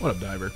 What up, Diver?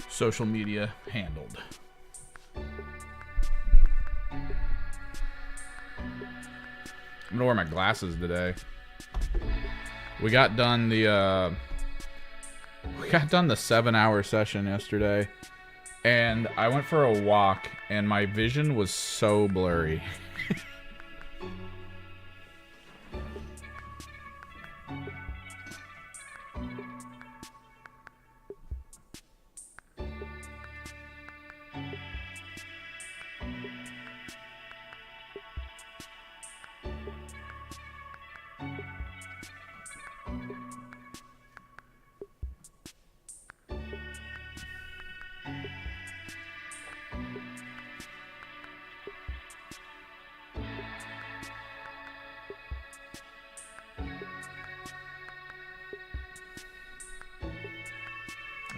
Social media handled. I'm gonna wear my glasses today. We got done the 7-hour session yesterday, and I went for a walk, and my vision was so blurry.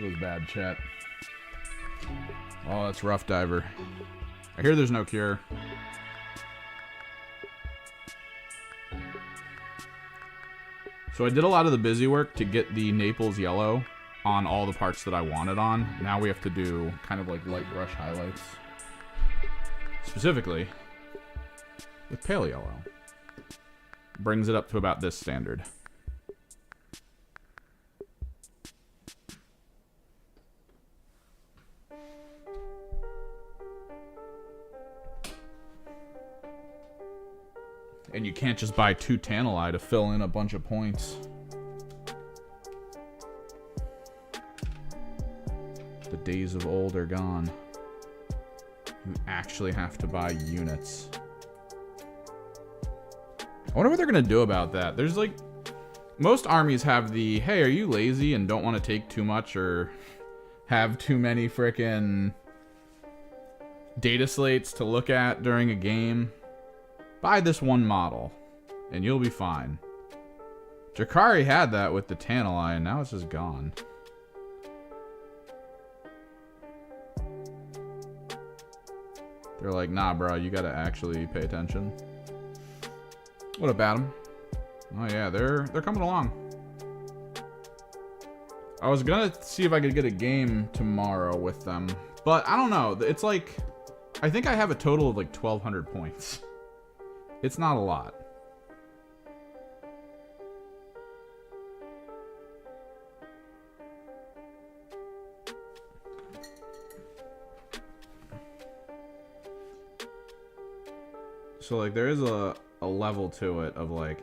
It was bad, chat. Oh, that's rough, Diver. I hear there's no cure. So I did a lot of the busy work to get the Naples yellow on all the parts that I wanted on. Now we have to do kind of like light brush highlights. Specifically with pale yellow. Brings it up to about this standard. And you can't just buy 2 Tantalite to fill in a bunch of points. days of old are gone. You actually have to buy units. I wonder what they're gonna do about that. There's like, most armies have the, hey, are you lazy and don't want to take too much or have too many frickin' data slates to look at during a game? Buy this one model and you'll be fine. Drakari had that with the Tantalai and now it's just gone. They're like, nah, bro, you gotta actually pay attention. What about them? Oh yeah, they're coming along. I was gonna see if I could get a game tomorrow with them, but I don't know. It's like, I think I have a total of like 1,200 points. It's not a lot. So like there is a level to it of like,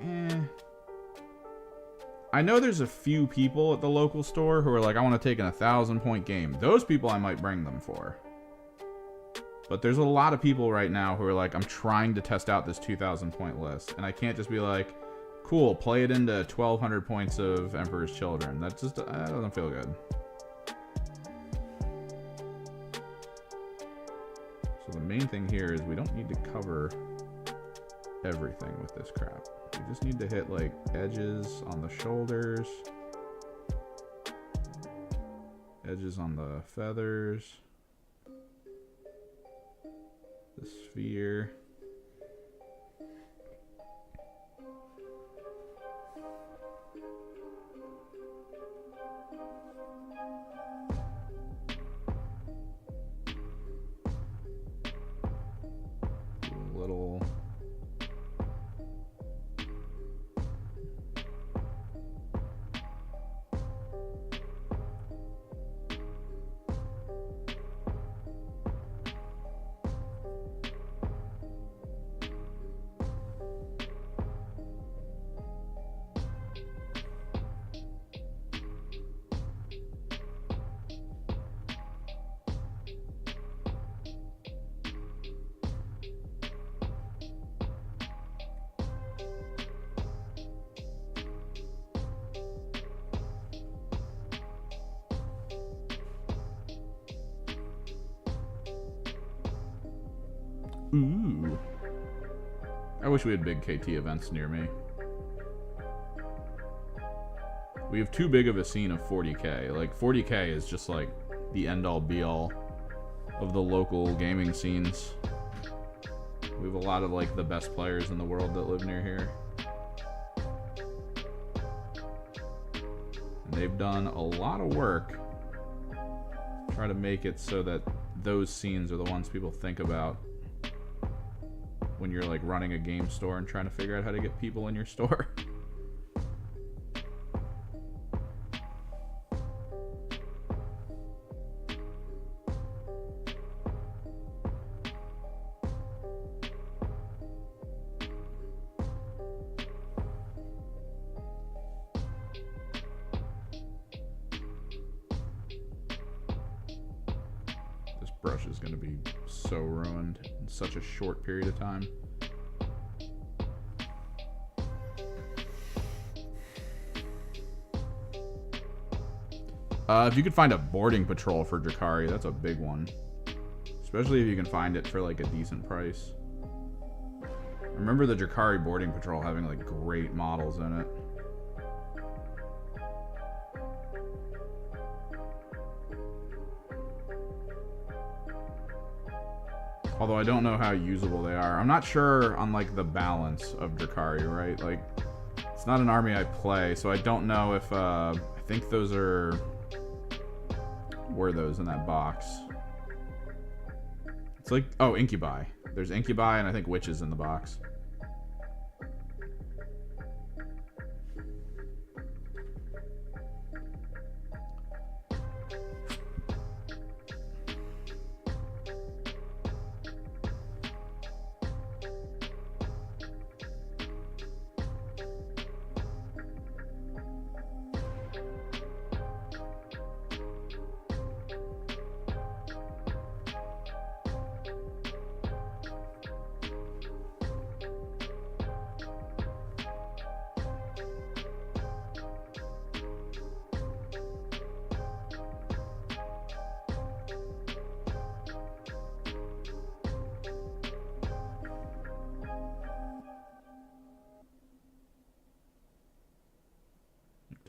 I know there's a few people at the local store who are like, I want to take an 1,000-point game. Those people I might bring them for. But there's a lot of people right now who are like, I'm trying to test out this 2,000-point list. And I can't just be like, cool, play it into 1,200 points of Emperor's Children. That just, that doesn't feel good. So the main thing here is we don't need to cover everything with this crap. We just need to hit like edges on the shoulders, edges on the feathers, the sphere. Little ooh. I wish we had big KT events near me. We have too big of a scene of 40k. Like 40k is just like the end all be all of the local gaming scenes. We have a lot of like the best players in the world that live near here. And they've done a lot of work to try to make it so that those scenes are the ones people think about when you're like running a game store and trying to figure out how to get people in your store. This brush is going to be so ruined in such a short period of time. If you could find a boarding patrol for Drakari, that's a big one. Especially if you can find it for like a decent price. I remember the Drakari boarding patrol having like great models in it. Although I don't know how usable they are. I'm not sure on like the balance of Drakari, right? Like, it's not an army I play, so I don't know if, I think those are, were those in that box? It's like, oh, Incubi. There's Incubi and I think Witches in the box.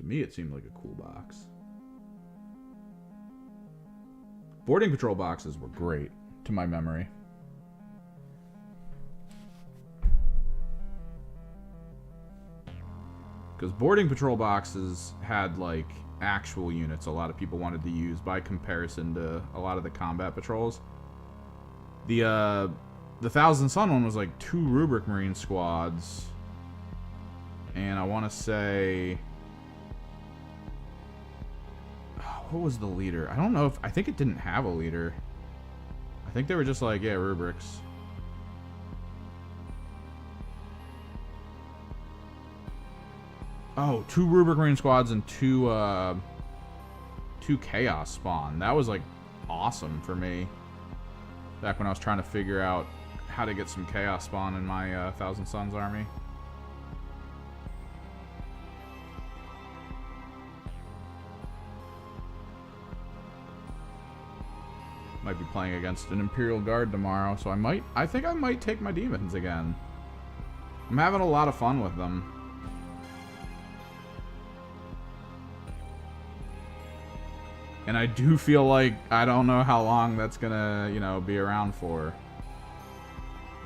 To me, it seemed like a cool box. Boarding patrol boxes were great, to my memory. Because boarding patrol boxes had, like, actual units a lot of people wanted to use by comparison to a lot of the combat patrols. The Thousand Sun one was, like, 2 Rubric Marine squads. And I want to say... what was the leader? I don't know if... I think it didn't have a leader. I think they were just like, yeah, rubrics. Oh, 2 Rubric Marine squads and 2 Chaos Spawn. That was, like, awesome for me. Back when I was trying to figure out how to get some Chaos Spawn in my Thousand Suns army. Might be playing against an Imperial Guard tomorrow, so I think I might take my demons again. I'm having a lot of fun with them. And I do feel like I don't know how long that's gonna, you know, be around for.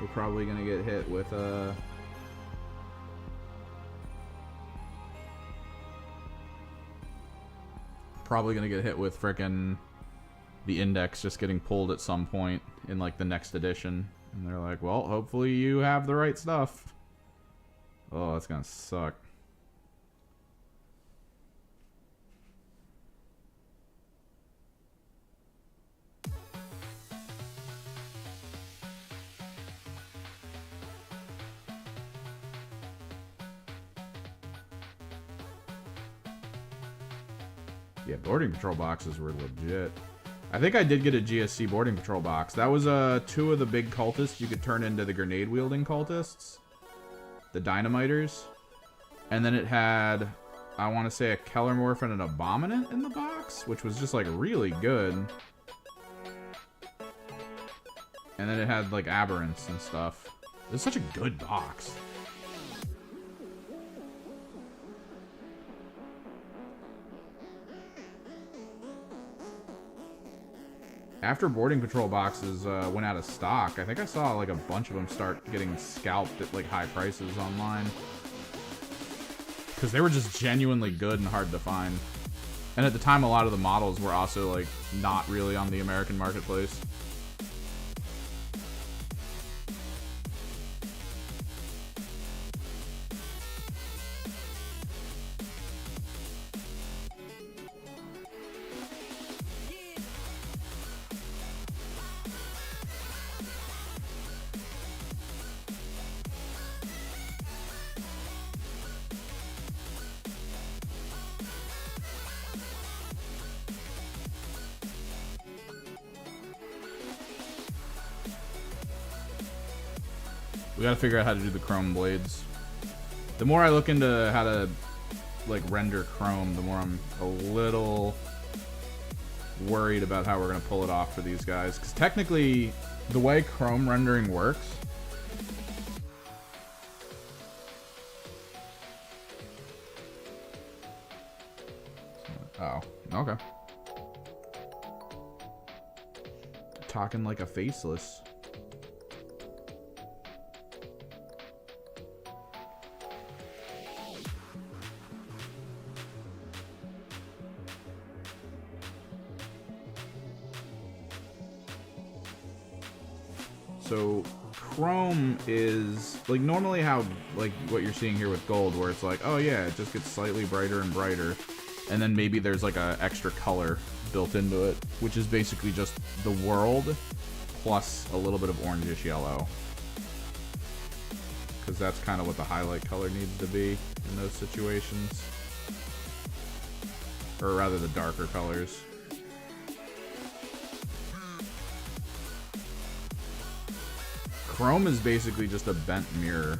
We're probably gonna get hit with frickin' the index just getting pulled at some point in, like, the next edition. And they're like, well, hopefully you have the right stuff. Oh, that's gonna suck. Yeah, boarding patrol boxes were legit. I think I did get a GSC boarding patrol box. That was 2 of the big cultists you could turn into the grenade-wielding cultists. The dynamiters. And then it had, I want to say, a Kellermorph and an Abominant in the box, which was just, like, really good. And then it had, like, Aberrants and stuff. It was such a good box. After boarding patrol boxes went out of stock, I think I saw, like, a bunch of them start getting scalped at, like, high prices online. Because they were just genuinely good and hard to find. And at the time, a lot of the models were also, like, not really on the American marketplace. We gotta figure out how to do the chrome blades. The more I look into how to, like, render chrome, the more I'm a little worried about how we're gonna pull it off for these guys. Because technically, the way chrome rendering works, oh, okay. Talking like a faceless. So chrome is like normally how, like, what you're seeing here with gold, where it's like, oh yeah, it just gets slightly brighter and brighter, and then maybe there's like a extra color built into it, which is basically just the world plus a little bit of orangish yellow, because that's kind of what the highlight color needs to be in those situations, or rather the darker colors. Chrome is basically just a bent mirror.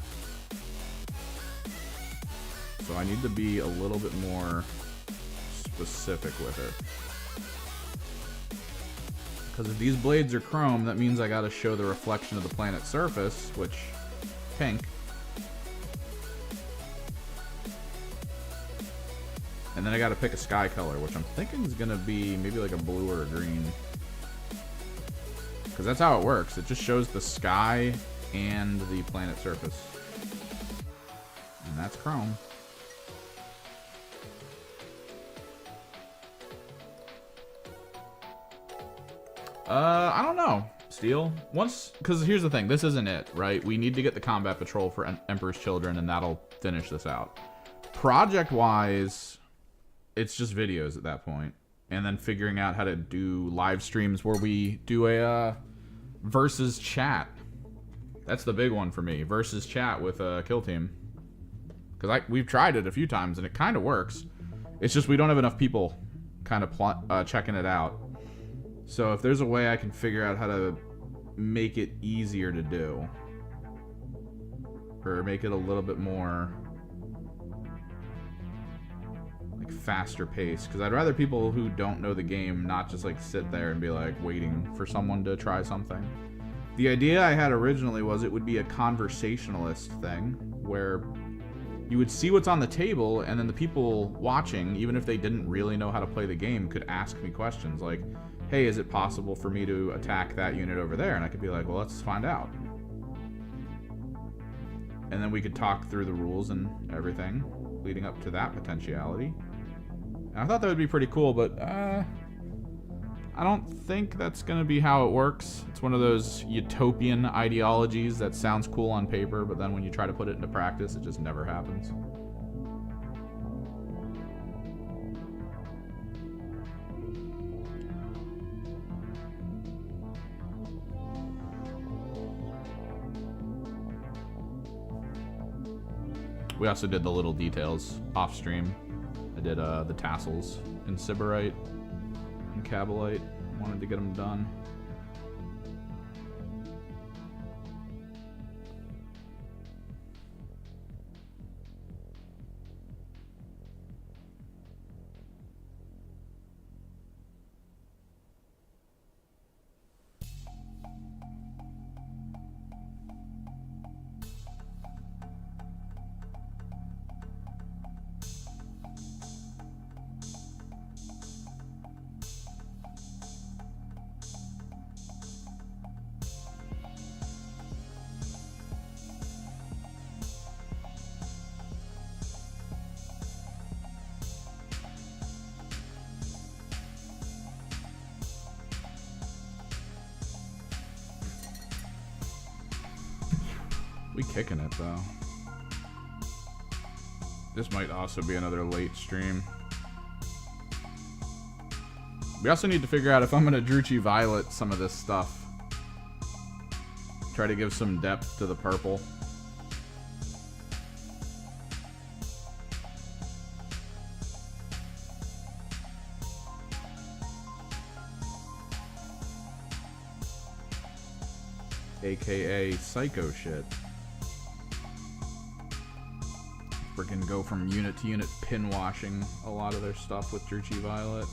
So I need to be a little bit more specific with it. Because if these blades are chrome, that means I gotta show the reflection of the planet's surface, which, pink. And then I gotta pick a sky color, which I'm thinking is gonna be maybe like a blue or a green. Because that's how it works. It just shows the sky and the planet surface. And that's Chrome. I don't know. Steel? Once, because here's the thing. This isn't it, right? We need to get the combat patrol for Emperor's Children, and that'll finish this out. Project-wise, it's just videos at that point. And then figuring out how to do live streams where we do a versus chat. That's the big one for me. Versus chat with a kill team. Because we've tried it a few times, and it kind of works. It's just we don't have enough people kind of checking it out. So if there's a way I can figure out how to make it easier to do, or make it a little bit more like faster paced, because I'd rather people who don't know the game not just like sit there and be like waiting for someone to try something. The idea I had originally was it would be a conversationalist thing where you would see what's on the table, and then the people watching, even if they didn't really know how to play the game, could ask me questions like, hey, is it possible for me to attack that unit over there? And I could be like, well, let's find out. And then we could talk through the rules and everything leading up to that potentiality. And I thought that would be pretty cool, but I don't think that's going to be how it works. It's one of those utopian ideologies that sounds cool on paper, but then when you try to put it into practice, it just never happens. We also did the little details off stream. I did the tassels in Sybarite and Cabalite. Wanted to get them done. We kicking it though. This might also be another late stream. We also need to figure out if I'm gonna Druchii Violet some of this stuff. Try to give some depth to the purple. AKA psycho shit. Freaking go from unit to unit pin washing a lot of their stuff with Druchii Violet.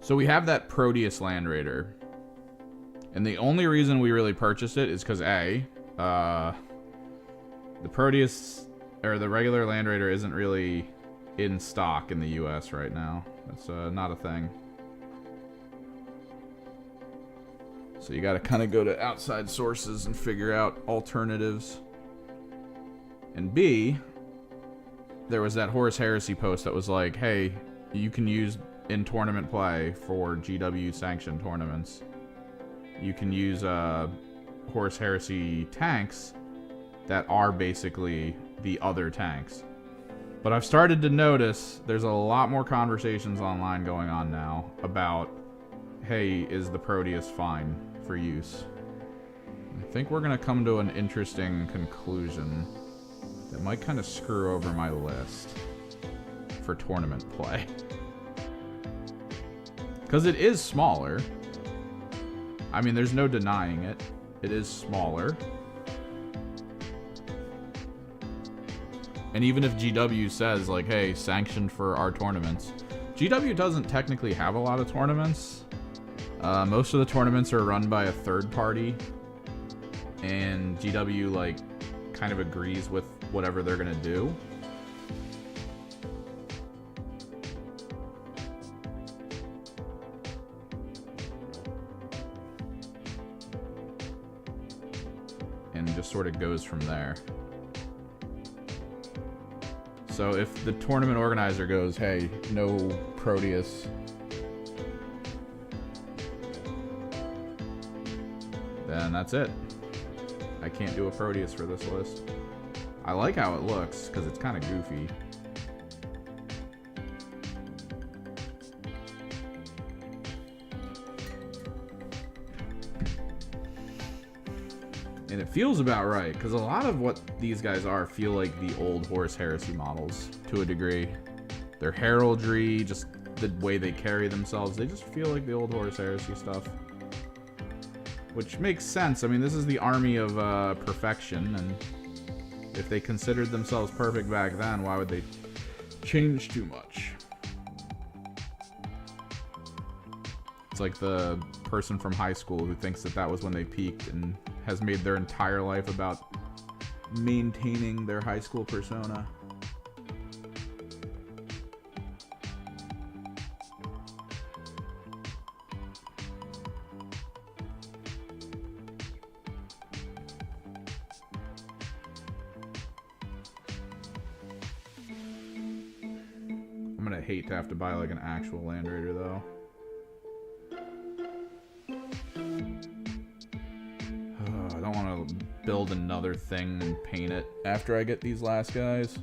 So we have that Proteus Land Raider. And the only reason we really purchased it is because A, the Proteus, or the regular Land Raider isn't really in stock in the US right now. That's not a thing. So you gotta kind of go to outside sources and figure out alternatives. And B, there was that Horus Heresy post that was like, hey, you can use in tournament play for GW sanctioned tournaments. you can use Horus Heresy tanks that are basically the other tanks. But I've started to notice there's a lot more conversations online going on now about, hey, is the Proteus fine for use? I think we're going to come to an interesting conclusion that might kind of screw over my list for tournament play. Because it is smaller. I mean, there's no denying it. It is smaller. And even if GW says, like, hey, sanctioned for our tournaments, GW doesn't technically have a lot of tournaments. Most of the tournaments are run by a third party. And GW, like, kind of agrees with whatever they're going to do. And just sort of goes from there. So if the tournament organizer goes, hey, no Proteus, then that's it. I can't do a Proteus for this list. I like how it looks, because it's kind of goofy. And it feels about right, because a lot of what these guys are feel like the old Horus Heresy models, to a degree. Their heraldry, just the way they carry themselves, they just feel like the old Horus Heresy stuff. Which makes sense. I mean, this is the army of perfection, and if they considered themselves perfect back then, why would they change too much? It's like the person from high school who thinks that that was when they peaked and has made their entire life about maintaining their high school persona. I'm gonna hate to have to buy like an actual Land Raider though. I don't want to build another thing and paint it after I get these last guys.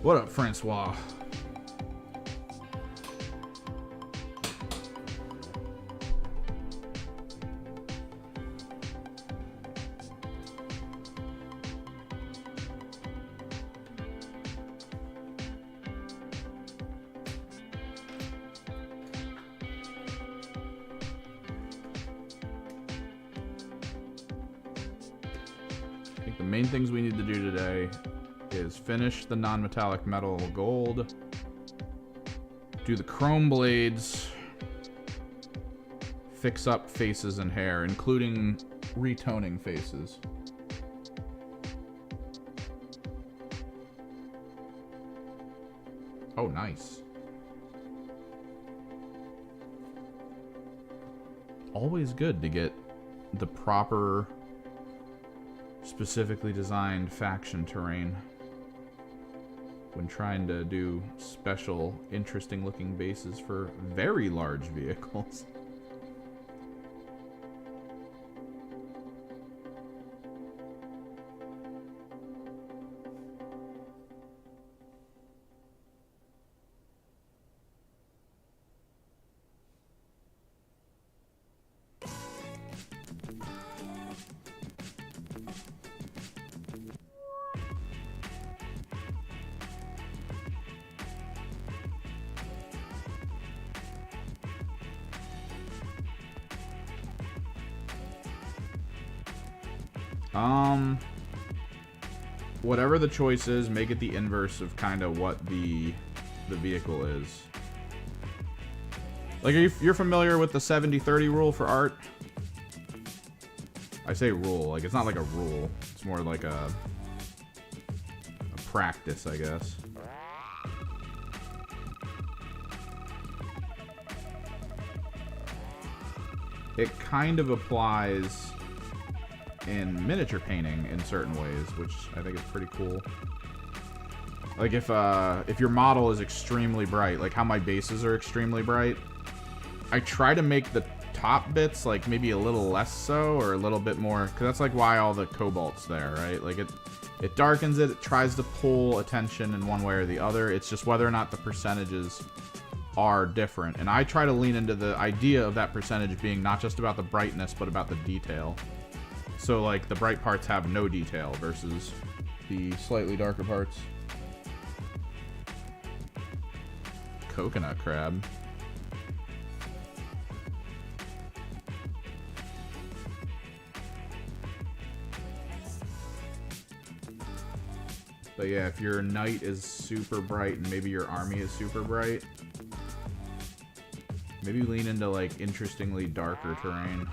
What up, Francois? The main things we need to do today is finish the non-metallic metal gold, do the chrome blades, fix up faces and hair, including retoning faces. Oh, nice. Always good to get the proper, specifically designed faction terrain when trying to do special, interesting looking bases for very large vehicles. Whatever the choice is, make it the inverse of kind of what the vehicle is. Like, you're familiar with the 70-30 rule for art? I say rule, like it's not like a rule. It's more like a practice, I guess. It kind of applies in miniature painting in certain ways, which I think is pretty cool. Like if your model is extremely bright, like how my bases are extremely bright, I try to make the top bits like maybe a little less so, or a little bit more, because that's like why all the cobalt's there, right? Like it darkens it, it tries to pull attention in one way or the other. It's just whether or not the percentages are different, and I try to lean into the idea of that percentage being not just about the brightness but about the detail. So like the bright parts have no detail versus the slightly darker parts. Coconut crab. But yeah, if your knight is super bright and maybe your army is super bright, maybe lean into like interestingly darker terrain.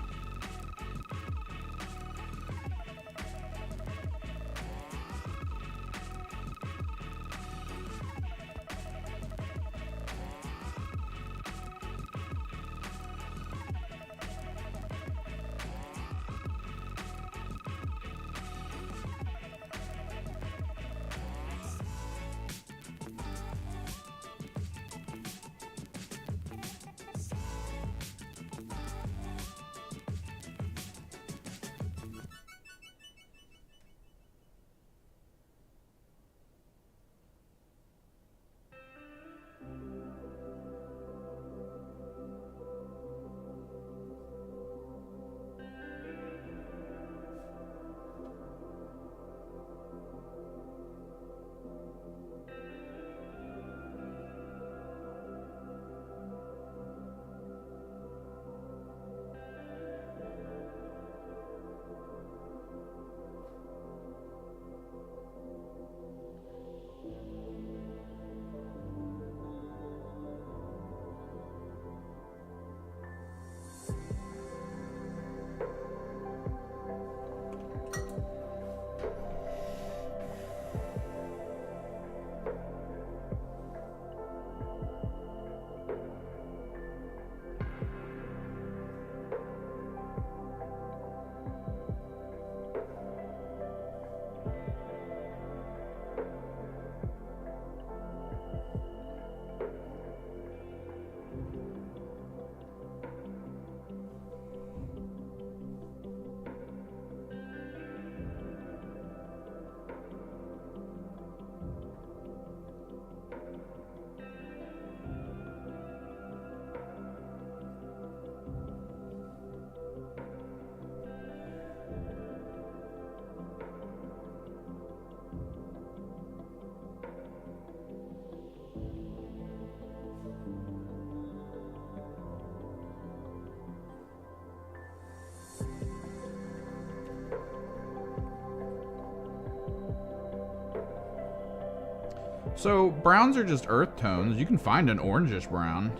So browns are just earth tones. You can find an orangish brown.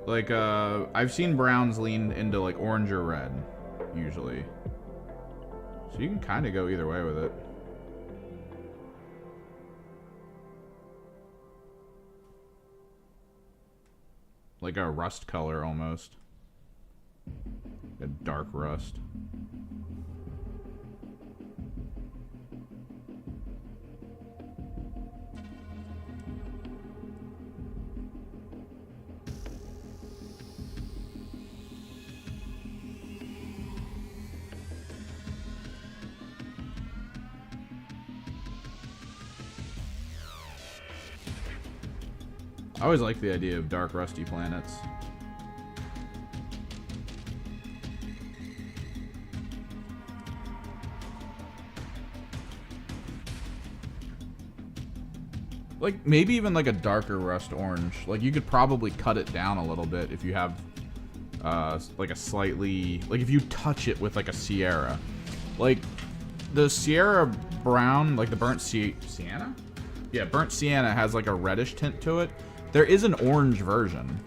Like, I've seen browns lean into, like, orange or red, usually. So you can kind of go either way with it. Like a rust color, almost. A dark rust. I always like the idea of dark, rusty planets. Like, maybe even like a darker rust orange. Like, you could probably cut it down a little bit if you have, like a slightly... Like, if you touch it with, like, a Sierra. Like, the Sierra brown, like the burnt sienna? Yeah, burnt sienna has, like, a reddish tint to it. There is an orange version.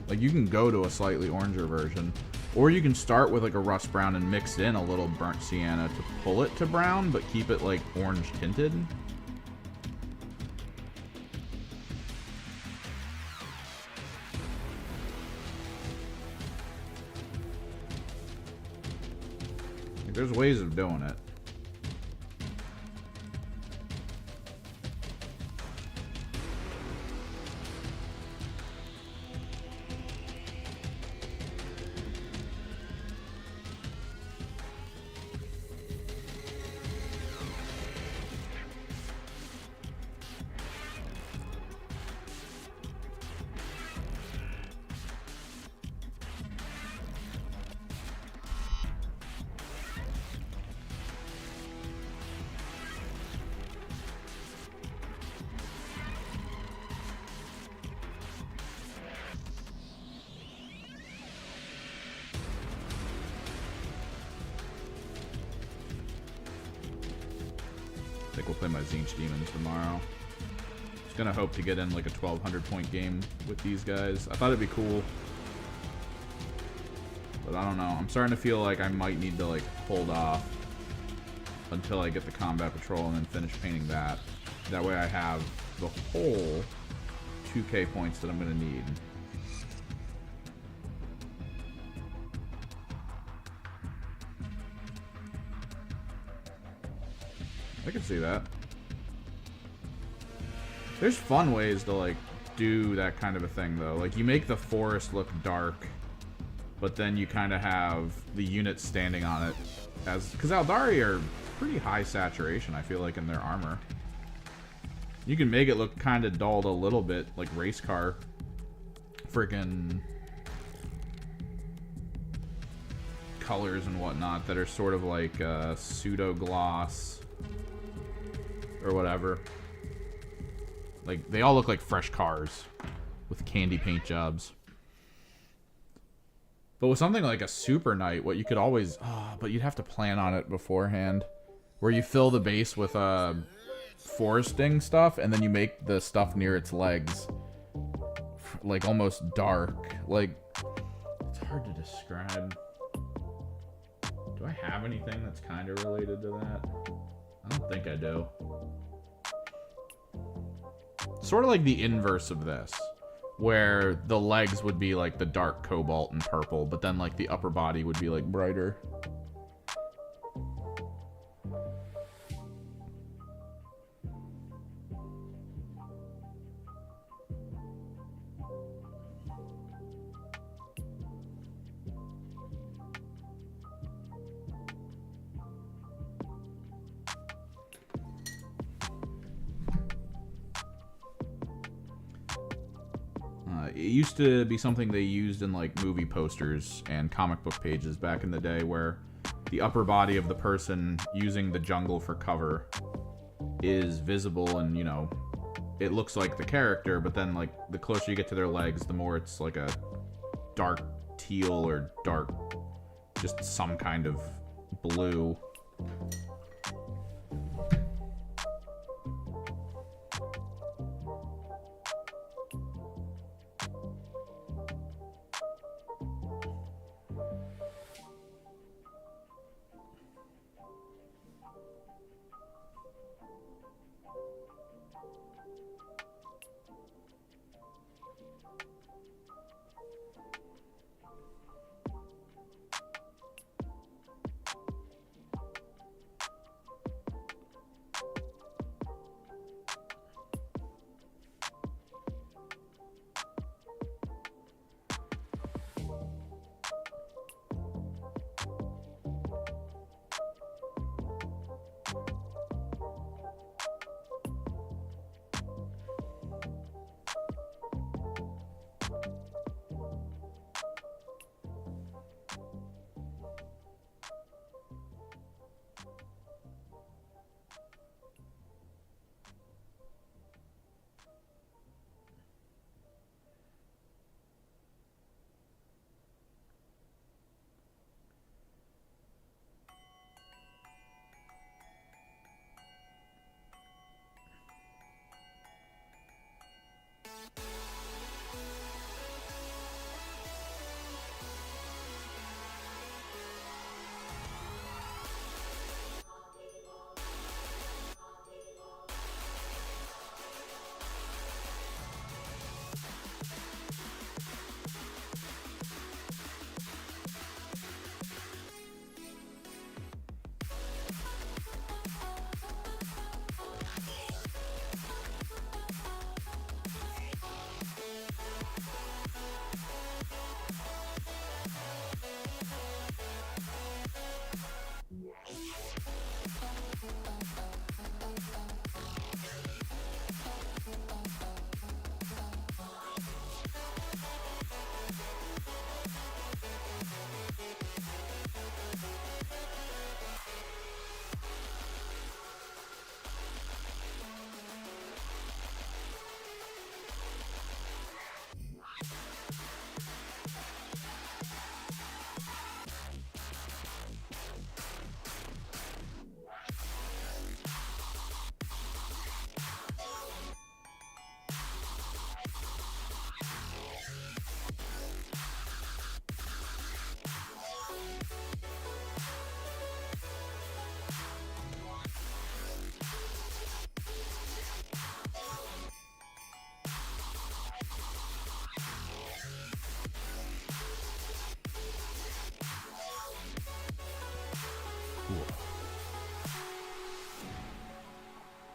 Like, you can go to a slightly oranger version. Or you can start with, like, a rust brown and mix in a little burnt sienna to pull it to brown, but keep it, like, orange tinted. Like, there's ways of doing it. I think we'll play my Zinch Demons tomorrow. Just gonna hope to get in like a 1200 point game with these guys. I thought it'd be cool. But I don't know. I'm starting to feel like I might need to like hold off until I get the Combat Patrol and then finish painting that. That way I have the whole 2k points that I'm gonna need. I can see that. There's fun ways to like do that kind of a thing though. Like you make the forest look dark, but then you kind of have the units standing on it as, because Aldari are pretty high saturation, I feel like, in their armor. You can make it look kind of dulled a little bit, like race car freaking colors and whatnot that are sort of like pseudo gloss or whatever. Like, they all look like fresh cars with candy paint jobs. But with something like a Super Knight, what you could always... Oh, but you'd have to plan on it beforehand. Where you fill the base with foresting stuff, and then you make the stuff near its legs like almost dark. Like, it's hard to describe. Do I have anything that's kind of related to that? I don't think I do. Sort of like the inverse of this, where the legs would be like the dark cobalt and purple, but then like the upper body would be like brighter. It used to be something they used in like movie posters and comic book pages back in the day, where the upper body of the person using the jungle for cover is visible, and you know, it looks like the character, but then like the closer you get to their legs, the more it's like a dark teal or dark just some kind of blue.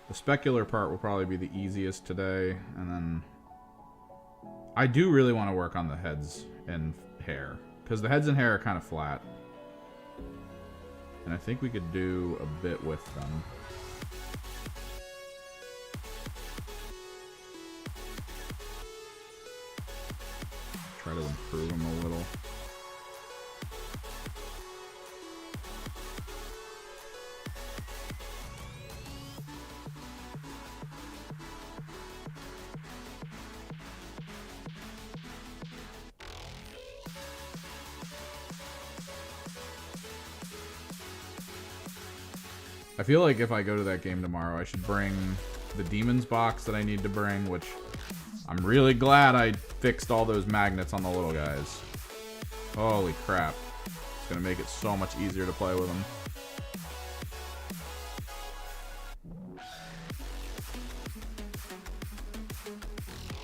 The specular part will probably be the easiest today, and then I do really want to work on the heads and hair, because the heads and hair are kind of flat, and I think we could do a bit with them. Try to improve them a little. I feel like if I go to that game tomorrow, I should bring the Demon's box that I need to bring, which I'm really glad I fixed all those magnets on the little guys. Holy crap. It's going to make it so much easier to play with them.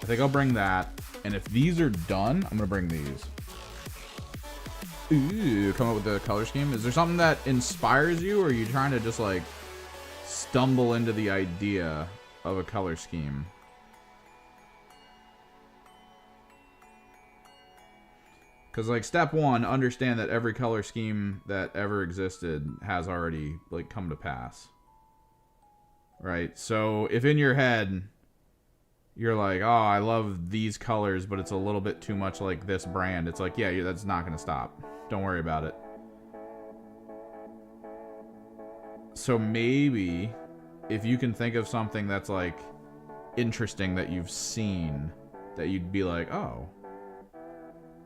I think I'll bring that, and if these are done, I'm going to bring these. Ooh, come up with the color scheme. Is there something that inspires you, or are you trying to just like stumble into the idea of a color scheme? Because like step one, understand that every color scheme that ever existed has already like come to pass. Right? So if in your head you're like, oh, I love these colors, but it's a little bit too much like this brand, it's like, yeah, that's not going to stop. Don't worry about it. So maybe if you can think of something that's like interesting that you've seen, that you'd be like, oh,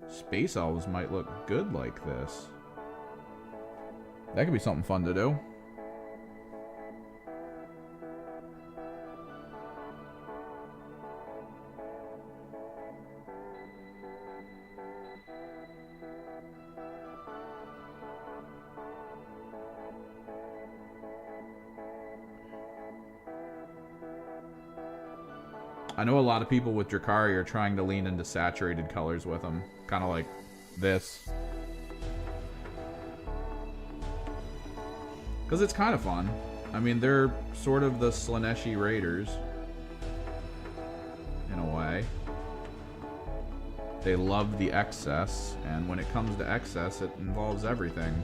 Space Elves might look good like this. That could be something fun to do. I know a lot of people with Drakari are trying to lean into saturated colors with them. Kind of like this. Because it's kind of fun. I mean, they're sort of the Slaaneshi Raiders. In a way. They love the excess, and when it comes to excess, it involves everything.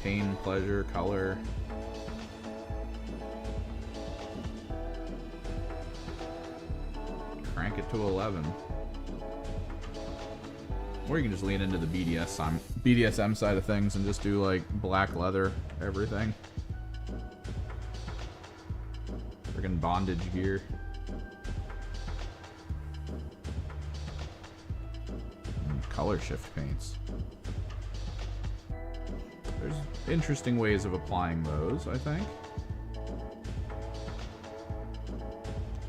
Pain, pleasure, color. Crank it to 11. Or you can just lean into the BDSM side of things and just do like black leather, everything. Friggin' bondage gear. And color shift paints. There's interesting ways of applying those, I think.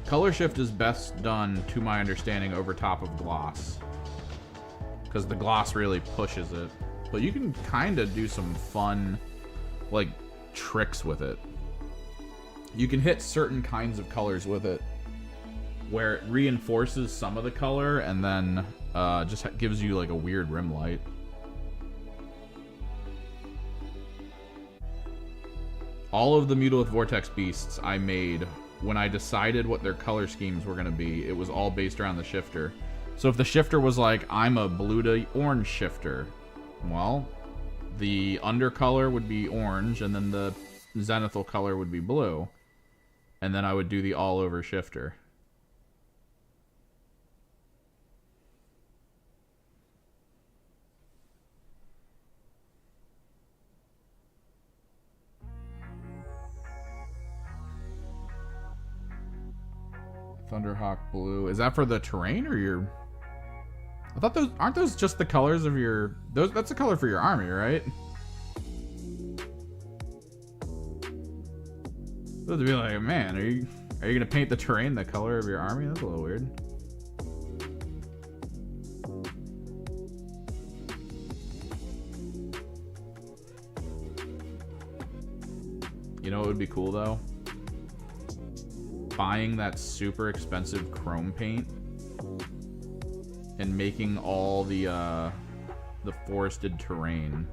Color shift is best done, to my understanding, over top of gloss. Because the gloss really pushes it. But you can kind of do some fun, like, tricks with it. You can hit certain kinds of colors with it, where it reinforces some of the color, and then just gives you, like, a weird rim light. All of the Mutilith Vortex Beasts I made, when I decided what their color schemes were going to be, it was all based around the shifter. So if the shifter was like, I'm a blue to orange shifter, well, the undercolor would be orange, and then the zenithal color would be blue. And then I would do the all-over shifter. Thunderhawk blue. Is that for the terrain or your... I thought those... Aren't those just the colors of your... That's the color for your army, right? Supposed to be like, man, are you gonna paint the terrain the color of your army? That's a little weird. You know what would be cool though? Buying that super expensive chrome paint and making all the forested terrain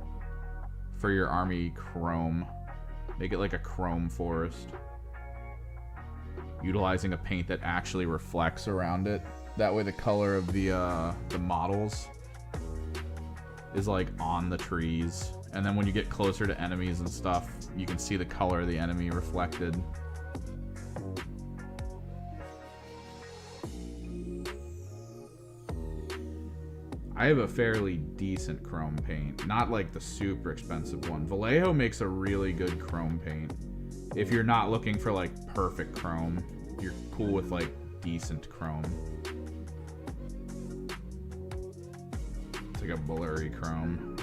for your army chrome. Make it like a chrome forest. Utilizing a paint that actually reflects around it. That way the color of the models is like on the trees. And then when you get closer to enemies and stuff, you can see the color of the enemy reflected. I have a fairly decent chrome paint. Not like the super expensive one. Vallejo makes a really good chrome paint. If you're not looking for like perfect chrome, you're cool with like decent chrome. It's like a blurry chrome.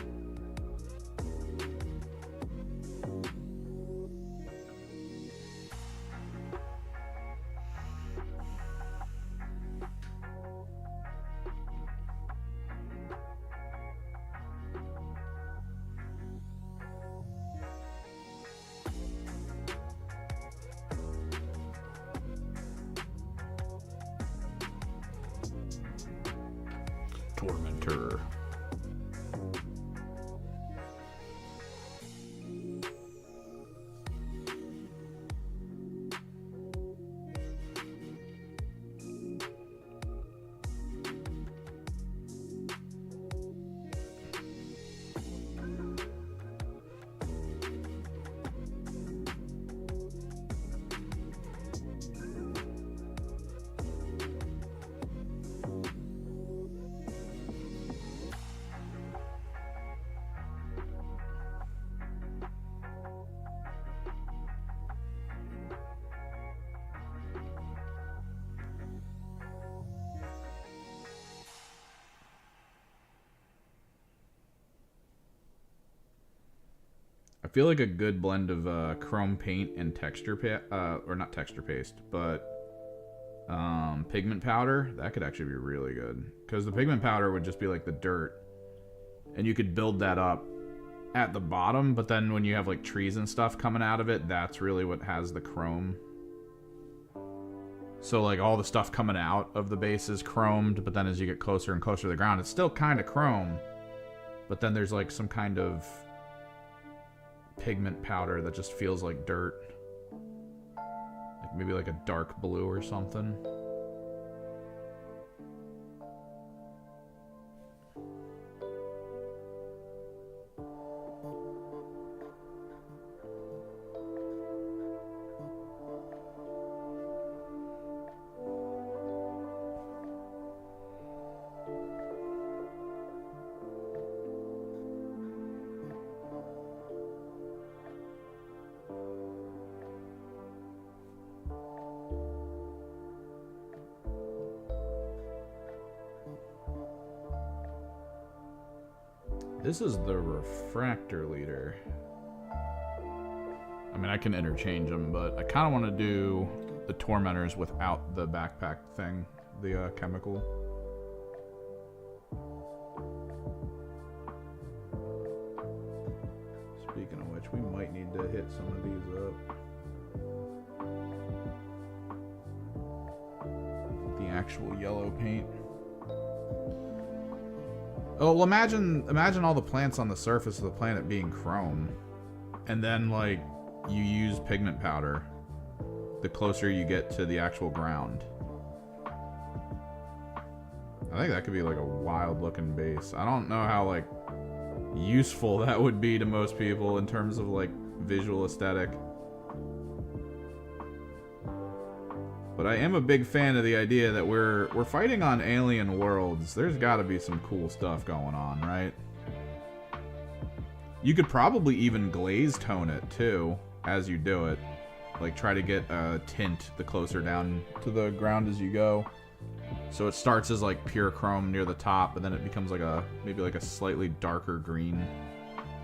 Tormentor. feel like a good blend of chrome paint and or not texture paste, but pigment powder, that could actually be really good. Because the pigment powder would just be like the dirt, and you could build that up at the bottom, but then when you have like trees and stuff coming out of it, that's really what has the chrome. So like all the stuff coming out of the base is chromed, but then as you get closer and closer to the ground, it's still kind of chrome, but then there's like some kind of pigment powder that just feels like dirt. Like maybe like a dark blue or something. This is the refractor leader. I mean, I can interchange them, but I kind of want to do the tormentors without the backpack thing, the chemical. Speaking of which, we might need to hit some of these up. The actual yellow paint. Oh, well, imagine all the plants on the surface of the planet being chrome. And then, like, you use pigment powder the closer you get to the actual ground. I think that could be, like, a wild-looking base. I don't know how, like, useful that would be to most people in terms of, like, visual aesthetic. But I am a big fan of the idea that we're fighting on alien worlds. There's got to be some cool stuff going on, right? You could probably even glaze tone it, too, as you do it. Like, try to get a tint the closer down to the ground as you go. So it starts as, like, pure chrome near the top, but then it becomes, like, maybe like a slightly darker green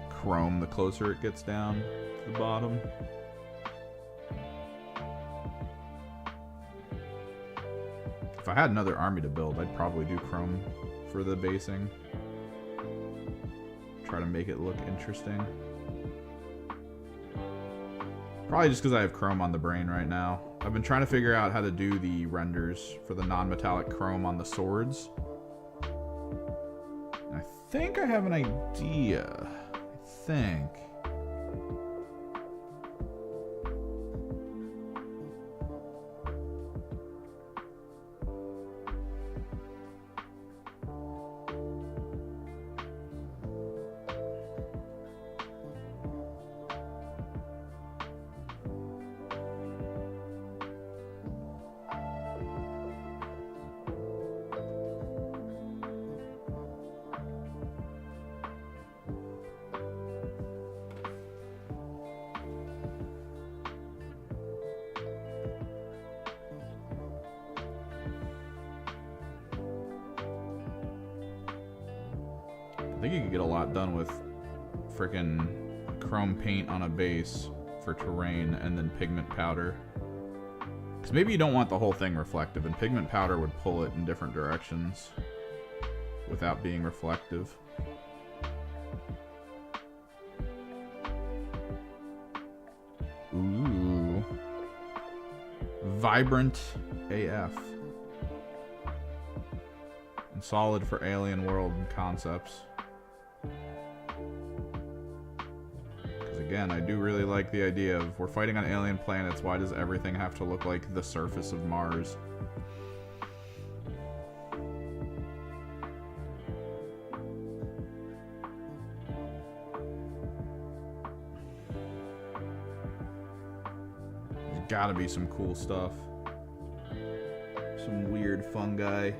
chrome the closer it gets down to the bottom. If I had another army to build, I'd probably do chrome for the basing. Try to make it look interesting. Probably just because I have chrome on the brain right now. I've been trying to figure out how to do the renders for the non-metallic chrome on the swords. And I think I have an idea. I think. I think you could get a lot done with frickin' chrome paint on a base for terrain and then pigment powder. Because maybe you don't want the whole thing reflective, and pigment powder would pull it in different directions without being reflective. Ooh. Vibrant AF. And solid for alien world concepts. Again, I do really like the idea of we're fighting on alien planets. Why does everything have to look like the surface of Mars? There's gotta be some cool stuff. Some weird fungi.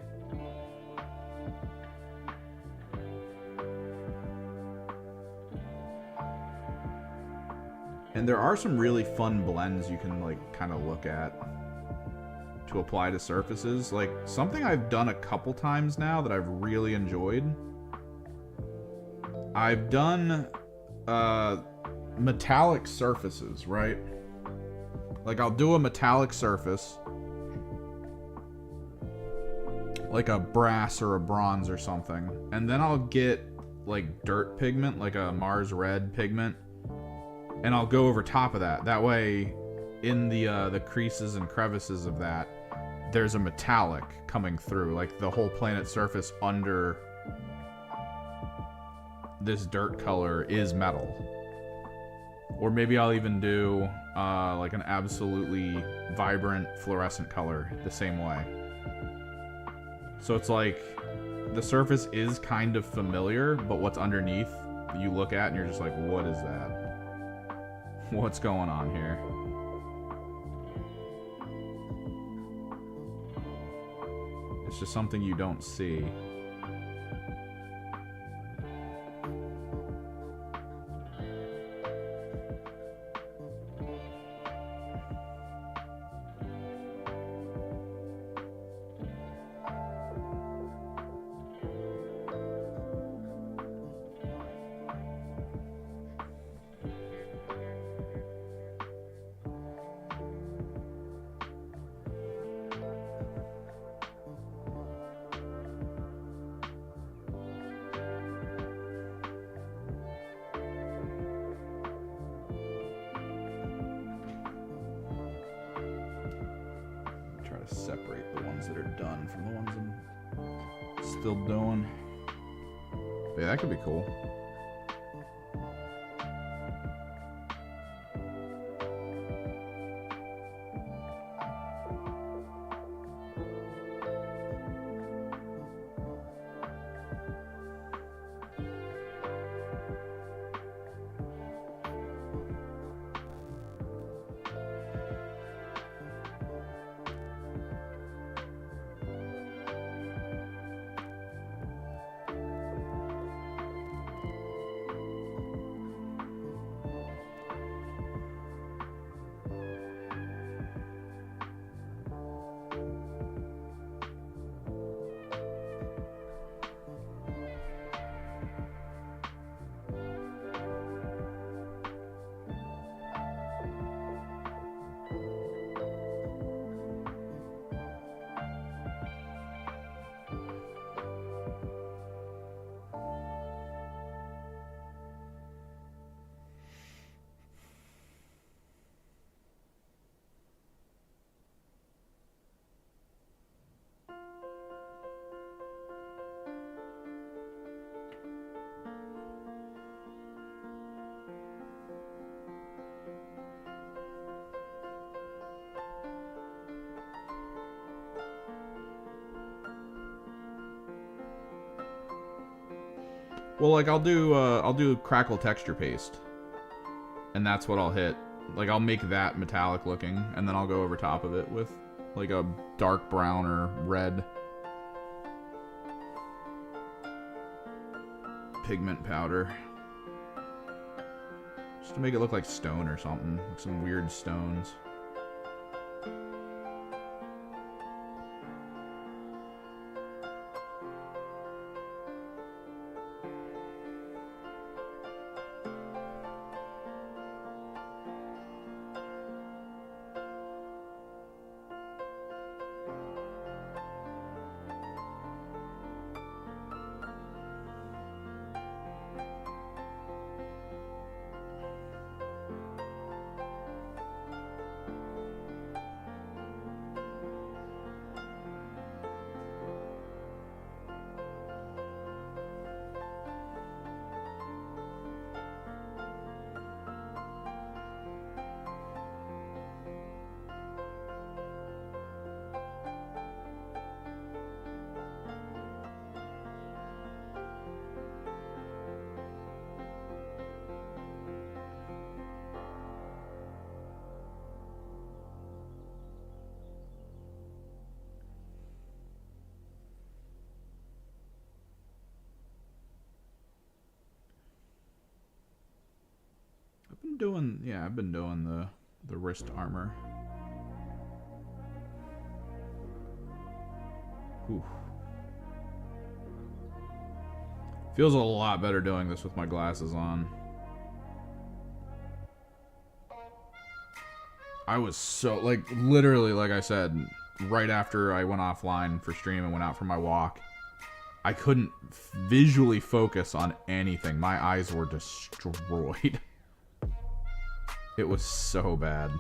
And there are some really fun blends you can, like, kind of look at to apply to surfaces. Like, something I've done a couple times now that I've really enjoyed. I've done metallic surfaces, right? Like, I'll do a metallic surface, like a brass or a bronze or something, and then I'll get, like, dirt pigment, like a Mars red pigment, and I'll go over top of that. That way, in the creases and crevices of that, there's a metallic coming through, like the whole planet surface under this dirt color is metal. Or maybe I'll even do like an absolutely vibrant fluorescent color the same way. So it's like the surface is kind of familiar, but what's underneath you look at and you're just like, what is that? What's going on here? It's just something you don't see. Separate the ones that are done from the ones I'm still doing. But yeah, that could be cool. Well, like I'll do crackle texture paste, and that's what I'll hit. Like I'll make that metallic looking, and then I'll go over top of it with like a dark brown or red pigment powder, just to make it look like stone or something, like some weird stones. I've been doing the wrist armor. Whew. Feels a lot better doing this with my glasses on. I was so, like, literally, like I said, right after I went offline for stream and went out for my walk, I couldn't visually focus on anything. My eyes were destroyed. It was so bad.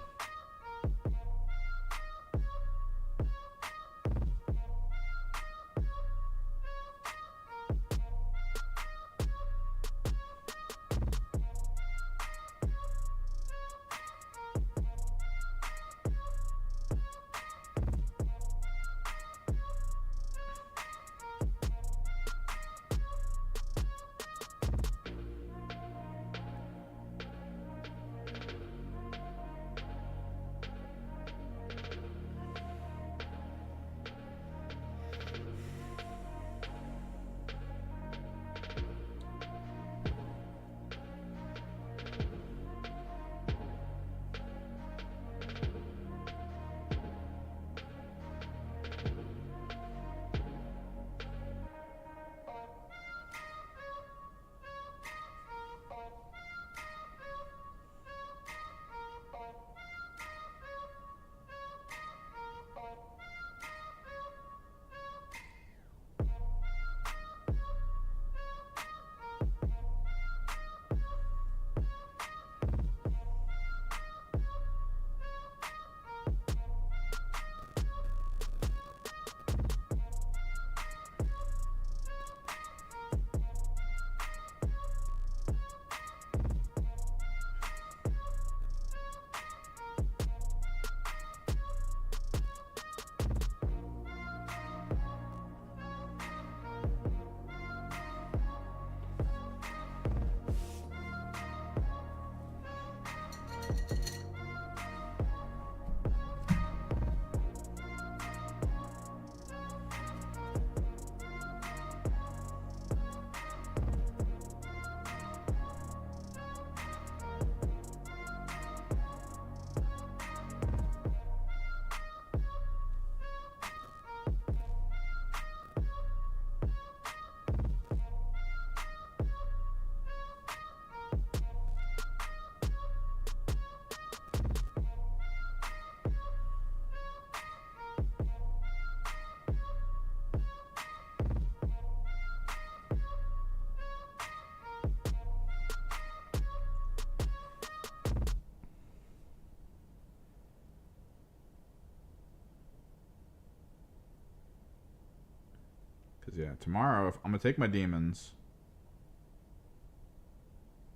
Because, yeah, tomorrow, I'm going to take my demons.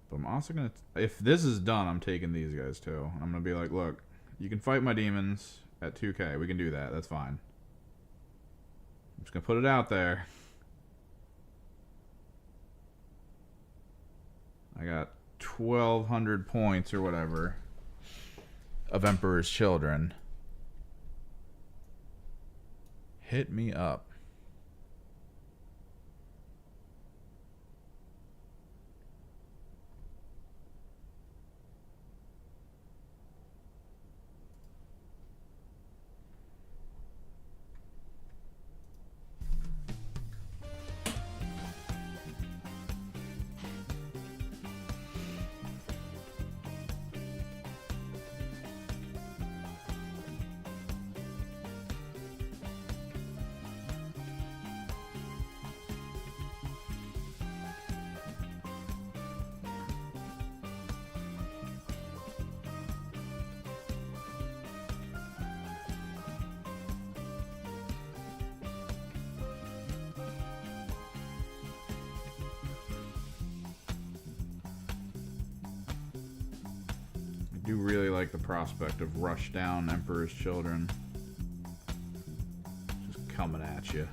But I'm also going to... If this is done, I'm taking these guys, too. I'm going to be like, look, you can fight my demons at 2K. We can do that. That's fine. I'm just going to put it out there. I got 1,200 points or whatever of Emperor's Children. Hit me up. I do really like the prospect of rush down Emperor's Children. Just coming at you.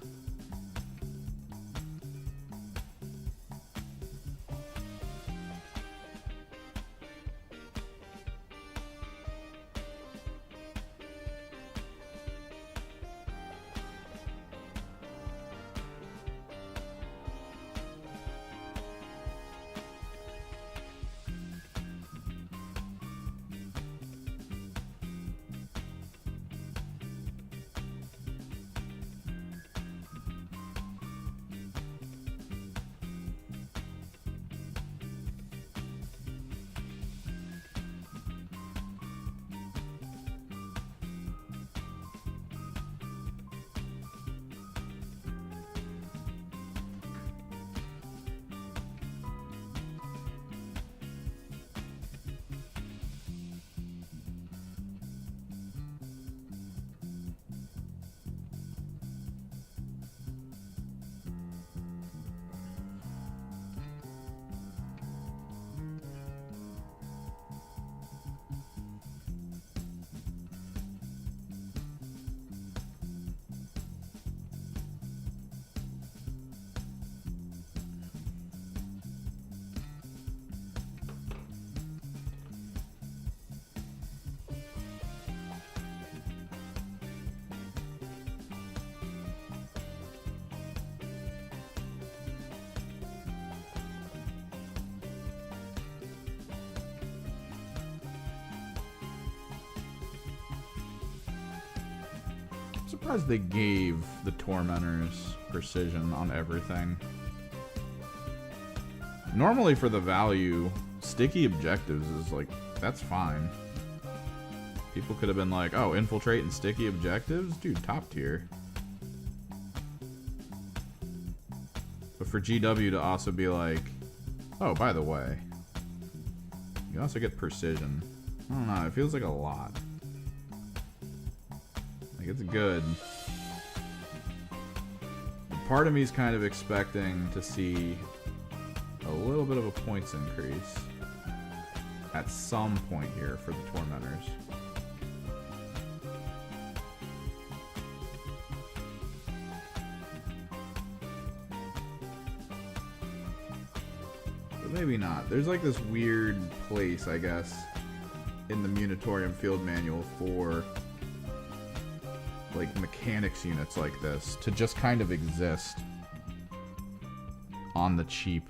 surprised they gave the Tormentors precision on everything. Normally for the value, sticky objectives is like, that's fine. People could have been like, oh, infiltrate and sticky objectives? Dude, top tier. But for GW to also be like, oh, by the way, you also get precision. I don't know, it feels like a lot. Like, it's good. But part of me is kind of expecting to see a little bit of a points increase at some point here for the Tormentors. But maybe not. There's like this weird place, I guess, in the Munitorium field manual for like mechanics units like this to just kind of exist on the cheap.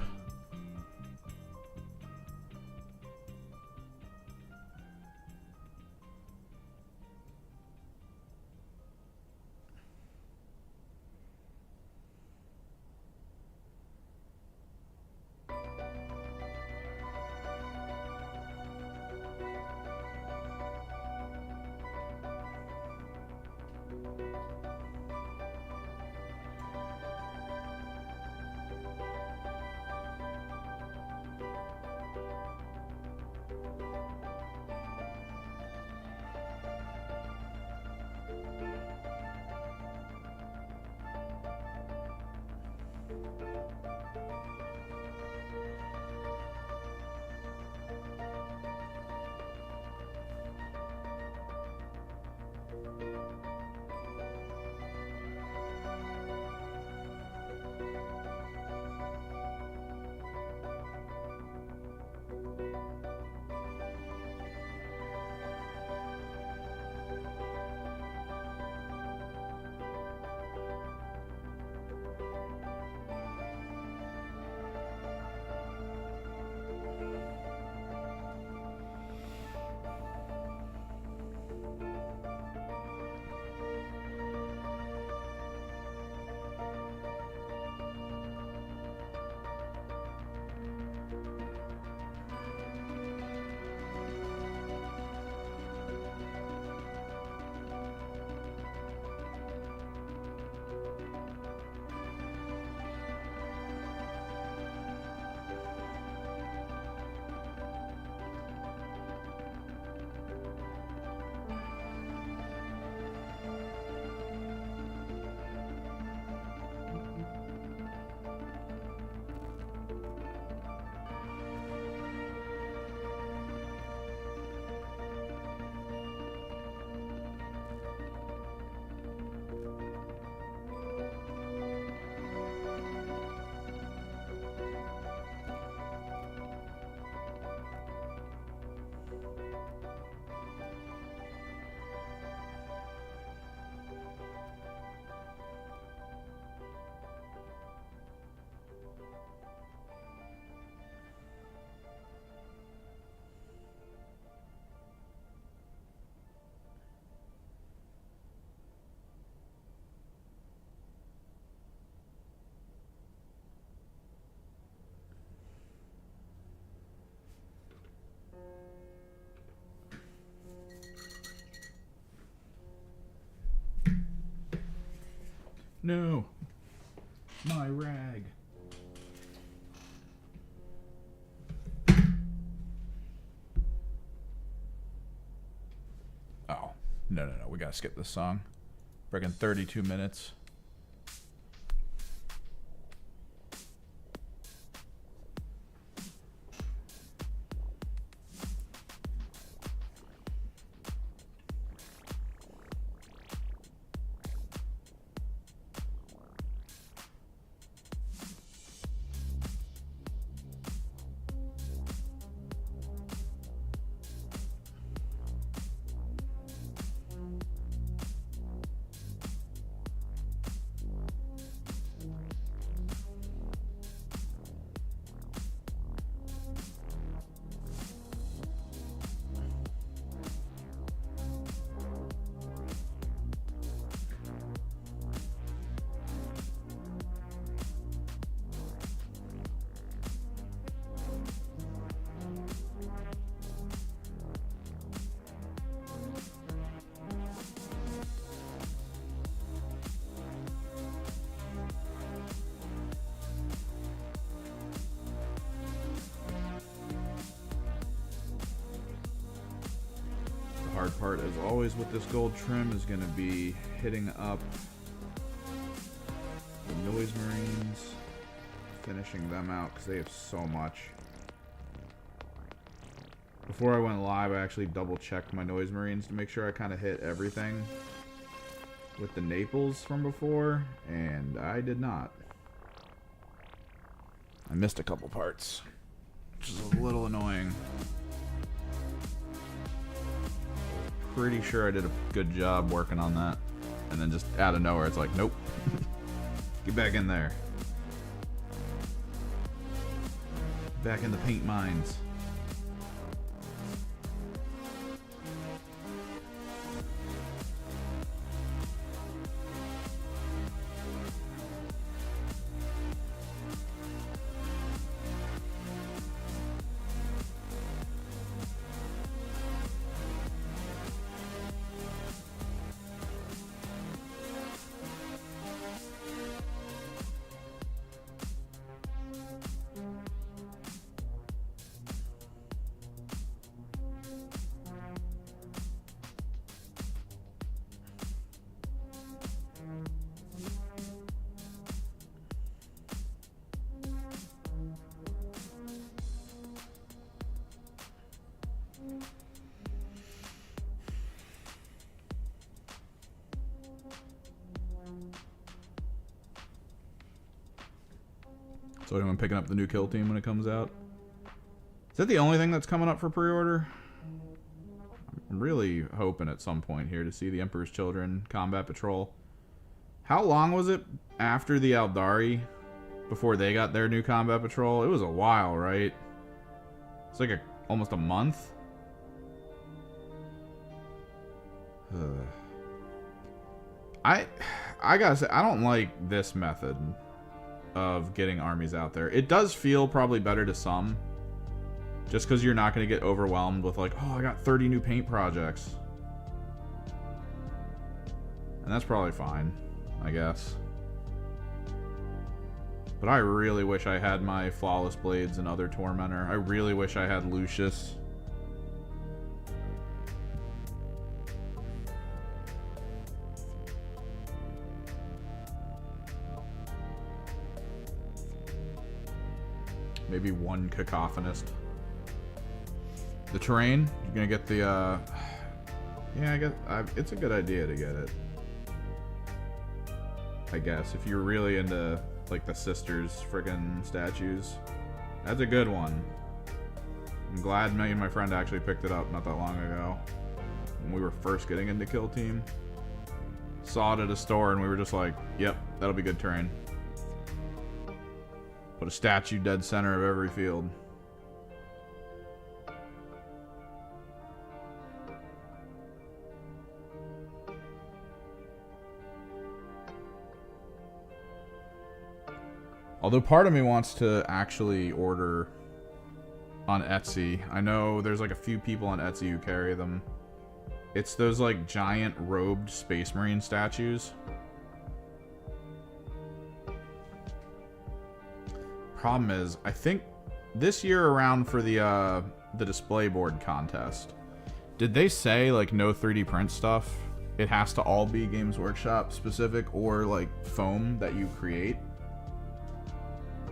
No. My rag. Oh. No. We gotta skip this song. Freaking 32 minutes. hard part, as always, with this gold trim is going to be hitting up the Noise Marines, finishing them out because they have so much. Before I went live, I actually double-checked my Noise Marines to make sure I kind of hit everything with the Naples from before, and I did not. I missed a couple parts, which is a little annoying. Pretty sure I did a good job working on that, and then just out of nowhere, it's like, nope. Get back in there. Back in the paint mines. So anyone picking up the new kill team when it comes out? Is that the only thing that's coming up for pre-order? I'm really hoping at some point here to see the Emperor's Children Combat Patrol. How long was it after the Aldari before they got their new Combat Patrol? It was a while, right? It's like almost a month. I gotta say, I don't like this method of getting armies out there. It does feel probably better to some, just because you're not going to get overwhelmed with like, oh, I got 30 new paint projects. And that's probably fine, I guess. But I really wish I had my Flawless Blades and other Tormentor. I really wish I had Lucius. Maybe one Cacophonist. The terrain, you're gonna get the, yeah, I guess, it's a good idea to get it. I guess, if you're really into, like, the sisters friggin' statues. That's a good one. I'm glad me and my friend actually picked it up not that long ago. When we were first getting into Kill Team. Saw it at a store and we were just like, yep, that'll be good terrain. Put a statue dead center of every field. Although part of me wants to actually order on Etsy. I know there's like a few people on Etsy who carry them. It's those like giant robed Space Marine statues. Problem is, I think this year around for the display board contest, did they say like no 3D print stuff? It has to all be Games Workshop specific or like foam that you create.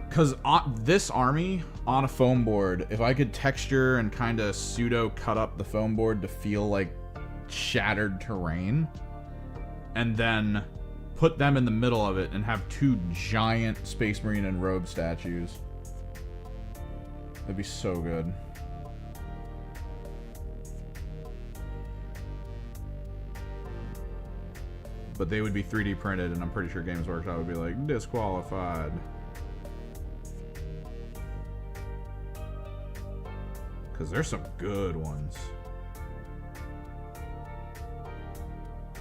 Because this army on a foam board, if I could texture and kind of pseudo cut up the foam board to feel like shattered terrain, and then put them in the middle of it and have two giant Space Marine and robe statues, that'd be so good. But they would be 3D printed, and I'm pretty sure Games Workshop would be like, disqualified. Because there's some good ones.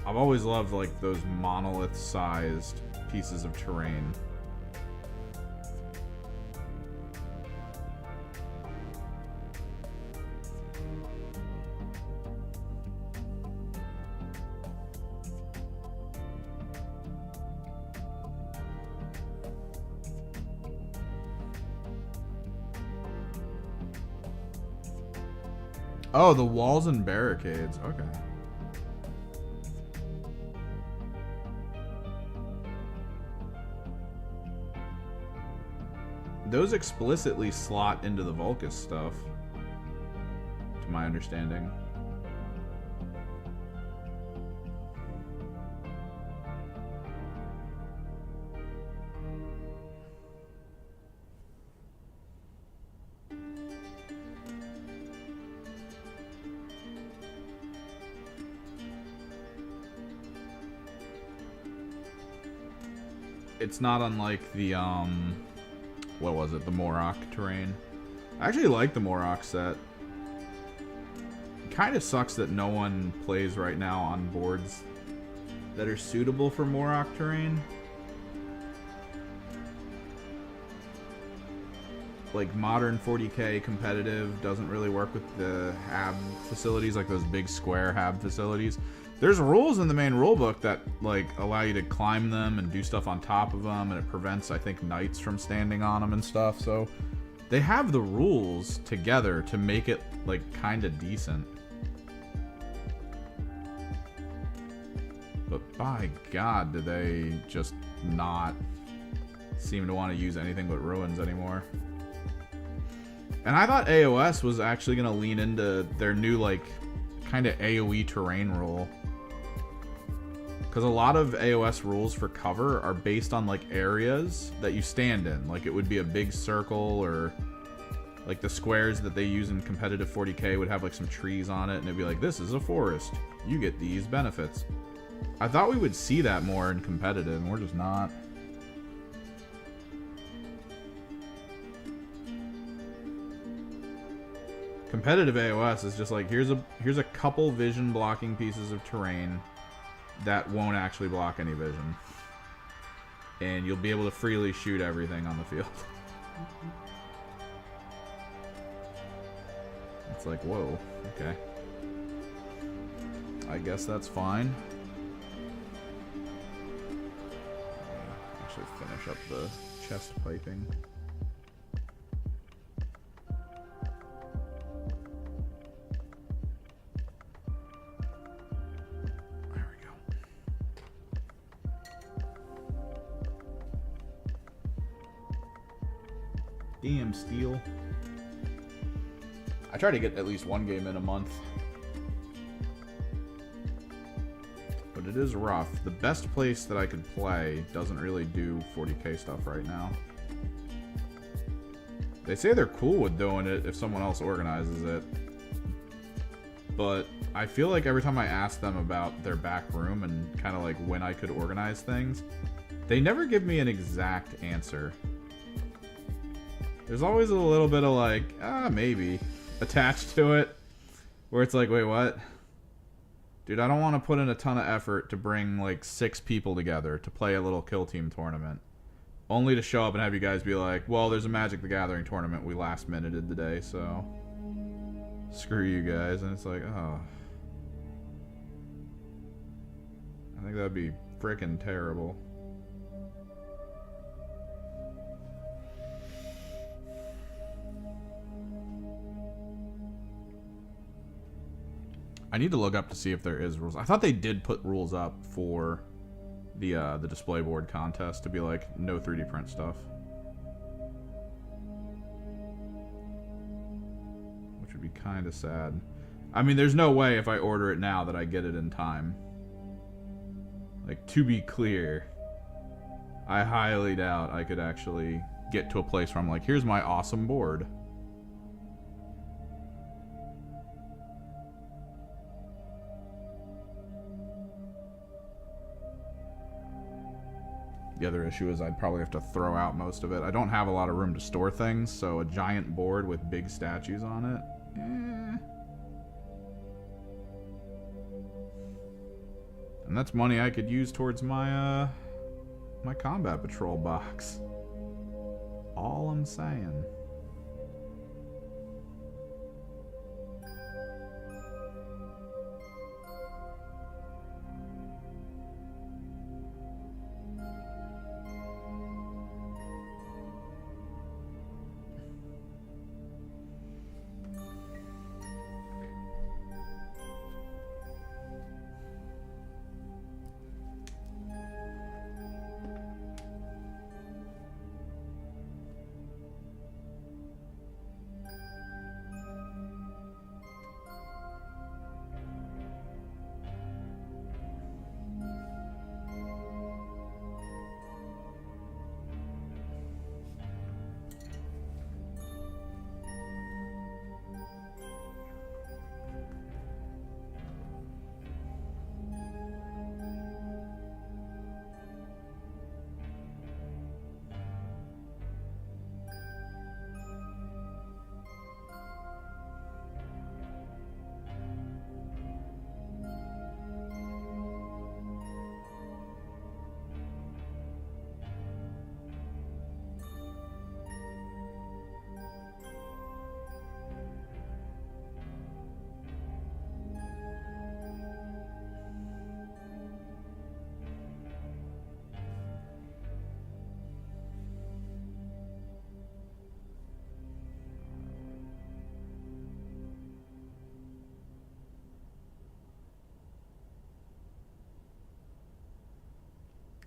I've always loved like those monolith-sized pieces of terrain. Oh, the walls and barricades. Okay. those explicitly slot into the Vulcus stuff, to my understanding. It's not unlike the, what was it? The Morok terrain. I actually like the Morok set. It kind of sucks that no one plays right now on boards that are suitable for Morok terrain. Like, modern 40k competitive doesn't really work with the HAB facilities, like those big square HAB facilities. There's rules in the main rulebook that, like, allow you to climb them and do stuff on top of them, and it prevents, I think, knights from standing on them and stuff. So they have the rules together to make it, like, kind of decent. But by God, do they just not seem to want to use anything but ruins anymore. And I thought AOS was actually going to lean into their new, like, kind of AoE terrain rule. Because a lot of AOS rules for cover are based on, like, areas that you stand in. Like, it would be a big circle, or, like, the squares that they use in competitive 40k would have, like, some trees on it, and it'd be like, this is a forest. You get these benefits. I thought we would see that more in competitive, and we're just not. Competitive AOS is just like, here's a couple vision blocking pieces of terrain that won't actually block any vision. And you'll be able to freely shoot everything on the field. It's like, whoa, okay. I guess that's fine. Actually finish up the chest piping. Damn, Steel. I try to get at least one game in a month. But it is rough. The best place that I could play doesn't really do 40k stuff right now. They say they're cool with doing it if someone else organizes it. But I feel like every time I ask them about their back room and kind of like when I could organize things, they never give me an exact answer. There's always a little bit of like, maybe, attached to it. Where it's like, wait, what? Dude, I don't want to put in a ton of effort to bring like 6 people together to play a little kill team tournament. Only to show up and have you guys be like, well, there's a Magic the Gathering tournament we last minuted today, so screw you guys. And it's like, oh. I think that'd be frickin' terrible. I need to look up to see if there is rules. I thought they did put rules up for the display board contest to be like no 3D print stuff, which would be kind of sad. I mean, there's no way if I order it now that I get it in time. Like, to be clear, I highly doubt I could actually get to a place where I'm like, here's my awesome board. The other issue is I'd probably have to throw out most of it. I don't have a lot of room to store things, so a giant board with big statues on it, And that's money I could use towards my my combat patrol box. All I'm saying.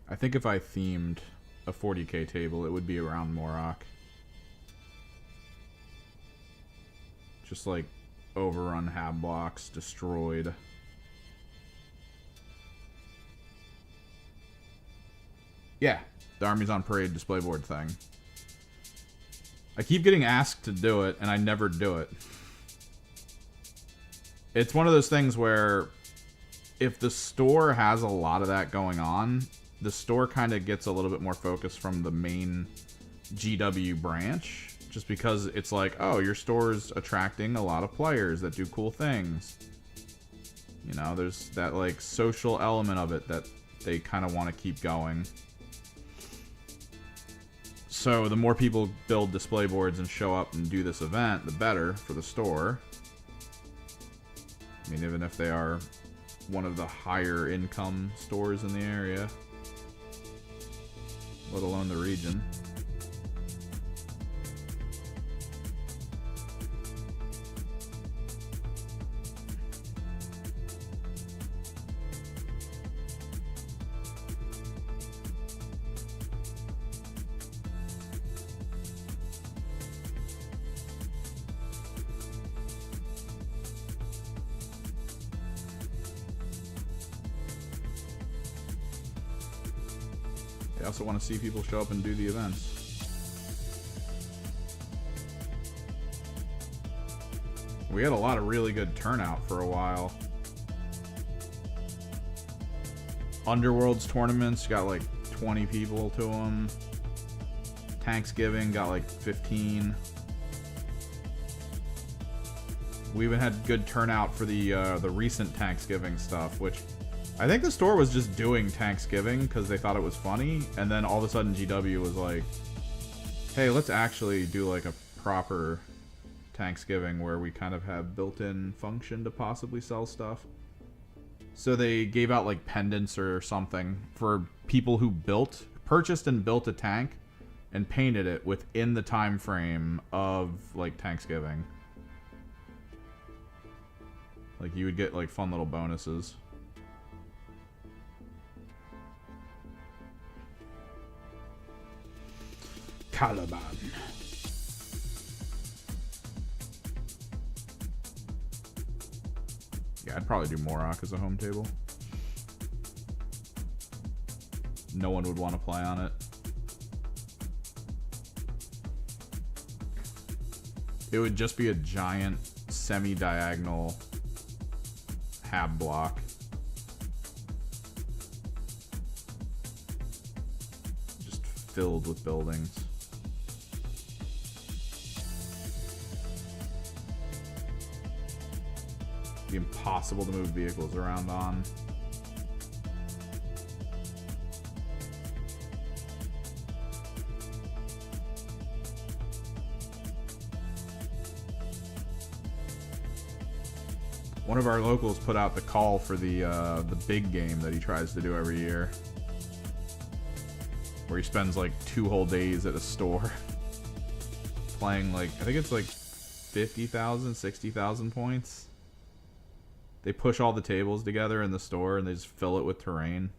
I think if I themed a 40k table, it would be around Morok. Just like overrun hab blocks, destroyed. Yeah, the Armies on Parade display board thing. I keep getting asked to do it, and I never do it. It's one of those things where if the store has a lot of that going on, the store kind of gets a little bit more focus from the main GW branch. Just because it's like, oh, your store's attracting a lot of players that do cool things. You know, there's that, like, social element of it that they kind of want to keep going. So the more people build display boards and show up and do this event, the better for the store. I mean, even if they are one of the higher income stores in the area, let alone the region. I also want to see people show up and do the events. We had a lot of really good turnout for a while. Underworld's tournaments got like 20 people to them. Thanksgiving got like 15. We even had good turnout for the recent Thanksgiving stuff, which I think the store was just doing Thanksgiving because they thought it was funny, and then all of a sudden GW was like, hey, let's actually do like a proper Thanksgiving where we kind of have built-in function to possibly sell stuff. So they gave out like pendants or something for people who purchased and built a tank and painted it within the time frame of like Thanksgiving. Like you would get like fun little bonuses. Caliban. Yeah, I'd probably do Morok as a home table. No one would want to play on it. It would just be a giant semi-diagonal hab block. Just filled with buildings. Be impossible to move vehicles around on. One of our locals put out the call for the big game that he tries to do every year, where he spends like 2 whole days at a store playing like, I think it's like 50,000, 60,000 points. They push all the tables together in the store and they just fill it with terrain.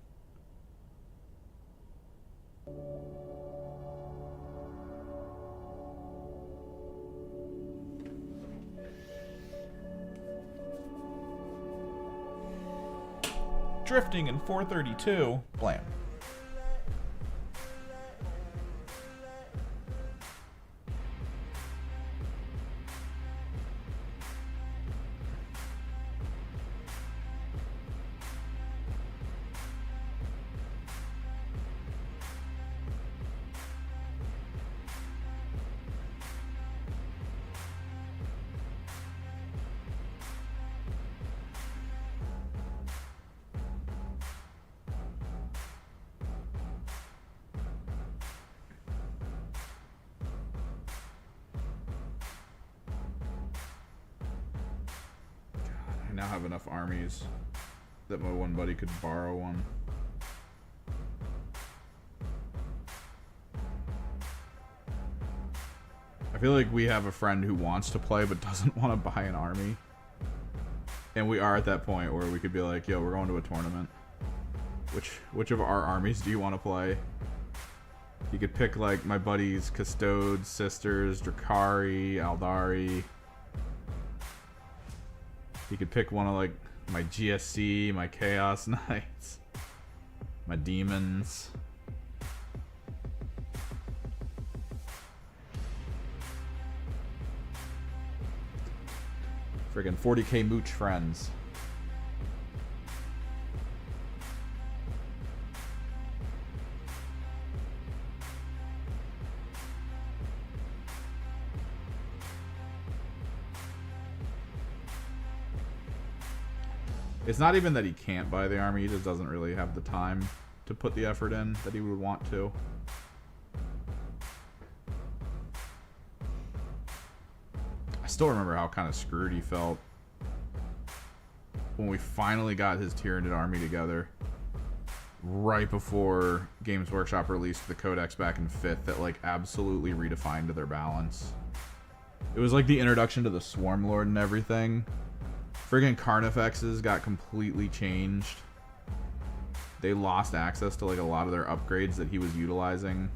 Drifting in 432. Blam. I now have enough armies that my one buddy could borrow one. I feel like we have a friend who wants to play but doesn't want to buy an army. And we are at that point where we could be like, yo, we're going to a tournament. Which of our armies do you want to play? You could pick like my buddies Custodes, Sisters, Drakari, Aldari. You could pick one of like my GSC, my Chaos Knights, my Demons. Friggin' 40k mooch friends. It's not even that he can't buy the army, he just doesn't really have the time to put the effort in that he would want to. I still remember how kind of screwed he felt when we finally got his Tyranid army together right before Games Workshop released the Codex back in 5th that like absolutely redefined their balance. It was like the introduction to the Swarm Lord and everything. Friggin' Carnifexes got completely changed. They lost access to like a lot of their upgrades that he was utilizing.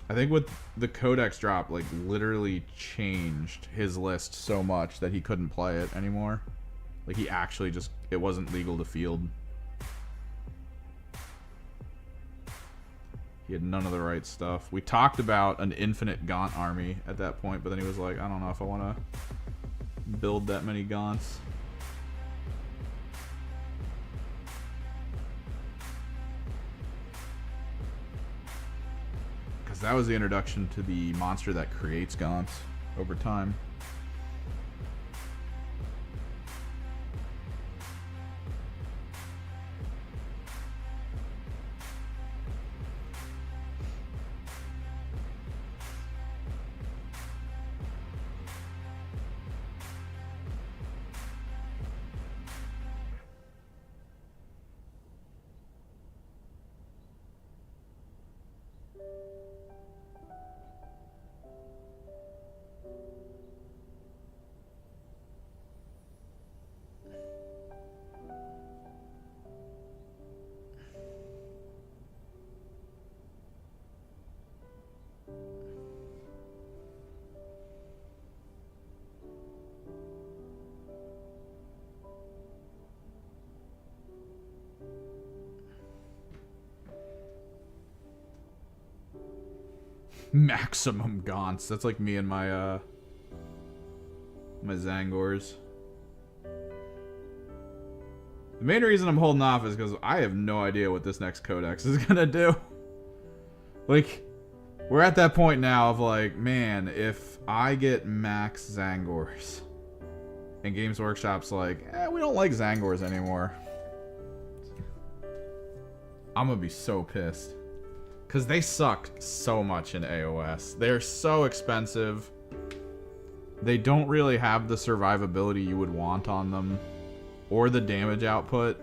I think with the Codex drop, like literally changed his list so much that he couldn't play it anymore. Like he actually just, it wasn't legal to field. He had none of the right stuff. We talked about an infinite Gaunt army at that point, but then he was like, I don't know if I want to build that many Gaunts. Because that was the introduction to the monster that creates Gaunts over time. Maximum Gaunts. That's like me and my my Zangors. The main reason I'm holding off is because I have no idea what this next Codex is gonna do. Like, we're at that point now of like, man, if I get max Zangors and Games Workshop's like, we don't like Zangors anymore, I'm gonna be so pissed. Because they suck so much in AOS. They're so expensive. They don't really have the survivability you would want on them. Or the damage output.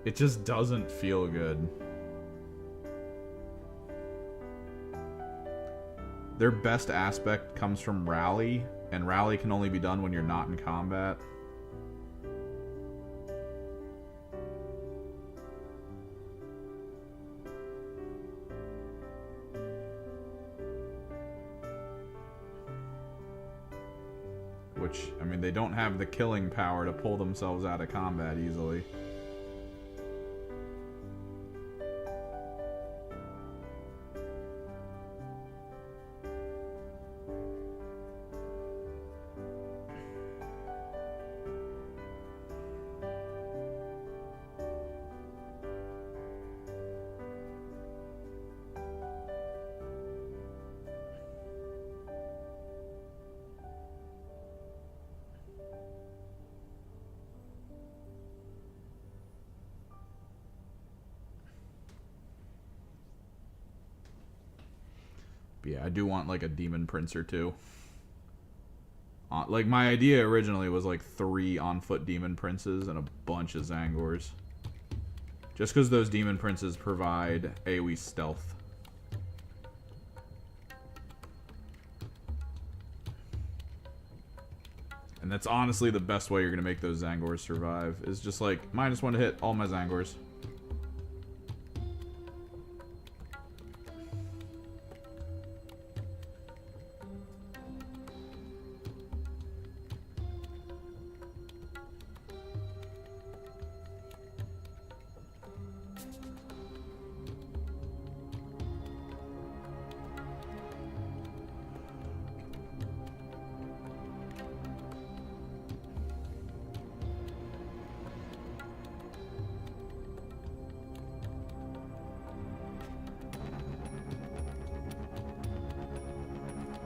It just doesn't feel good. Their best aspect comes from Rally. And Rally can only be done when you're not in combat. Which, I mean, they don't have the killing power to pull themselves out of combat easily. But yeah, I do want like a Demon Prince or two. Like my idea originally was like 3 on-foot Demon Princes and a bunch of Zangors. Just because those Demon Princes provide AoE stealth. And that's honestly the best way you're going to make those Zangors survive, is just like, -1 to hit all my Zangors.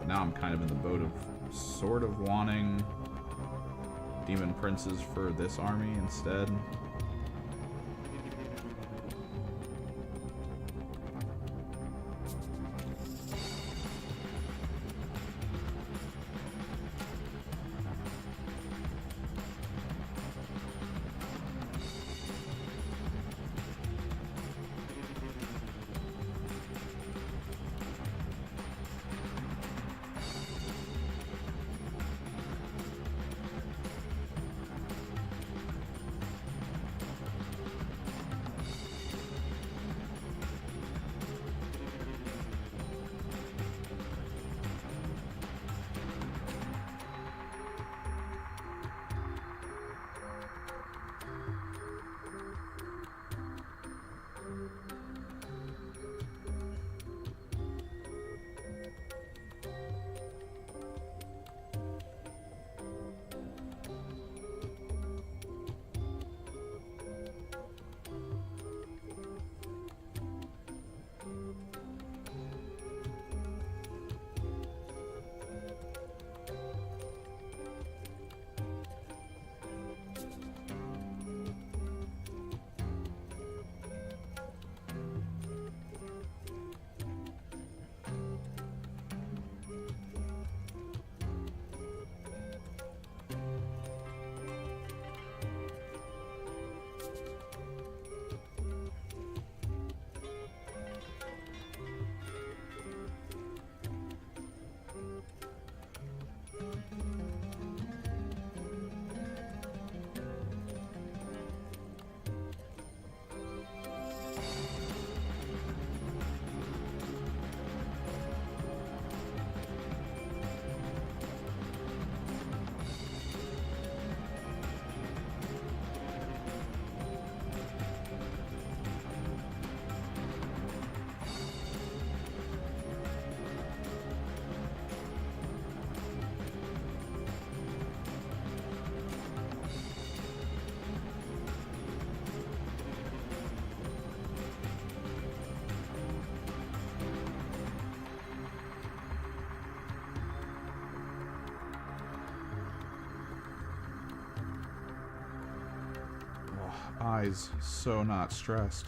Now I'm kind of in the boat of sort of wanting Demon Princes for this army instead. Eyes so not stressed.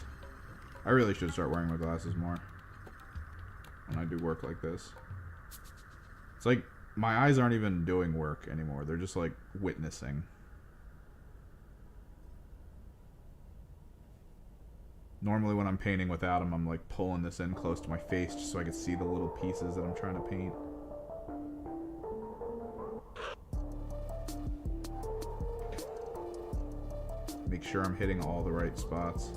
I really should start wearing my glasses more when I do work like this. It's like my eyes aren't even doing work anymore. They're just like witnessing. Normally when I'm painting without them, I'm like pulling this in close to my face just so I can see the little pieces that I'm trying to paint. Make sure I'm hitting all the right spots.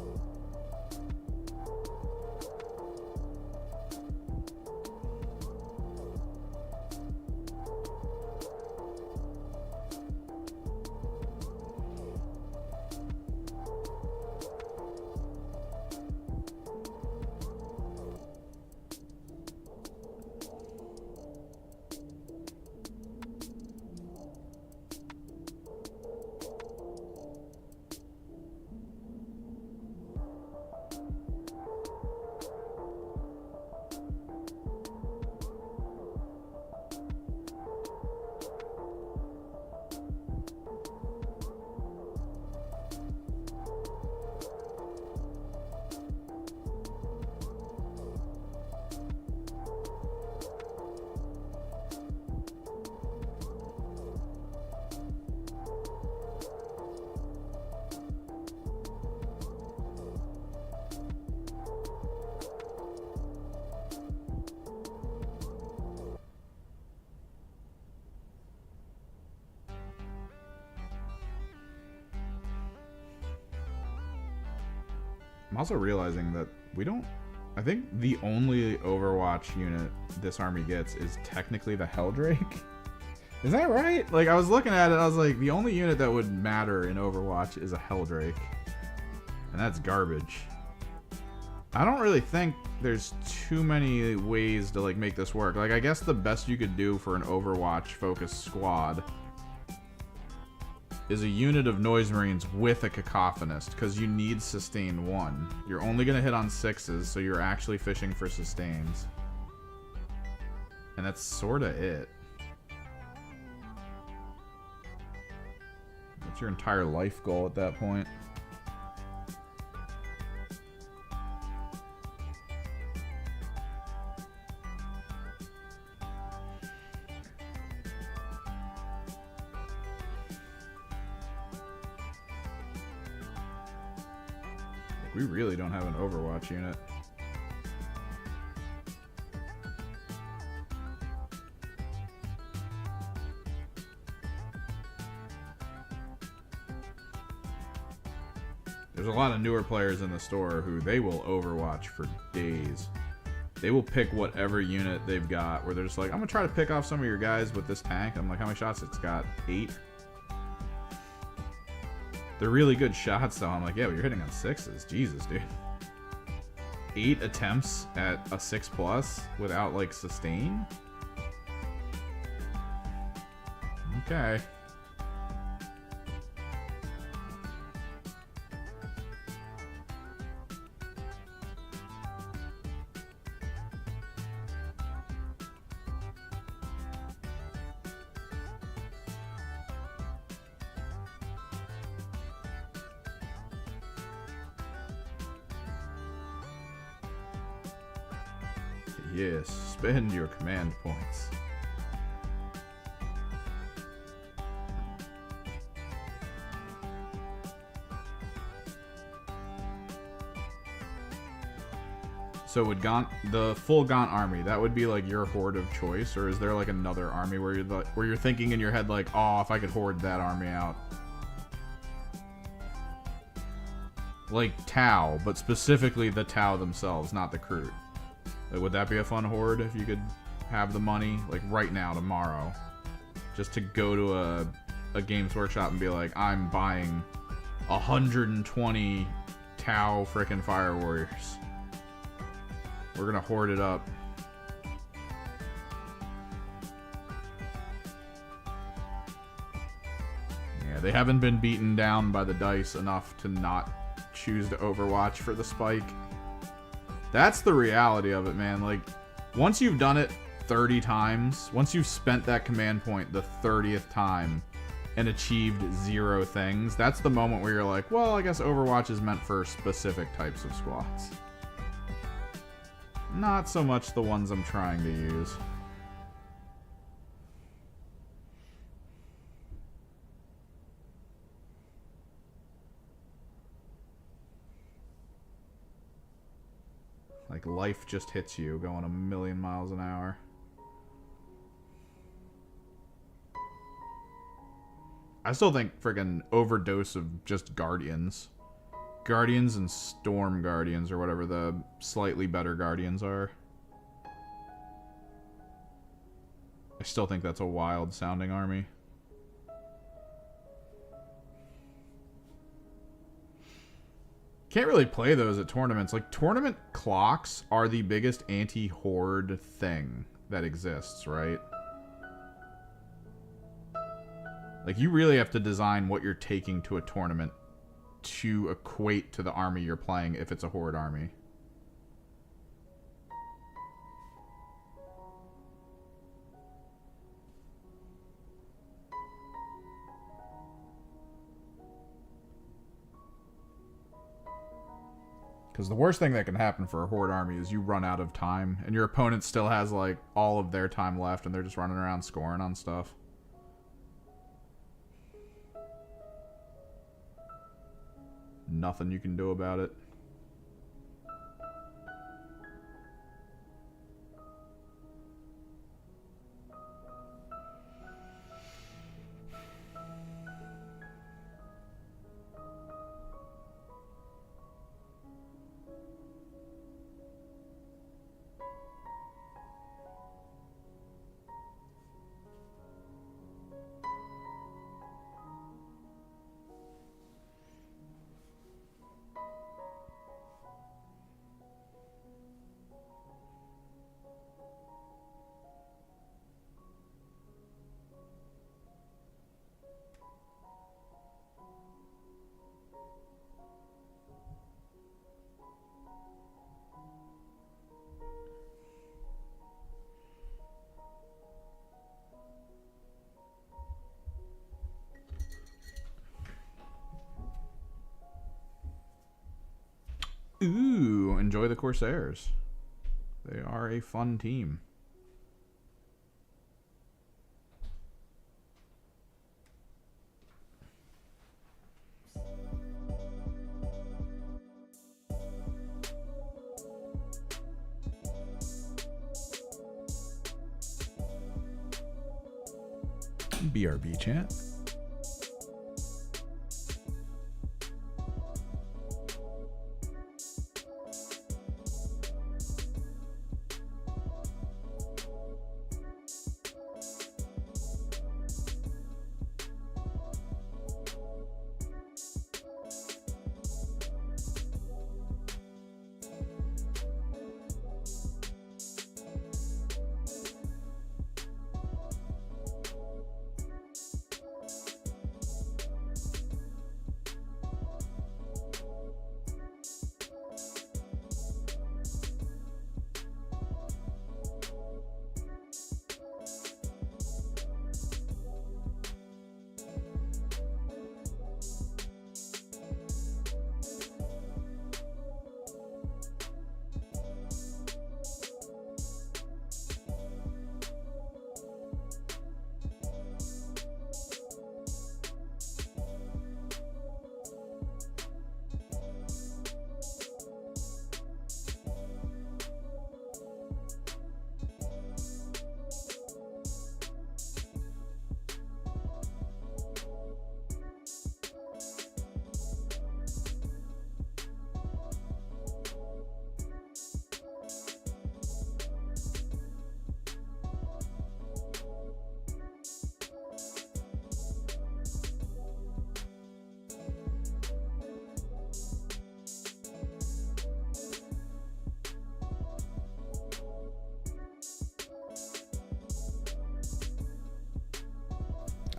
I'm also realizing that we don't... I think the only Overwatch unit this army gets is technically the Helldrake. Is that right? Like, I was looking at it, I was like, the only unit that would matter in Overwatch is a Helldrake. And that's garbage. I don't really think there's too many ways to, like, make this work. Like, I guess the best you could do for an Overwatch-focused squad is a unit of Noise Marines with a Cacophonist, because you need Sustain 1. You're only going to hit on 6s, so you're actually fishing for Sustains. And that's sort of it. That's your entire life goal at that point. We really don't have an Overwatch unit. There's a lot of newer players in the store who they will Overwatch for days. They will pick whatever unit they've got where they're just like, I'm gonna try to pick off some of your guys with this tank. I'm like, how many shots? It's got 8. They're really good shots, though. I'm like, yeah, but you're hitting on 6s. Jesus, dude. 8 attempts at a 6+ without, like, sustain? Okay. Yes, spend your command points. So would Gaunt, the full Gaunt army, that would be like your horde of choice, or is there like another army where you're thinking in your head like, oh, if I could horde that army out? Like Tau, but specifically the Tau themselves, not the crew. Like, would that be a fun horde if you could have the money, like right now, tomorrow, just to go to a Games Workshop and be like, I'm buying 120 Tau frickin' Fire Warriors. We're gonna hoard it up. Yeah, they haven't been beaten down by the dice enough to not choose to Overwatch for the spike. That's the reality of it, man. Like, once you've done it 30 times, once you've spent that command point the 30th time and achieved 0 things, that's the moment where you're like, well, I guess Overwatch is meant for specific types of squads. Not so much the ones I'm trying to use. Like, life just hits you going a million miles an hour. I still think friggin' overdose of just Guardians. Guardians and Storm Guardians, or whatever the slightly better Guardians are. I still think that's a wild sounding army. Can't really play those at tournaments. Like, tournament clocks are the biggest anti-horde thing that exists, right? Like, you really have to design what you're taking to a tournament to equate to the army you're playing if it's a horde army. Because the worst thing that can happen for a horde army is you run out of time, and your opponent still has, like, all of their time left, and they're just running around scoring on stuff. Nothing you can do about it. enjoy the Corsairs. They are a fun team. BRB chat.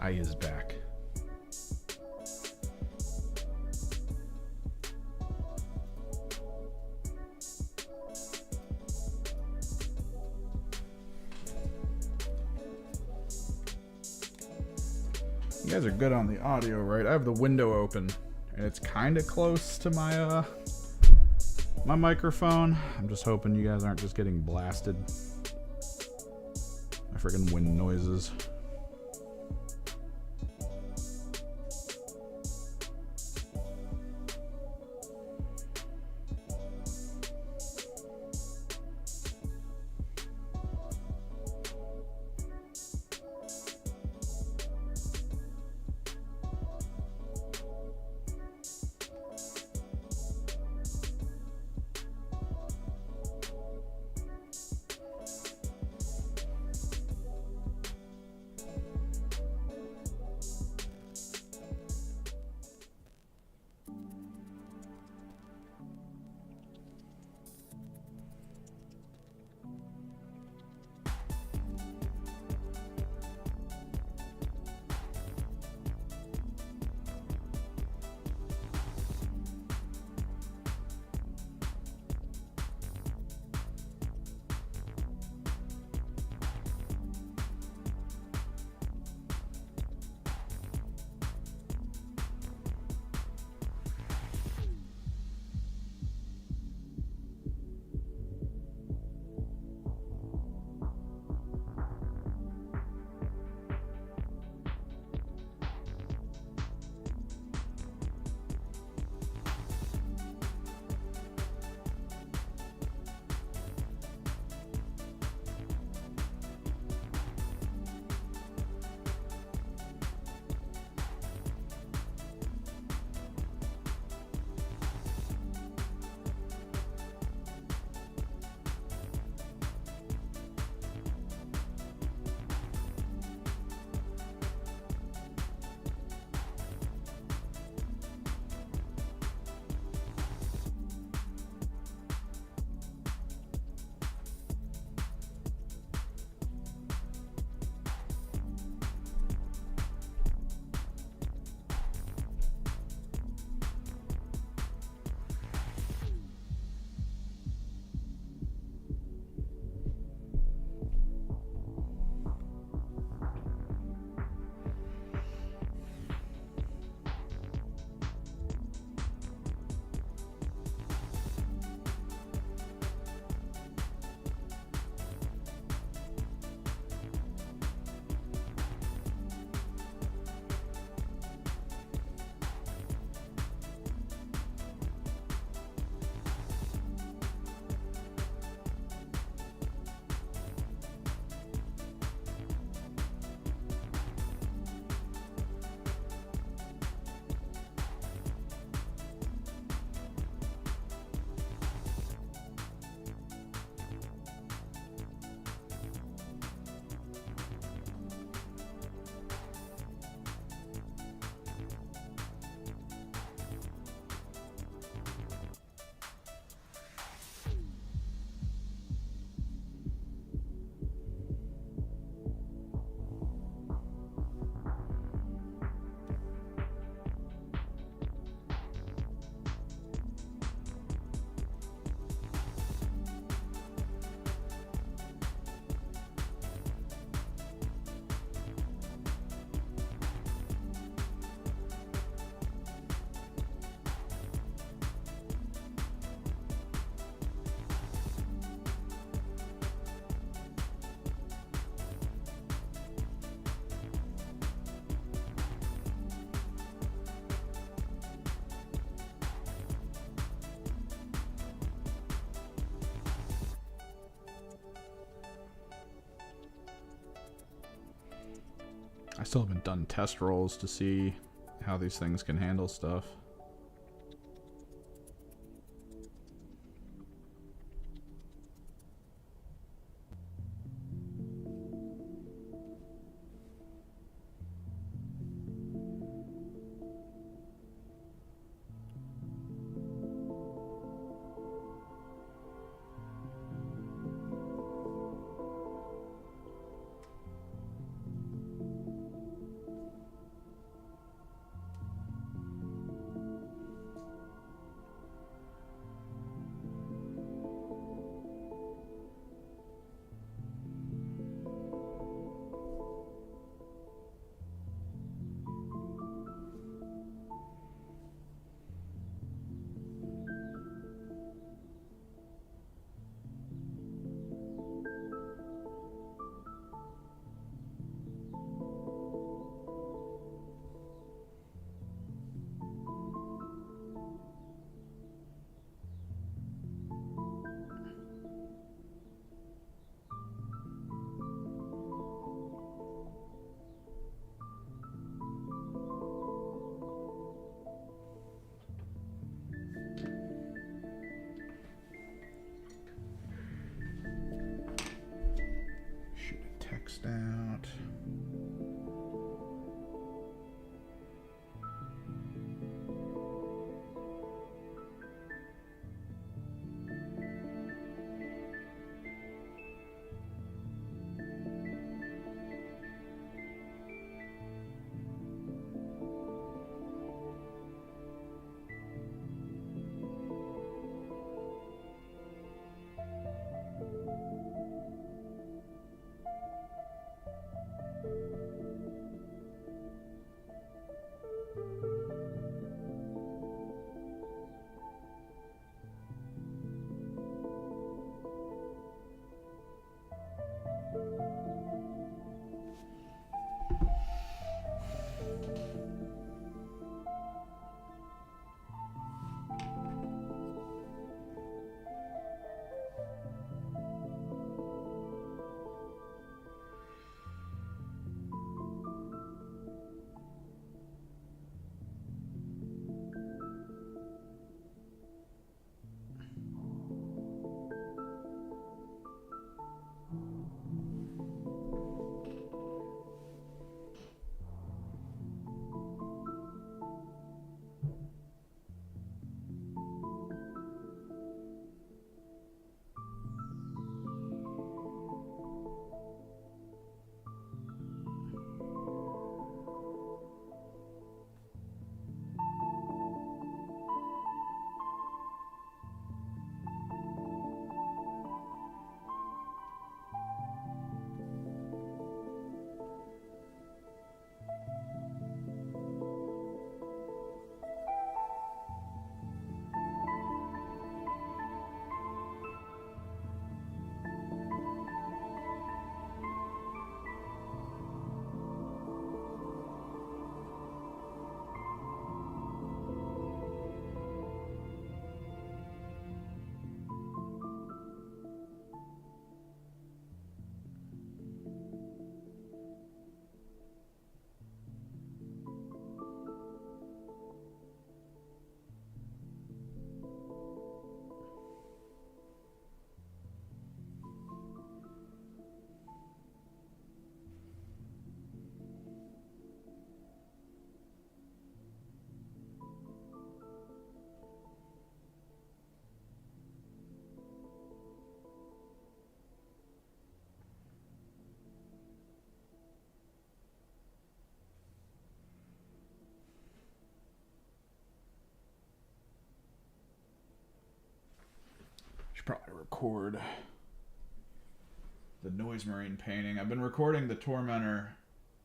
I is back. You guys are good on the audio, right? I have the window open and it's kind of close to my my microphone. I'm just hoping you guys aren't just getting blasted by friggin' wind noises. I still haven't done test rolls to see how these things can handle stuff. Out. Probably record the Noise Marine painting. I've been recording the Tormentor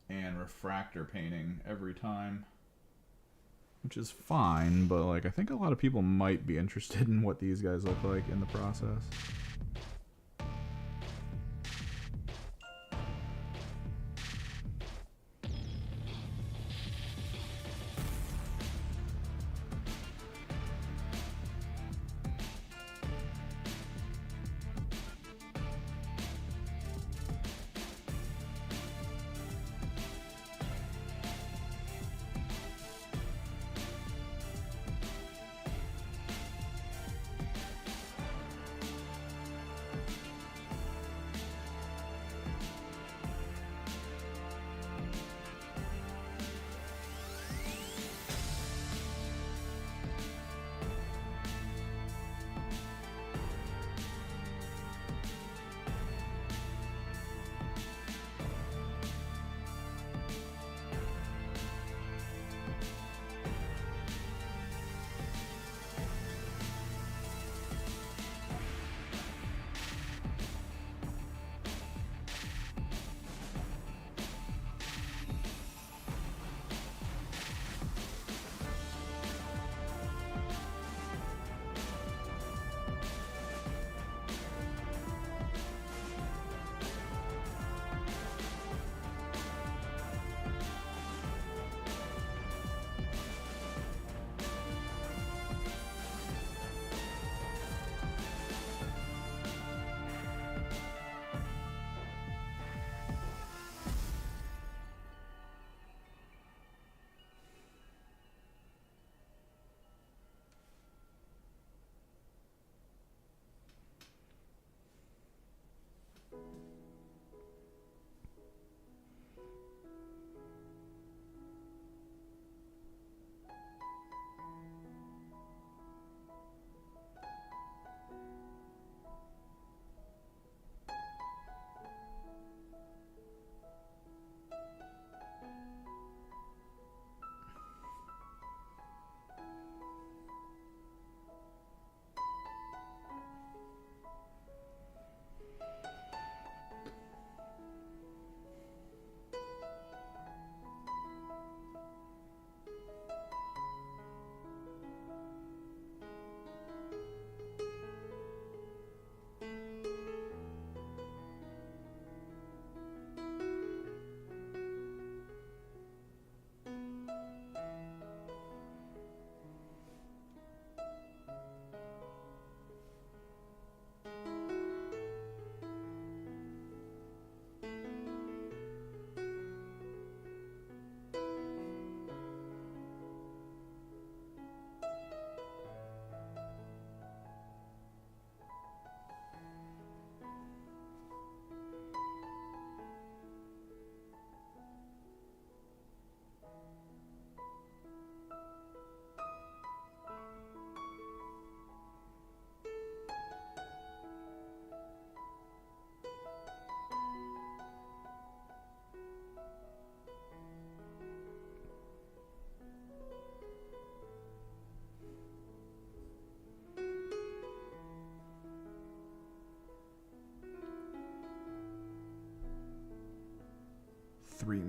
and Refractor painting every time, which is fine, but like I think a lot of people might be interested in what these guys look like in the process.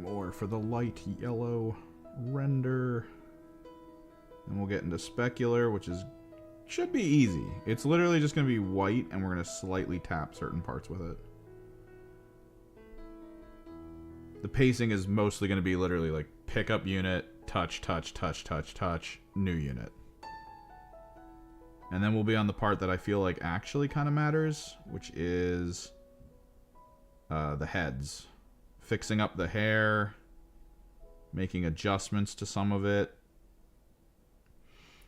more for the light yellow render. And we'll get into specular, which should be easy. It's literally just going to be white, and we're going to slightly tap certain parts with it. The pacing is mostly going to be literally like pick up unit, touch, touch, touch, touch, touch, new unit. And then we'll be on the part that I feel like actually kind of matters, which is the heads. Fixing up the hair, making adjustments to some of it.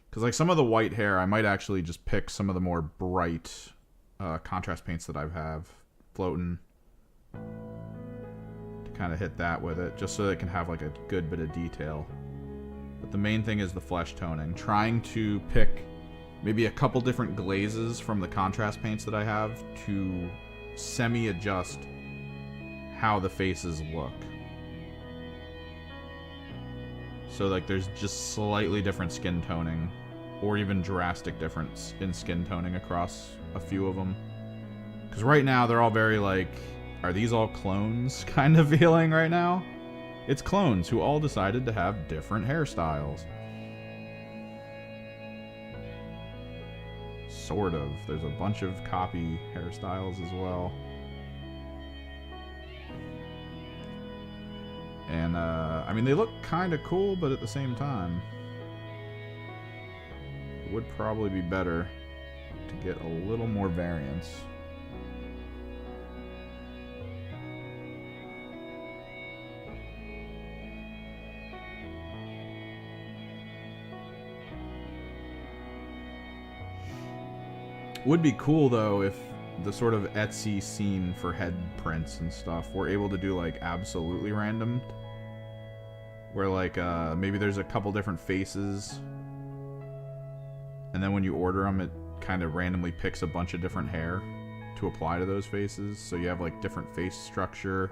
Because like some of the white hair, I might actually just pick some of the more bright contrast paints that I have floating. To kind of hit that with it, just so it can have like a good bit of detail. But the main thing is the flesh toning. Trying to pick maybe a couple different glazes from the contrast paints that I have to semi-adjust how the faces look. So like there's just slightly different skin toning, or even drastic difference in skin toning across a few of them. Because right now they're all very like, are these all clones kind of feeling right now? It's clones who all decided to have different hairstyles. Sort of. There's a bunch of copy hairstyles as well. And, I mean, they look kind of cool, but at the same time, it would probably be better to get a little more variance. Would be cool, though, if the sort of Etsy scene for head prints and stuff were able to do, like, absolutely random. Where, like, maybe there's a couple different faces, and then when you order them, it kind of randomly picks a bunch of different hair to apply to those faces. So you have, like, different face structure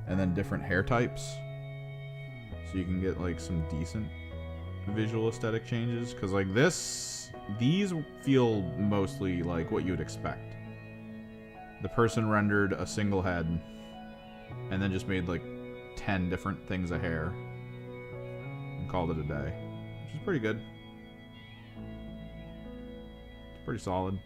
and then different hair types. So you can get, like, some decent visual aesthetic changes. Because, like, these feel mostly like what you would expect. The person rendered a single head and then just made like 10 different things of hair and called it a day, which is pretty good. It's pretty solid.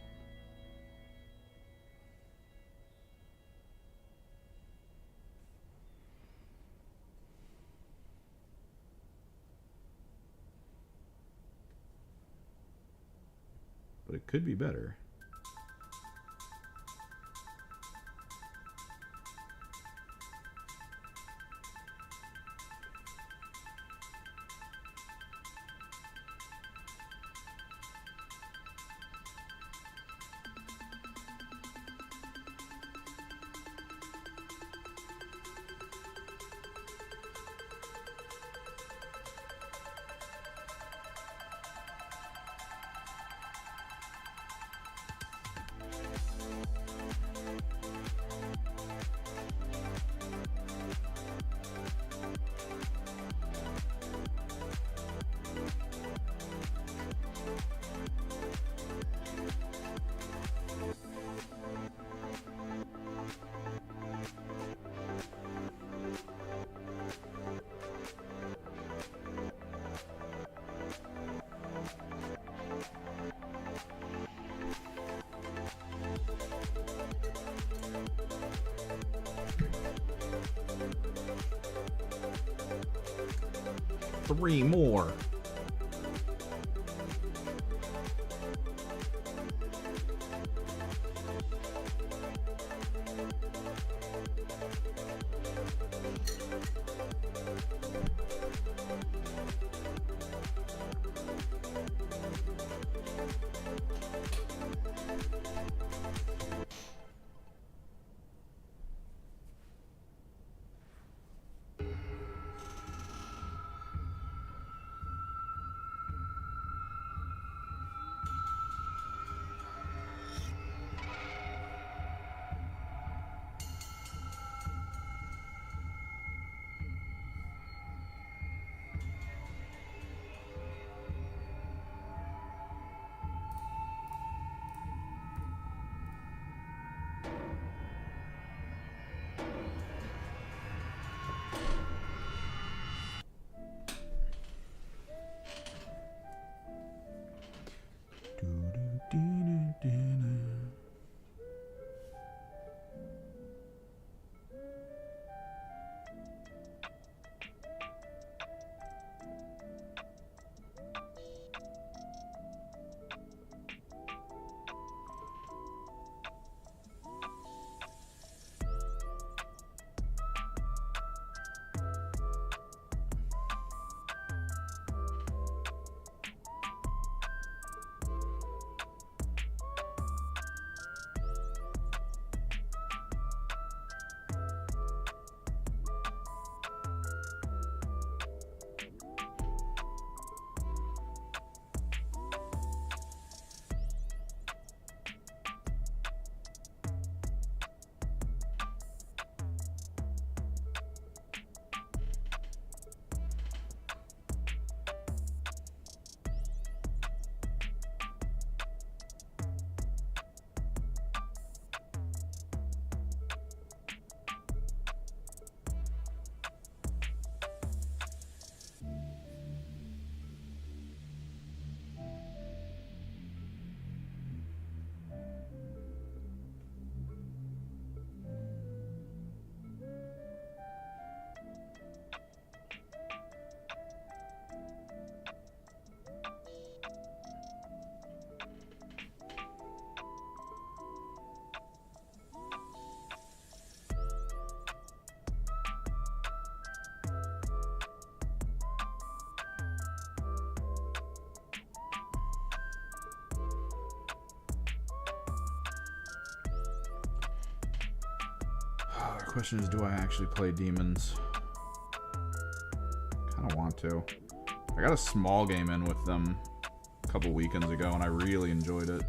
But it could be better. Three more. Question is, do I actually play demons? Kind of want to. I got a small game in with them a couple weekends ago, and I really enjoyed it.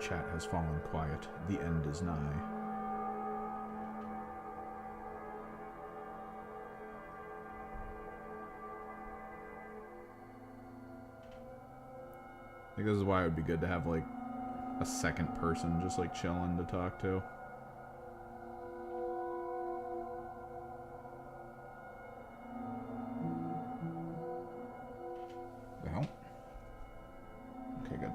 Chat has fallen quiet. The end is nigh. I think this is why it would be good to have, like, a second person just, like, chilling to talk to. The hell? Okay, good.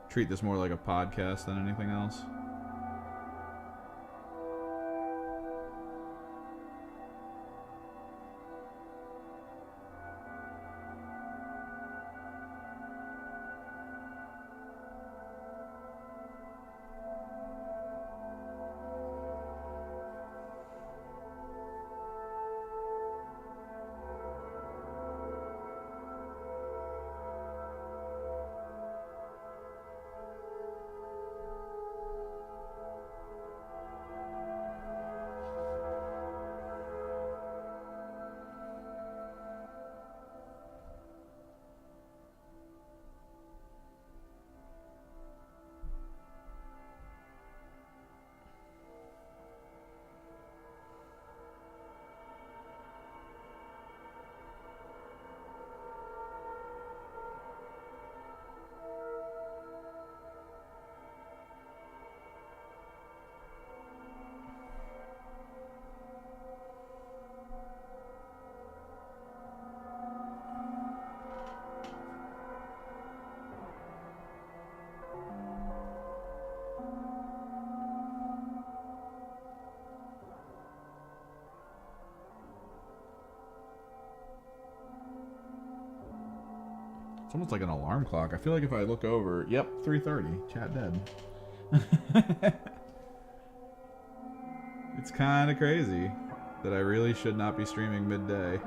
Treat this more like a podcast than anything else. It's almost like an alarm clock. I feel like if I look over, yep, 3:30, chat dead. It's kind of crazy that I really should not be streaming midday.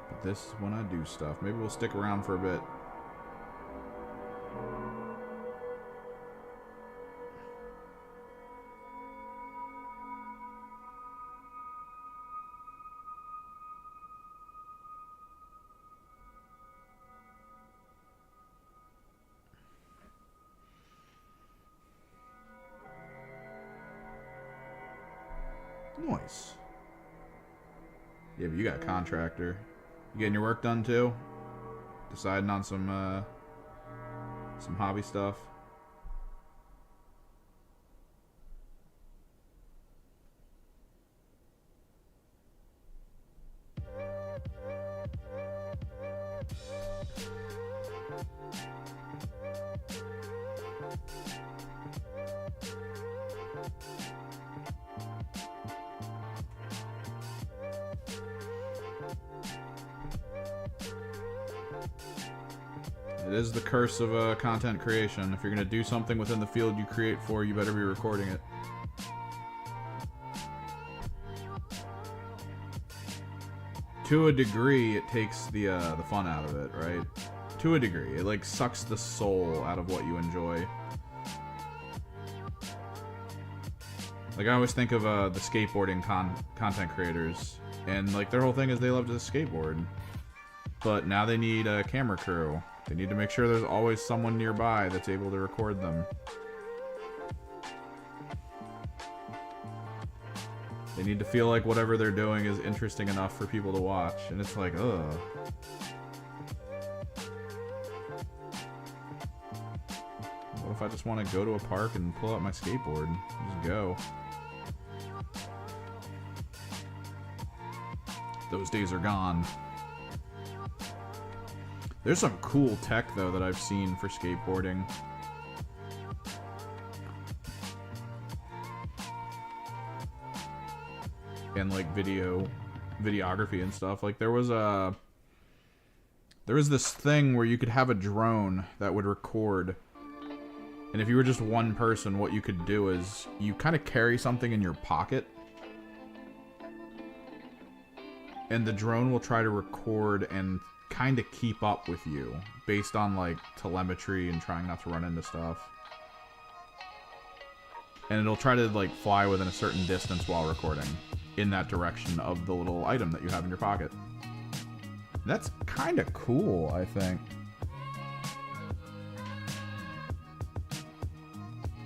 But this is when I do stuff. Maybe we'll stick around for a bit. Nice. Yeah, but you got a contractor. You getting your work done too? Deciding on some hobby stuff? It is the curse of content creation. If you're going to do something within the field you create for, you better be recording it. To a degree, it takes the fun out of it, right? To a degree. It, like, sucks the soul out of what you enjoy. Like, I always think of the skateboarding content creators, and, like, their whole thing is they love to skateboard. But now they need a camera crew. They need to make sure there's always someone nearby that's able to record them. They need to feel like whatever they're doing is interesting enough for people to watch. And it's like, ugh. What if I just want to go to a park and pull out my skateboard and just go? Those days are gone. There's some cool tech, though, that I've seen for skateboarding. And, like, videography and stuff. Like, there was this thing where you could have a drone that would record. And if you were just one person, what you could do is you kind of carry something in your pocket. And the drone will try to record and kind of keep up with you based on, like, telemetry and trying not to run into stuff. And it'll try to, like, fly within a certain distance while recording in that direction of the little item that you have in your pocket. That's kind of cool, I think.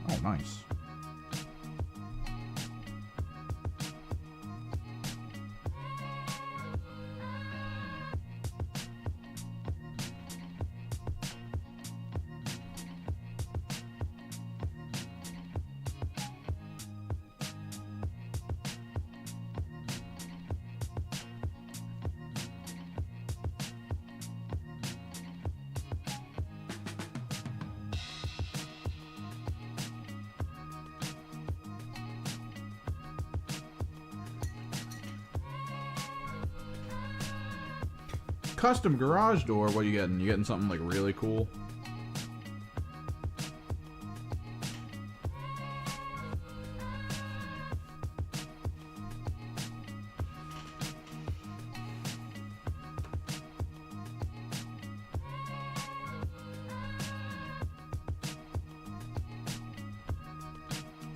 Oh, nice. Custom garage door, what are you getting? You getting something like really cool?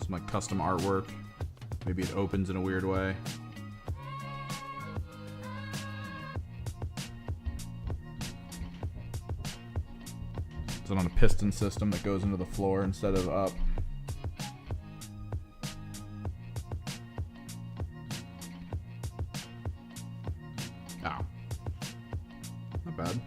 Some like custom artwork. Maybe it opens in a weird way. Is it on a piston system that goes into the floor instead of up? Oh. Not bad.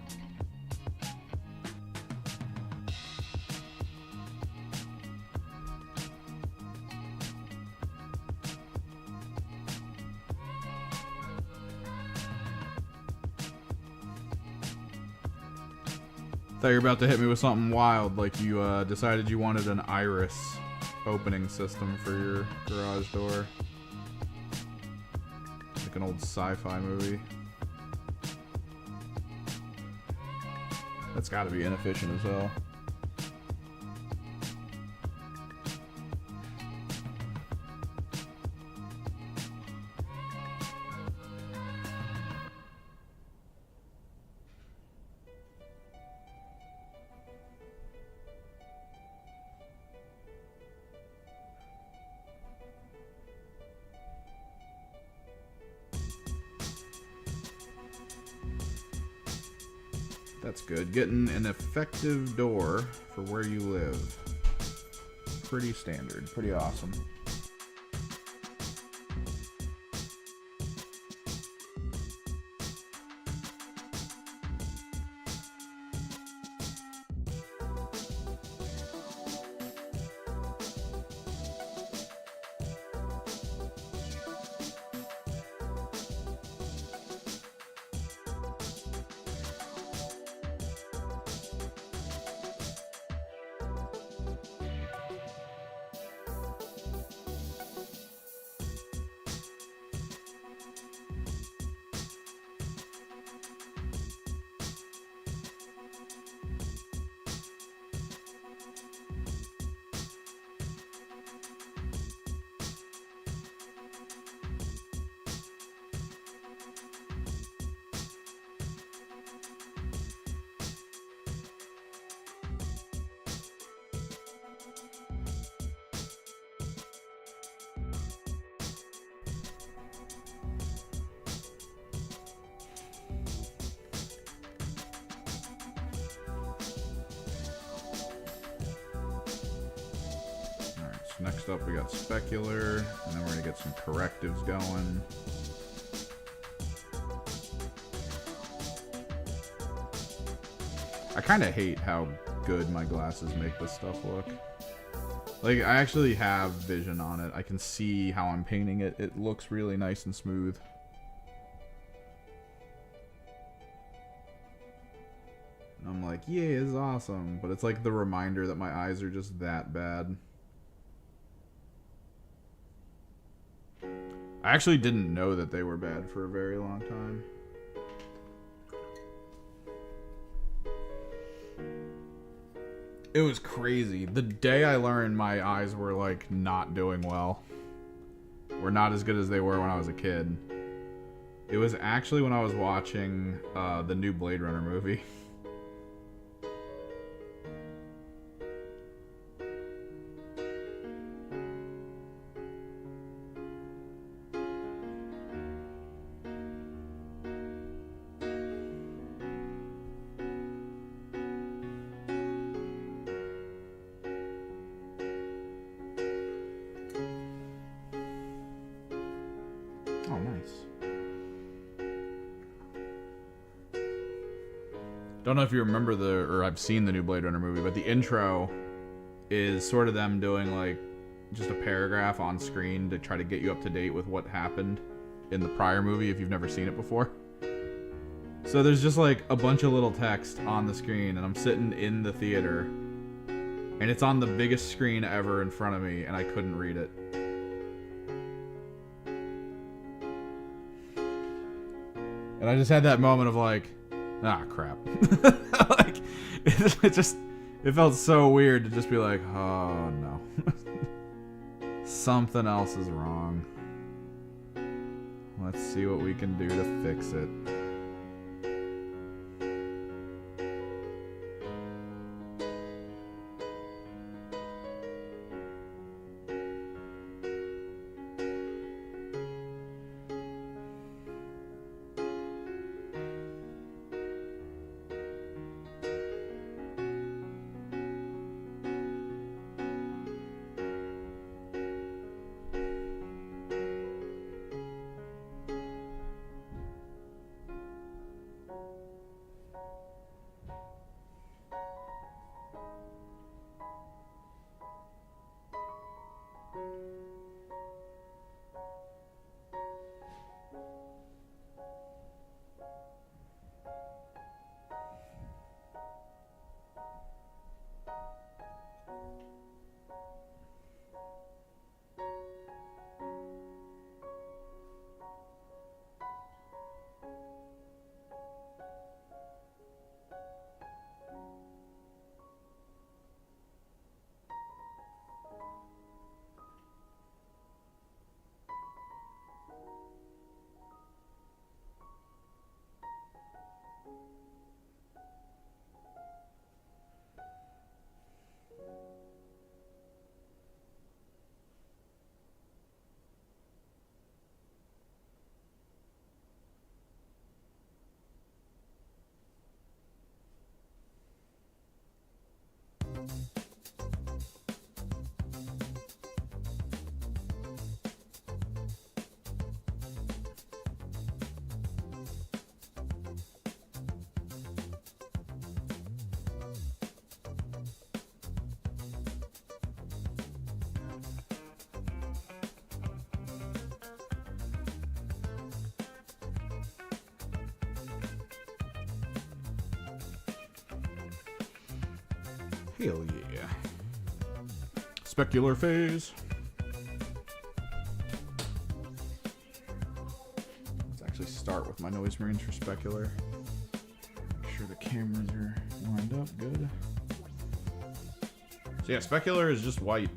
Thought you were about to hit me with something wild, like you decided you wanted an iris opening system for your garage door. Like an old sci-fi movie. That's gotta be inefficient as hell. That's good. Getting an effective door for where you live. Pretty standard. Pretty awesome. Next up, we got specular, and then we're gonna get some correctives going. I kind of hate how good my glasses make this stuff look. Like, I actually have vision on it. I can see how I'm painting it. It looks really nice and smooth. And I'm like, yeah, it's awesome. But it's like the reminder that my eyes are just that bad. I actually didn't know that they were bad for a very long time. It was crazy. The day I learned my eyes were, like, not doing well. Were not as good as they were when I was a kid. It was actually when I was watching the new Blade Runner movie. Oh, nice. Don't know if you remember or I've seen the new Blade Runner movie, but the intro is sort of them doing, like, just a paragraph on screen to try to get you up to date with what happened in the prior movie if you've never seen it before. So there's just, like, a bunch of little text on the screen, and I'm sitting in the theater, and it's on the biggest screen ever in front of me, and I couldn't read it. And I just had that moment of like, ah, crap. Like, it felt so weird to just be like, oh no. Something else is wrong. Let's see what we can do to fix it. Hell yeah. Specular phase. Let's actually start with my noise marines for specular. Make sure the cameras are lined up good. So yeah, specular is just white.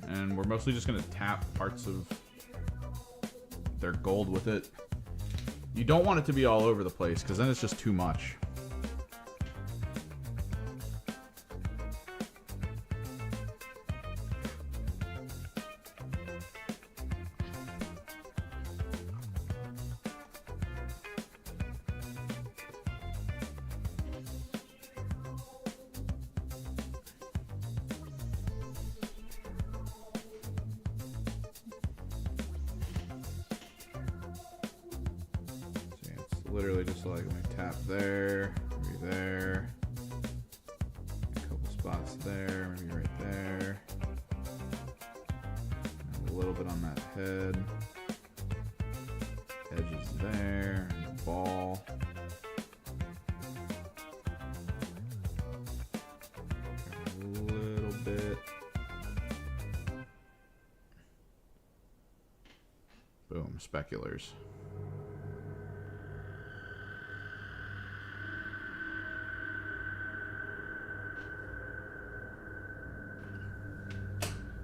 And we're mostly just going to tap parts of their gold with it. You don't want it to be all over the place, because then it's just too much. literally just like, let me tap there, maybe there, a couple spots there, maybe right there, and a little bit on that head, edges there, and the ball. A little bit. Boom, speculars.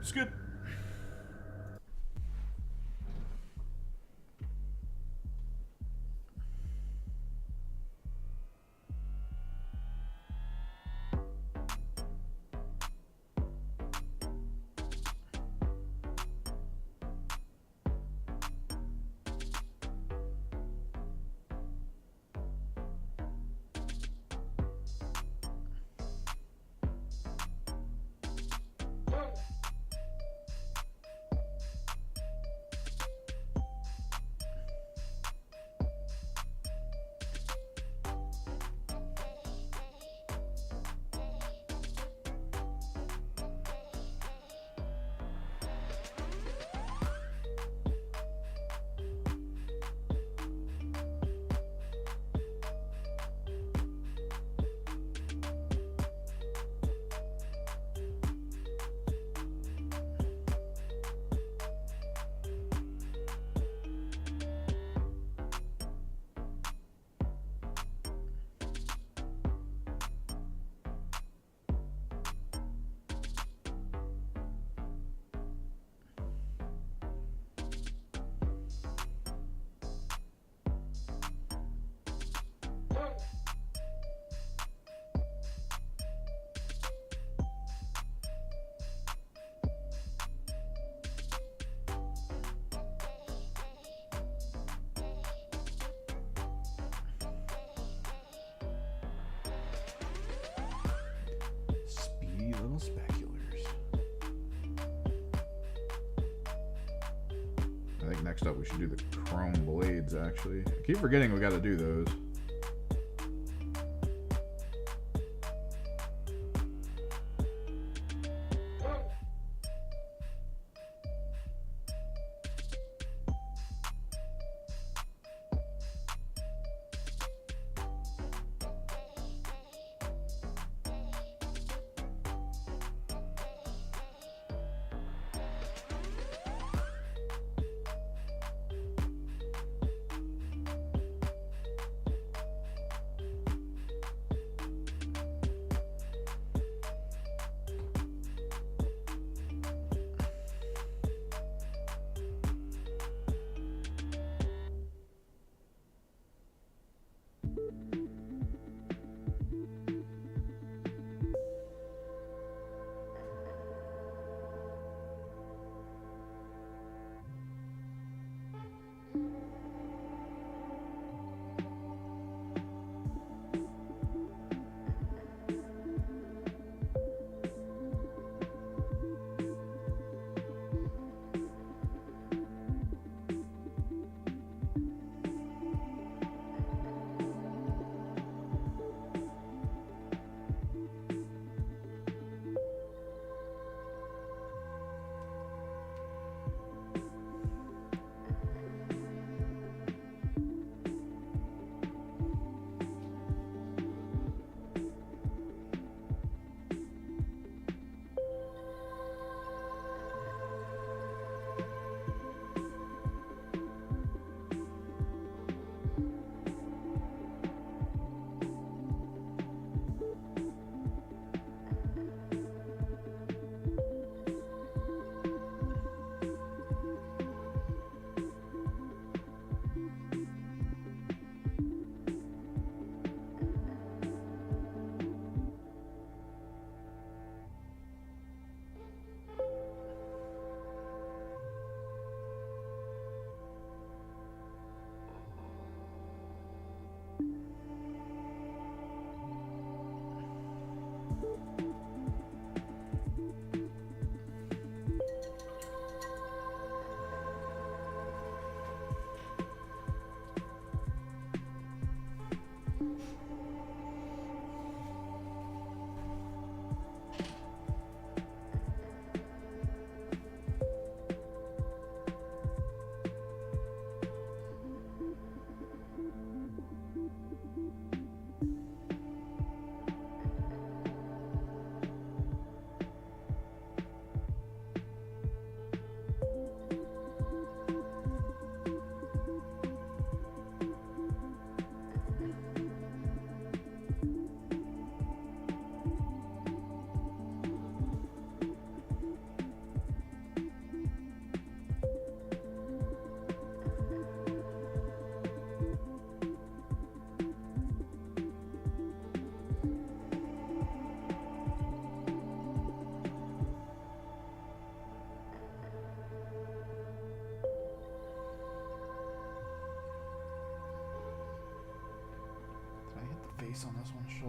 Skip. Little speculars. I think next up we should do the chrome blades, actually. I keep forgetting we got to do those.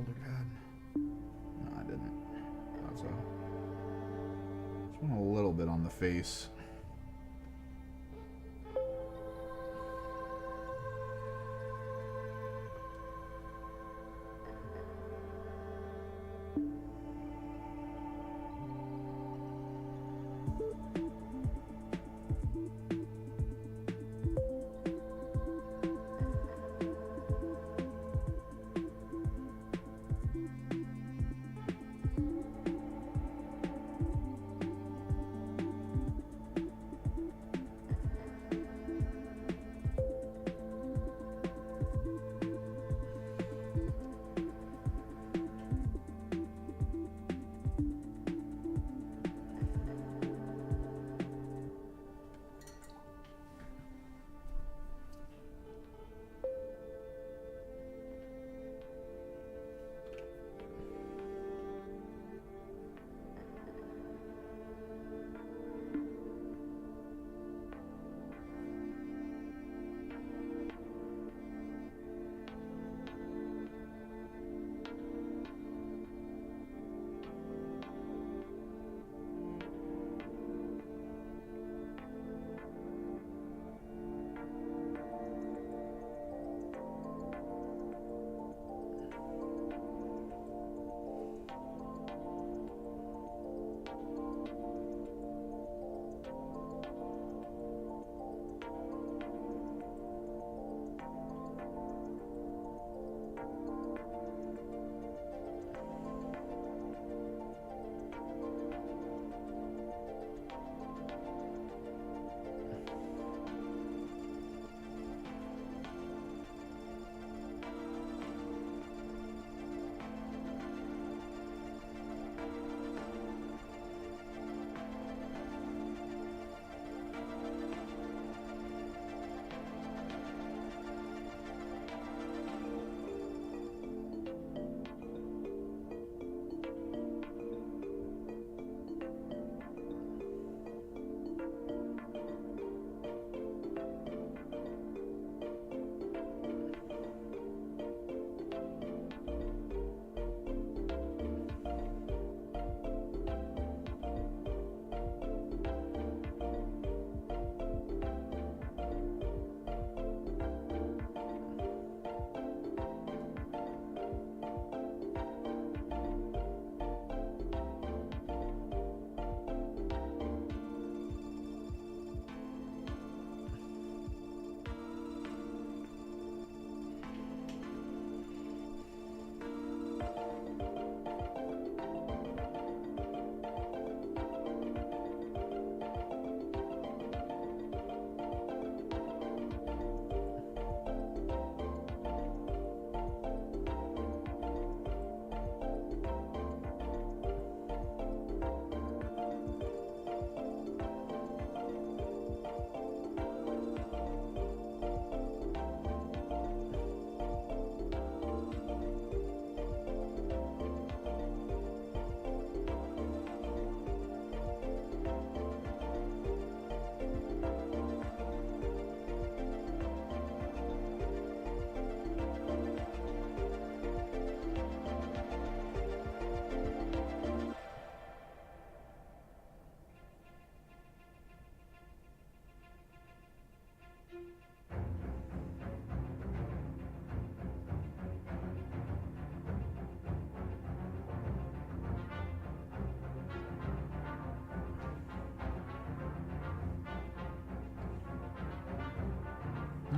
shoulder pad? No, I didn't. Thought so. Just want a little bit on the face.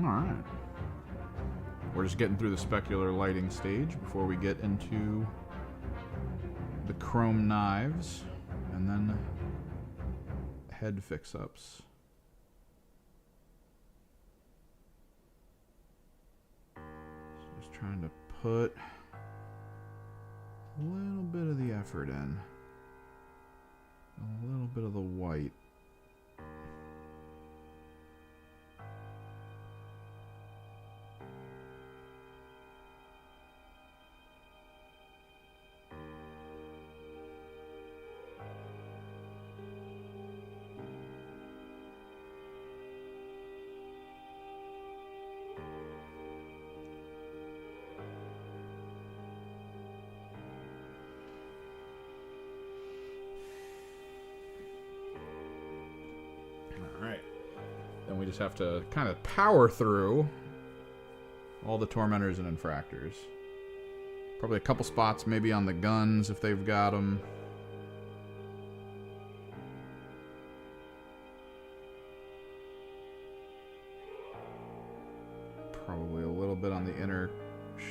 Alright. We're just getting through the specular lighting stage before we get into the chrome knives and then head fix-ups. So just trying to put a little bit of the effort in. A little bit of the white. we just have to kind of power through all the tormentors and infractors. Probably a couple spots maybe on the guns if they've got them. Probably a little bit on the inner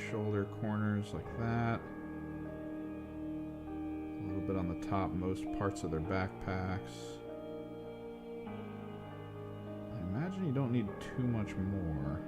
shoulder corners like that. A little bit on the top, most parts of their backpacks. I imagine you don't need too much more.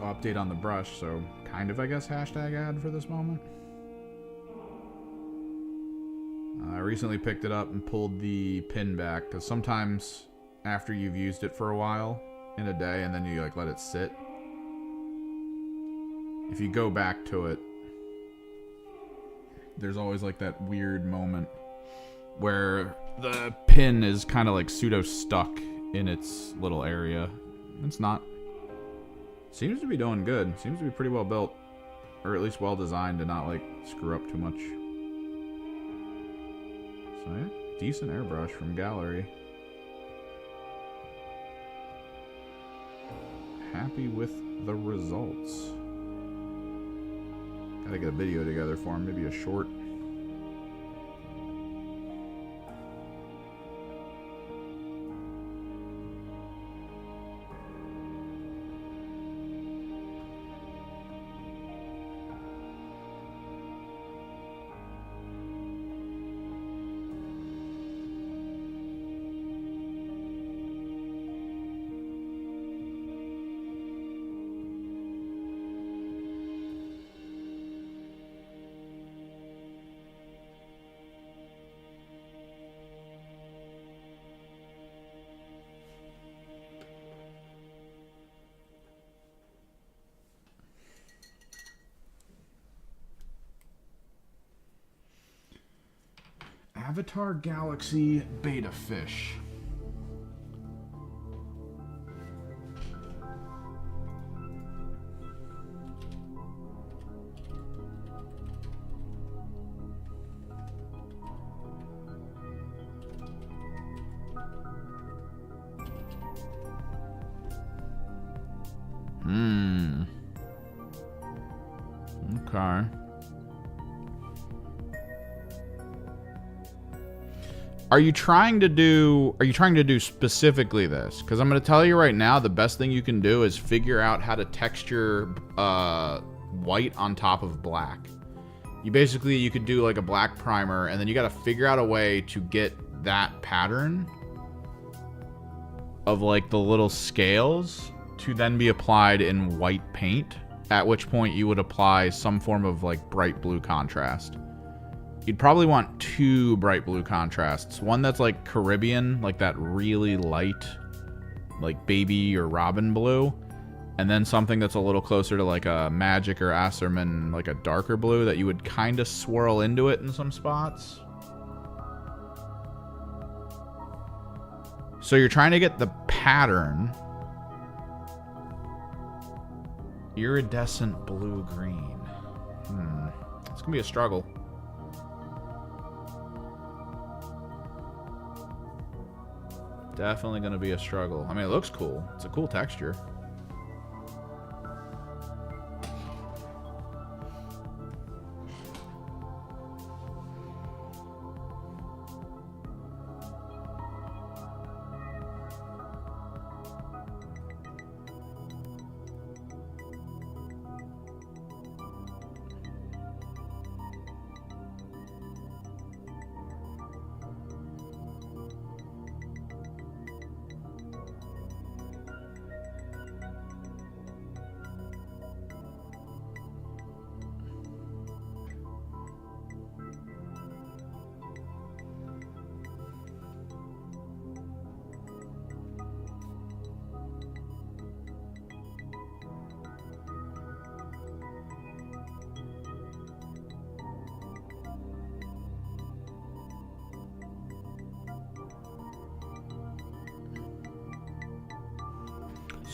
Update on the brush, so kind of, I guess, hashtag ad for this moment. I recently picked it up and pulled the pin back, because sometimes after you've used it for a while in a day and then you like let it sit, if you go back to it, there's always like that weird moment where the pin is kind of like pseudo stuck in its little area. It's not. Seems to be doing good. Seems to be pretty well built. Or at least well designed to not like screw up too much. So yeah, decent airbrush from Gallery. Happy with the results. Gotta get a video together for him, maybe a short. Avatar Galaxy Beta Fish. Okay. Are you trying to do specifically this? Because I'm going to tell you right now, the best thing you can do is figure out how to texture white on top of black. You could do like a black primer, and then you got to figure out a way to get that pattern of like the little scales to then be applied in white paint, at which point you would apply some form of like bright blue contrast. You'd probably want 2 bright blue contrasts. One that's like Caribbean, like that really light, like baby or robin blue. And then something that's a little closer to like a Magic or Asserman, like a darker blue that you would kind of swirl into it in some spots. So you're trying to get the pattern. Iridescent blue-green. It's going to be a struggle. Definitely going to be a struggle. I mean, it looks cool. It's a cool texture.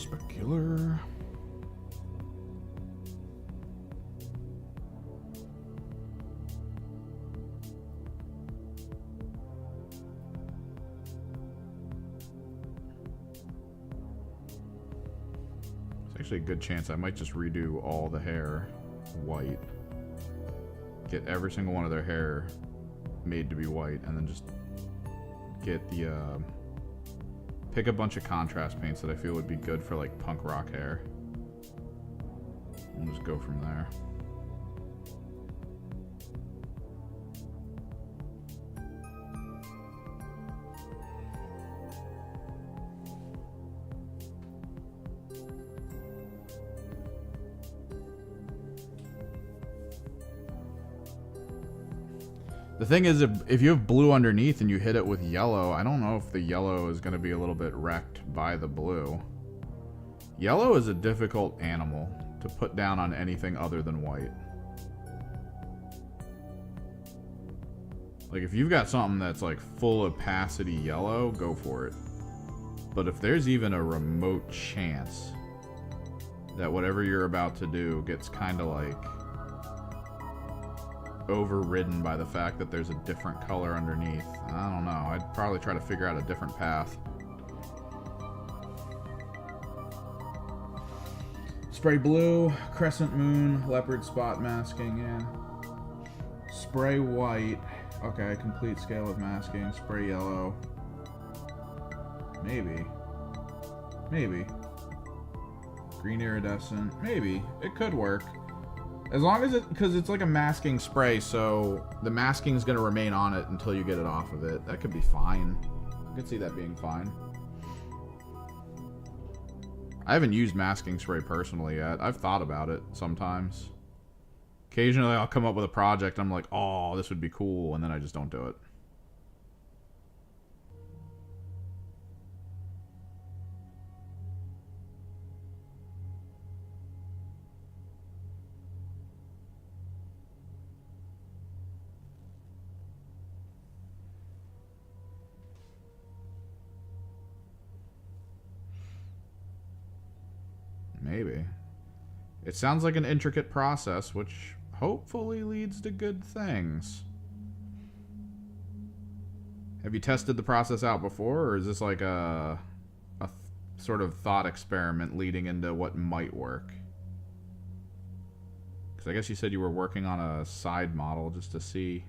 Specular. It's actually a good chance I might just redo all the hair white. Get every single one of their hair made to be white, and then just get the pick a bunch of contrast paints that I feel would be good for like punk rock hair. And just go from there. The thing is, if you have blue underneath and you hit it with yellow, I don't know if the yellow is going to be a little bit wrecked by the blue. Yellow is a difficult animal to put down on anything other than white. Like, if you've got something that's like full opacity yellow, go for it. But if there's even a remote chance that whatever you're about to do gets kind of like overridden by the fact that there's a different color underneath, I don't know. I'd probably try to figure out a different path. Spray blue, crescent moon, leopard spot masking, yeah. Spray white. Okay, complete scale of masking. Spray yellow. Maybe. Maybe. Green iridescent. Maybe. It could work. As long as because it's like a masking spray, so the masking is going to remain on it until you get it off of it. That could be fine. I could see that being fine. I haven't used masking spray personally yet. I've thought about it sometimes. Occasionally I'll come up with a project and I'm like, oh, this would be cool, and then I just don't do it. Maybe. It sounds like an intricate process, which hopefully leads to good things. Have you tested the process out before, or is this like a sort of thought experiment leading into what might work? Because I guess you said you were working on a side model just to see.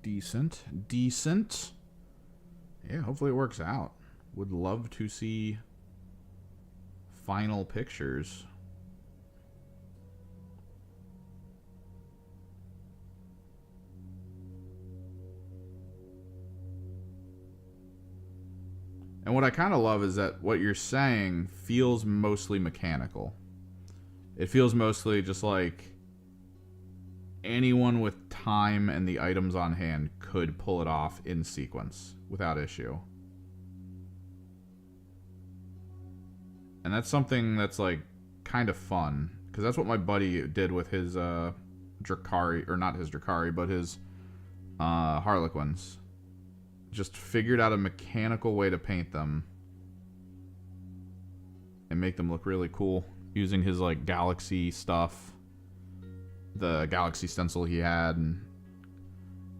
Decent. Decent. Yeah, hopefully it works out. Would love to see final pictures. And what I kind of love is that what you're saying feels mostly mechanical. It feels mostly just like anyone with time and the items on hand could pull it off in sequence without issue. And that's something that's like kind of fun, because that's what my buddy did with his Drakari, or not his Drakari, but his Harlequins. Just figured out a mechanical way to paint them and make them look really cool using his like galaxy stuff, the galaxy stencil he had, and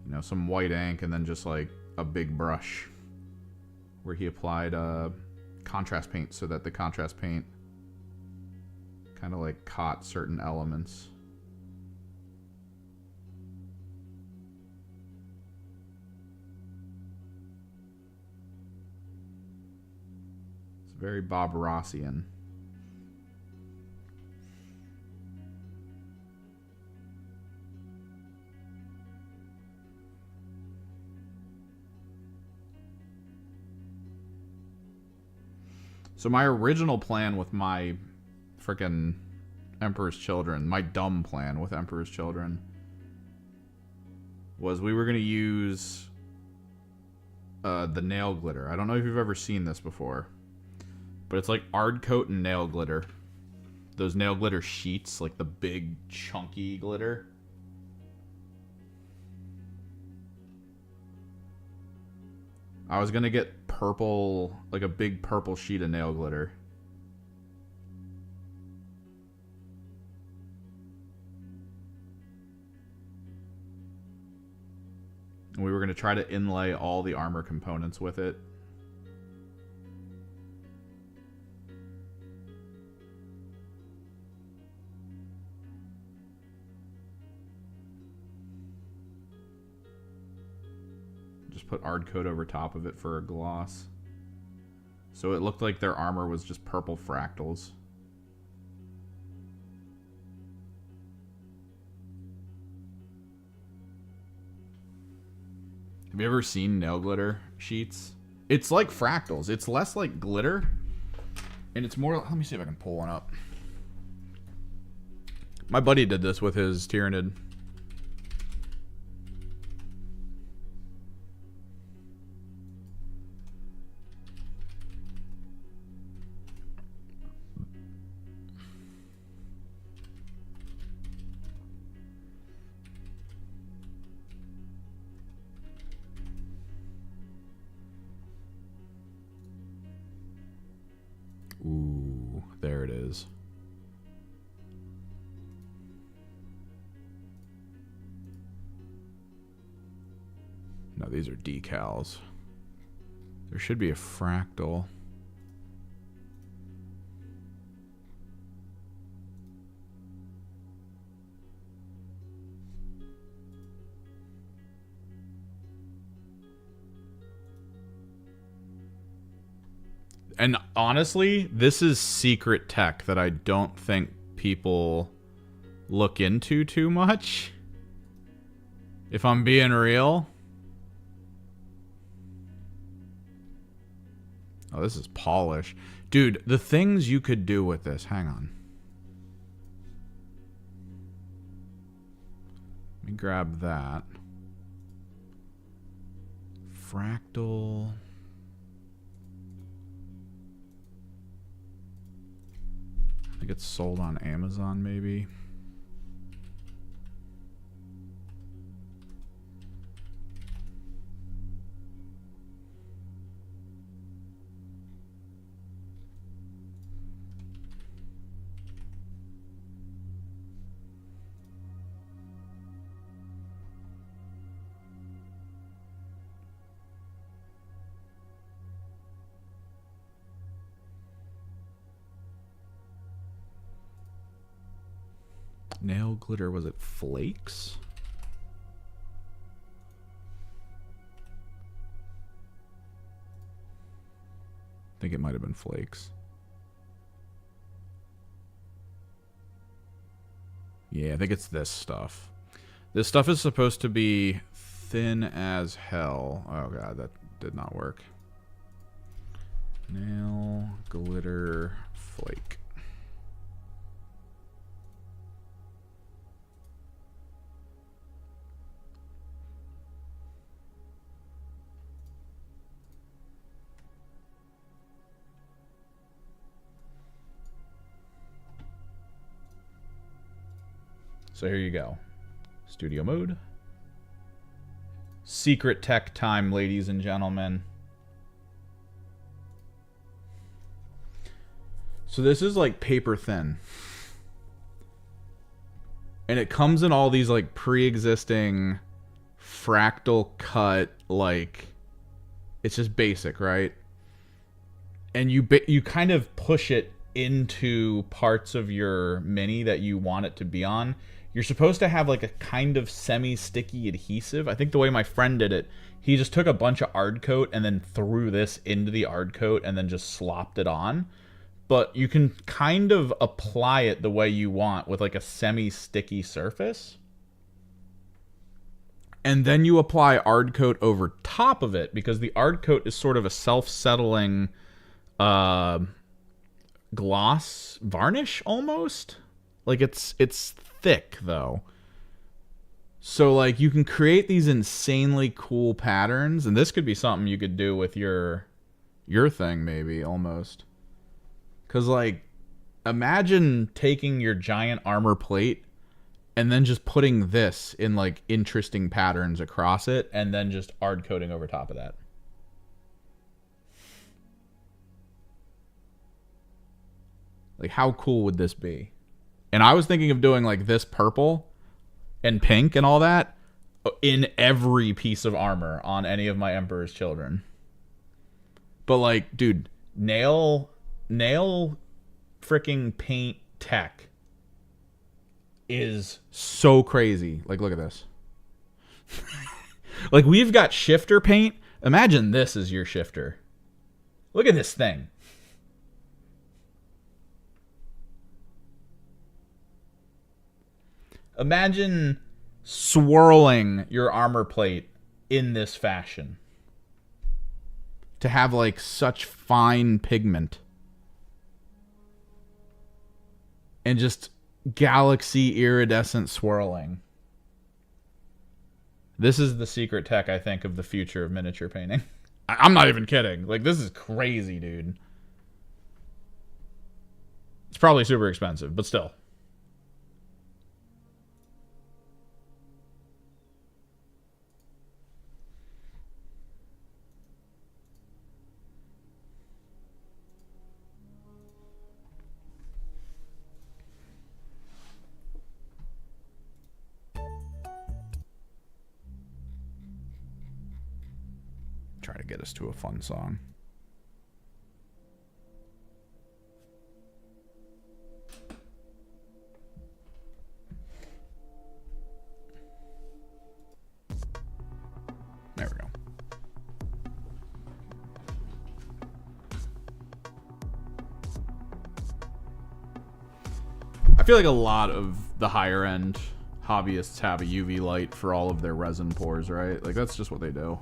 you know, some white ink, and then just like a big brush where he applied contrast paint so that the contrast paint kind of like caught certain elements. Very Bob Rossian. So my original plan with my frickin' Emperor's Children, my dumb plan with Emperor's Children, was we were going to use the nail glitter. I don't know if you've ever seen this before, but it's like Ard Coat and nail glitter. Those nail glitter sheets, like the big chunky glitter. I was gonna get purple, like a big purple sheet of nail glitter. And we were gonna try to inlay all the armor components with it. Put Ard Coat over top of it for a gloss. So it looked like their armor was just purple fractals. Have you ever seen nail glitter sheets? It's like fractals. It's less like glitter. And it's more... Let me see if I can pull one up. My buddy did this with his Tyranid. Ooh, there it is. No, these are decals. There should be a fractal. And honestly, this is secret tech that I don't think people look into too much. If I'm being real. Oh, this is polish. Dude, the things you could do with this. Hang on. Let me grab that. Fractal. I think it's sold on Amazon, maybe. Nail glitter, was it flakes? I think it might have been flakes. Yeah, I think it's this stuff. This stuff is supposed to be thin as hell. Oh god, that did not work. Nail, glitter, flake. So here you go. Studio mode. Secret tech time, ladies and gentlemen. So this is like paper thin. And it comes in all these like pre-existing fractal cut, like it's just basic, right? And you kind of push it into parts of your mini that you want it to be on. You're supposed to have like a kind of semi-sticky adhesive. I think the way my friend did it, he just took a bunch of Ard Coat and then threw this into the Ard Coat and then just slopped it on. But you can kind of apply it the way you want with like a semi-sticky surface. And then you apply Ard Coat over top of it because the Ard Coat is sort of a self-settling gloss varnish almost. Like it's thick though. So like you can create these insanely cool patterns, and this could be something you could do with your thing maybe almost. Cause like imagine taking your giant armor plate and then just putting this in like interesting patterns across it and then just Ard coating over top of that. Like how cool would this be? And I was thinking of doing like this purple and pink and all that in every piece of armor on any of my Emperor's Children. But like, dude, nail freaking paint tech is so crazy. Like, look at this. Like, we've got shifter paint. Imagine this is your shifter. Look at this thing. Imagine swirling your armor plate in this fashion. To have, like, such fine pigment. And just galaxy iridescent swirling. This is the secret tech, I think, of the future of miniature painting. I'm not even kidding. Like, this is crazy, dude. It's probably super expensive, but still. Try to get us to a fun song. There we go. I feel like a lot of the higher end hobbyists have a UV light for all of their resin pours, right? Like that's just what they do.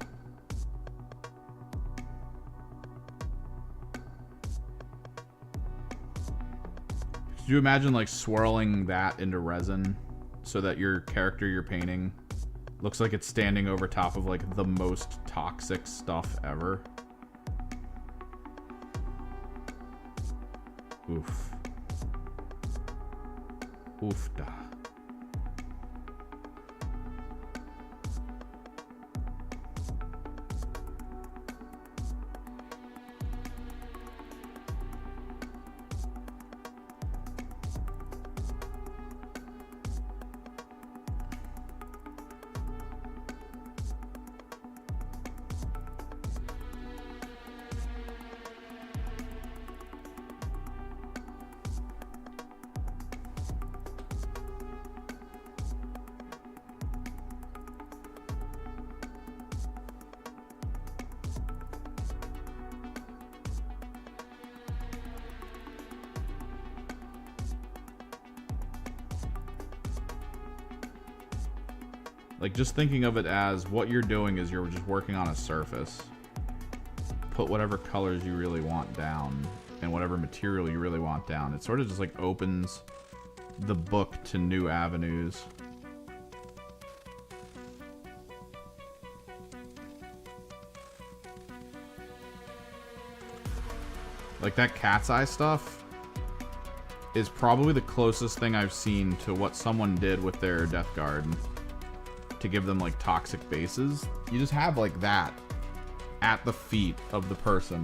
Could you imagine like swirling that into resin so that your character you're painting looks like it's standing over top of like the most toxic stuff ever? Oof. Oof da. Like, just thinking of it as what you're doing is you're just working on a surface. Put whatever colors you really want down and whatever material you really want down. It sort of just like opens the book to new avenues. Like that cat's eye stuff is probably the closest thing I've seen to what someone did with their Death Guard to give them like toxic bases. You just have like that at the feet of the person.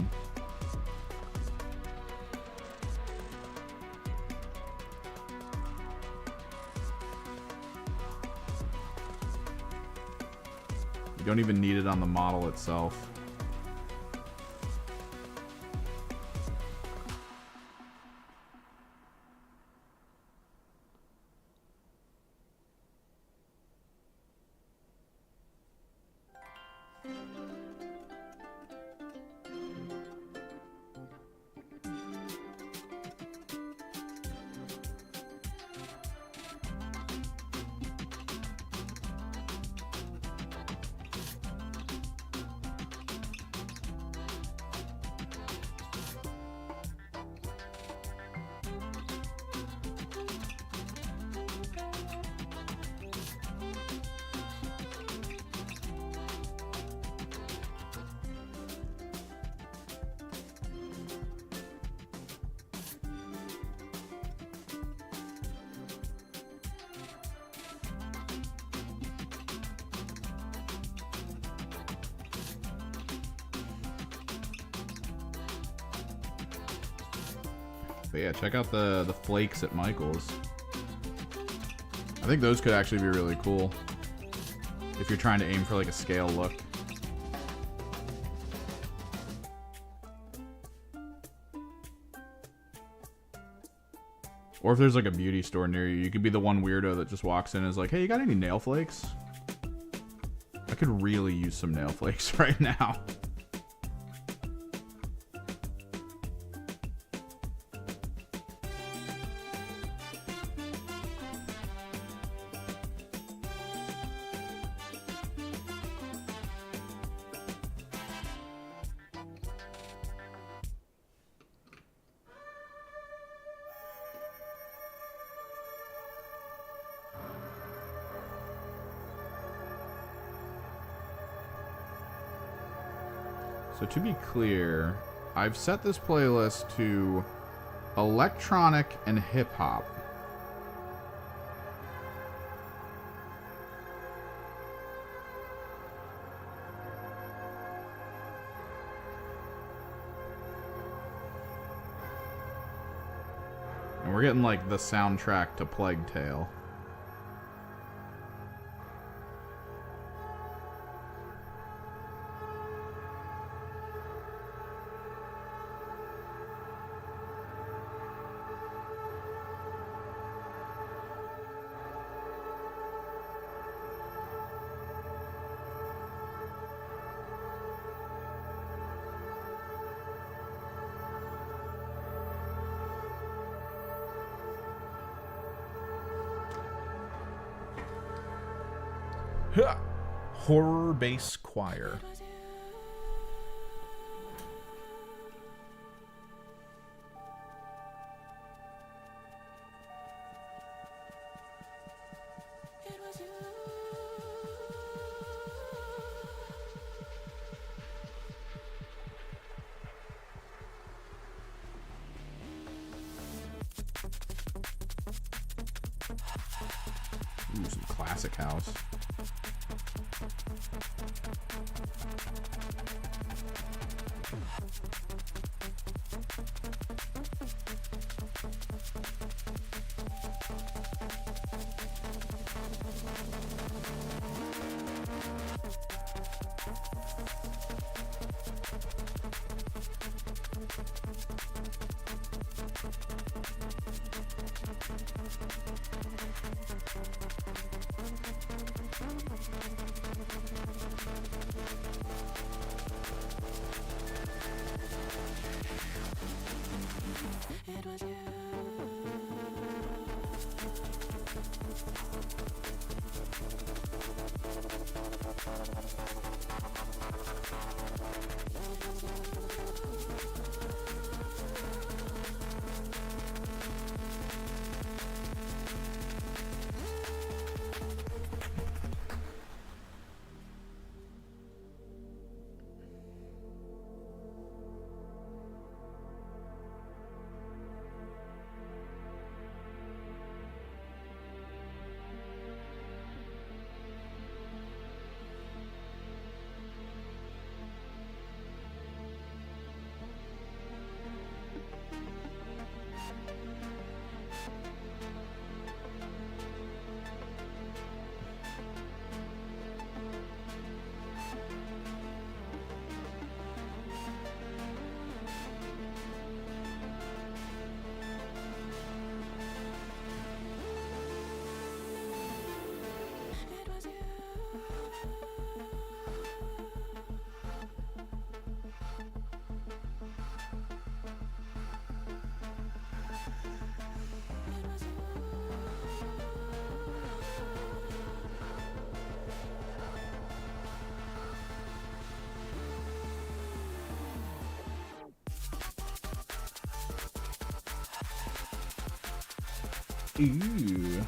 You don't even need it on the model itself. But yeah, check out the flakes at Michael's. I think those could actually be really cool if you're trying to aim for like a scale look. Or if there's like a beauty store near you, you could be the one weirdo that just walks in and is like, hey, you got any nail flakes? I could really use some nail flakes right now. So to be clear, I've set this playlist to electronic and hip-hop. And we're getting like the soundtrack to Plague Tale. Horror bass choir. Ooh, some classic house. Ooh.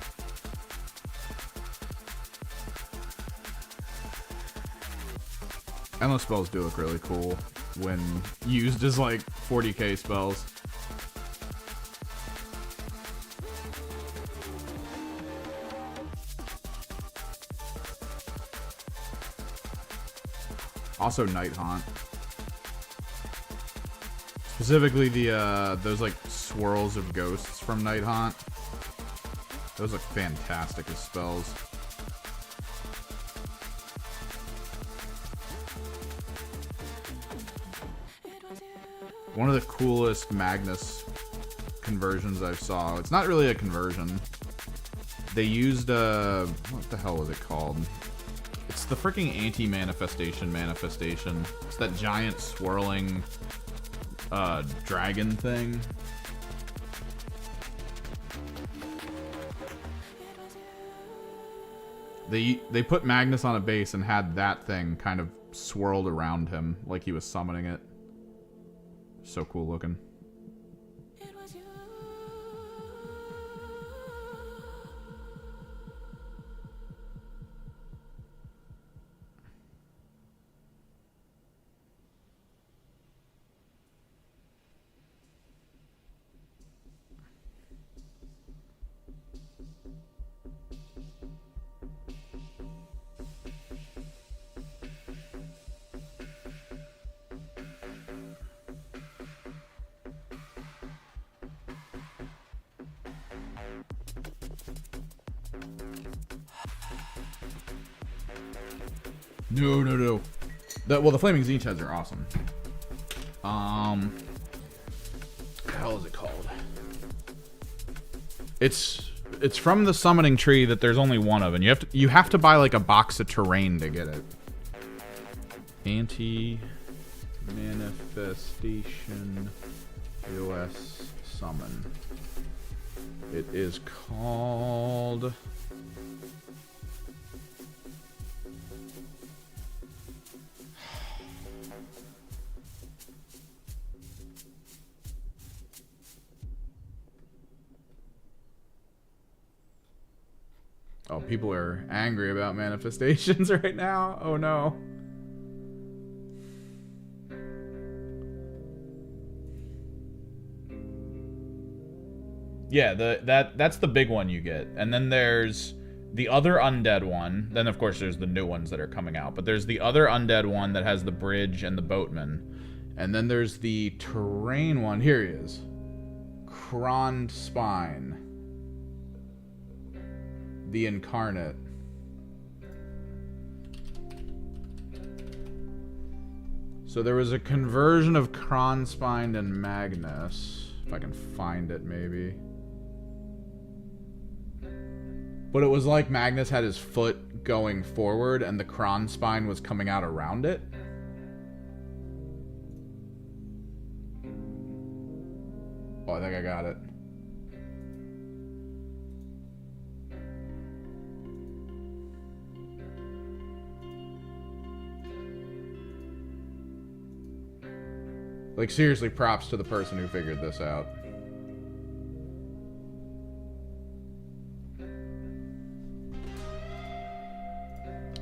Endless spells do look really cool when used as like 40k spells. Also Night Haunt. Specifically the those like swirls of ghosts from Night Haunt. Those look fantastic as spells. One of the coolest Magnus conversions I saw. It's not really a conversion. They used what the hell was it called? It's the freaking anti-manifestation manifestation. It's that giant swirling dragon thing. They put Magnus on a base and had that thing kind of swirled around him like he was summoning it. So cool looking. No. Well, the Flaming Zinch heads are awesome. What the hell is it called? It's from the summoning tree that there's only one of, and you have to buy like a box of terrain to get it. Anti-manifestation OS summon. It is called. Oh, people are angry about manifestations right now. Oh no. Yeah, that's the big one you get. And then there's the other undead one. Then of course there's the new ones that are coming out. But there's the other undead one that has the bridge and the boatman. And then there's the terrain one. Here he is. Krond Spine. The Incarnate. So there was a conversion of Kronspine and Magnus. If I can find it, maybe. But it was like Magnus had his foot going forward and the Kronspine was coming out around it. Oh, I think I got it. Like, seriously, props to the person who figured this out.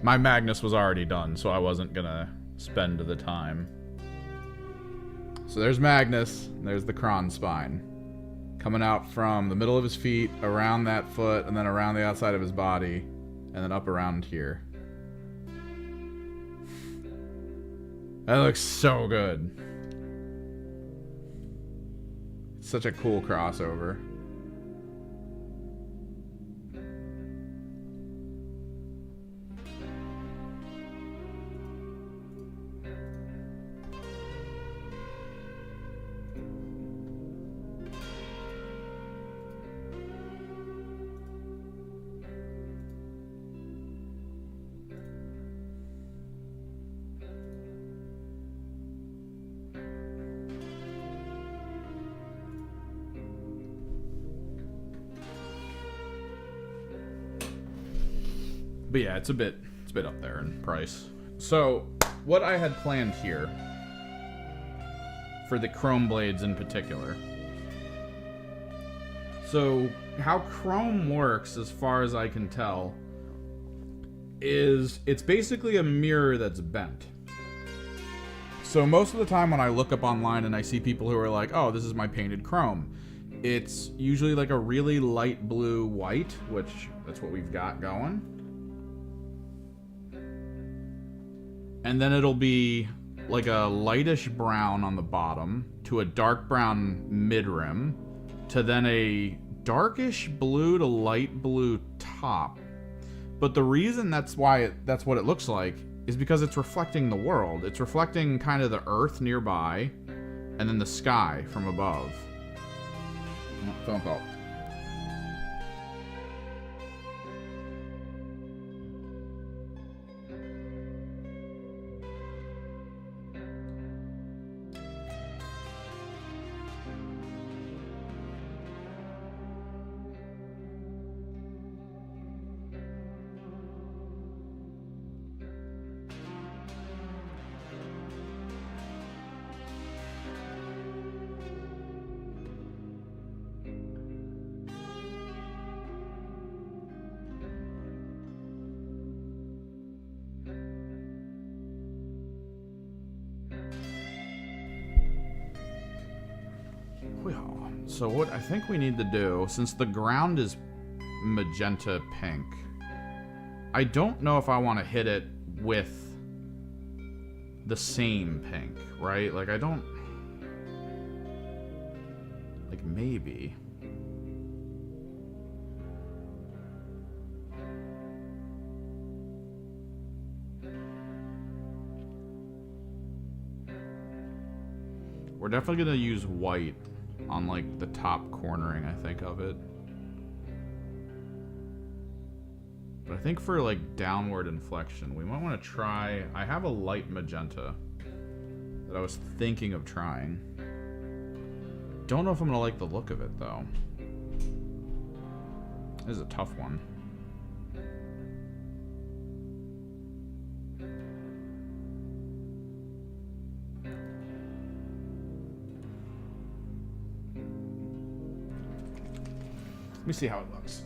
My Magnus was already done, so I wasn't gonna spend the time. So there's Magnus, and there's the Kronspine. Coming out from the middle of his feet, around that foot, and then around the outside of his body, and then up around here. That looks so good. Such a cool crossover. But yeah, it's a bit up there in price. So, what I had planned here for the chrome blades in particular. So how Chrome works, as far as I can tell, is it's basically a mirror that's bent. So most of the time when I look up online and I see people who are like, oh, this is my painted chrome, it's usually like a really light blue white, which that's what we've got going. And then it'll be like a lightish brown on the bottom to a dark brown mid rim to then a darkish blue to light blue top. But the reason that's what it looks like is because it's reflecting the world. It's reflecting kind of the earth nearby and then the sky from above. Phone call. So what I think we need to do, since the ground is magenta pink, I don't know if I want to hit it with the same pink, right? Like, I don't... Like, maybe... We're definitely going to use white on, like, the top cornering, I think, of it. But I think for, like, downward inflection, we might want to try... I have a light magenta that I was thinking of trying. Don't know if I'm going to like the look of it, though. This is a tough one. Let me see how it looks.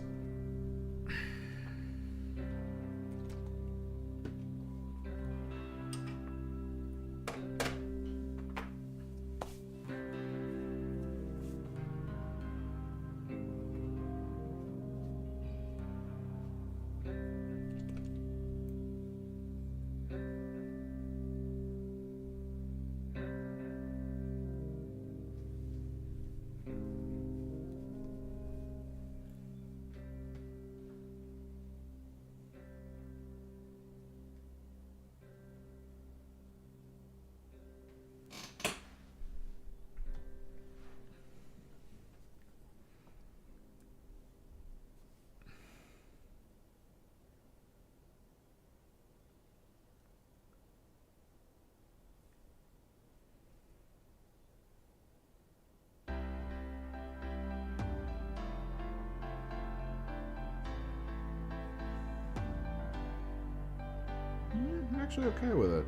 I'm actually okay with it.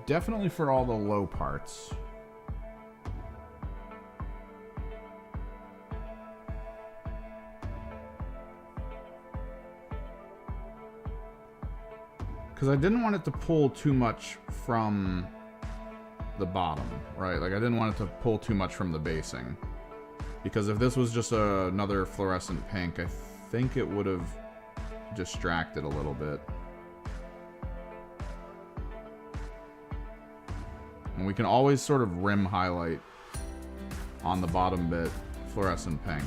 Definitely for all the low parts. Because I didn't want it to pull too much from the bottom, right? Like, I didn't want it to pull too much from the basing. Because if this was just another fluorescent pink, I think it would have distracted a little bit. And we can always sort of rim highlight on the bottom bit fluorescent pink.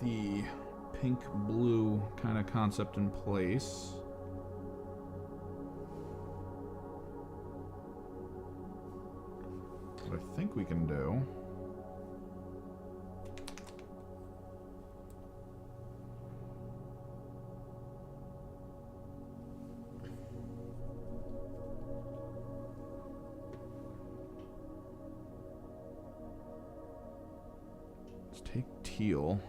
the pink blue kind of concept in place. What I think we can do is take teal.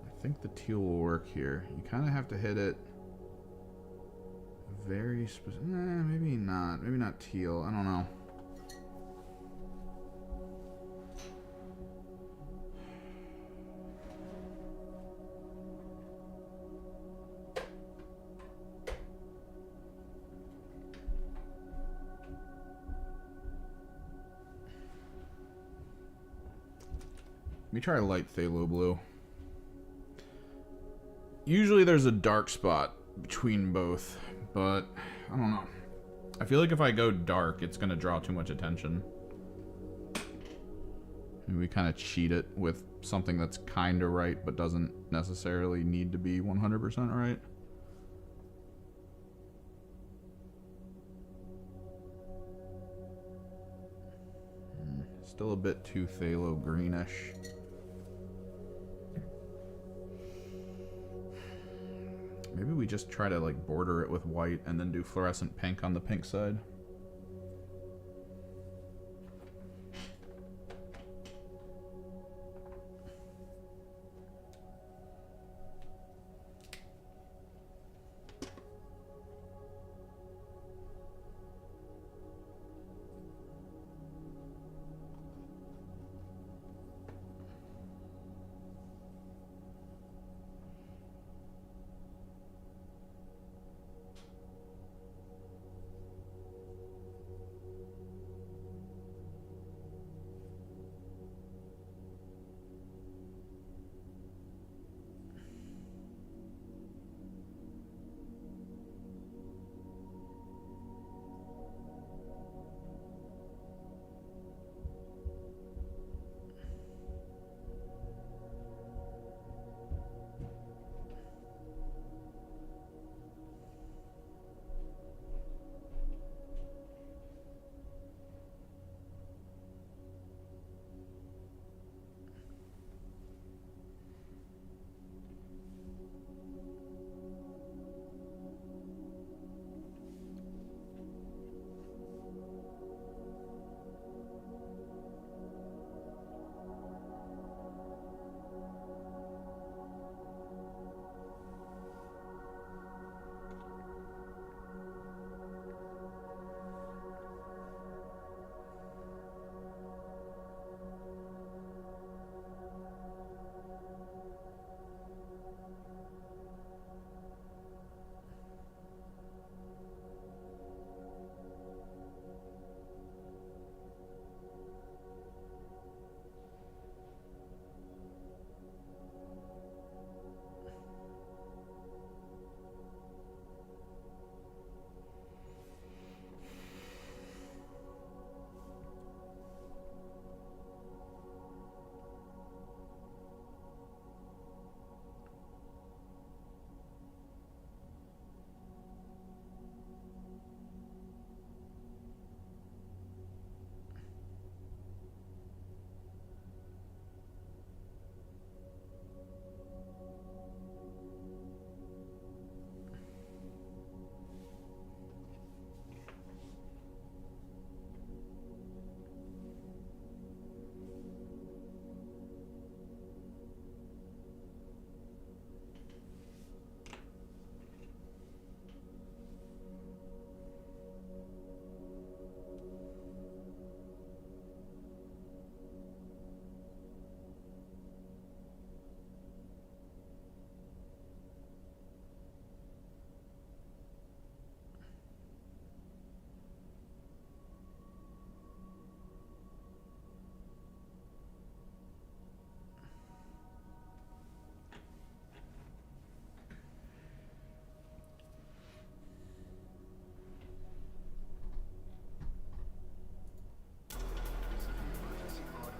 I think the teal will work here. You kind of have to hit it very specific. Maybe not. Maybe not teal. I don't know. Let me try light phthalo blue. Usually there's a dark spot between both, but I don't know. I feel like if I go dark, it's going to draw too much attention. Maybe we kind of cheat it with something that's kind of right, but doesn't necessarily need to be 100% right. Still a bit too phthalo greenish. Maybe we just try to like border it with white and then do fluorescent pink on the pink side.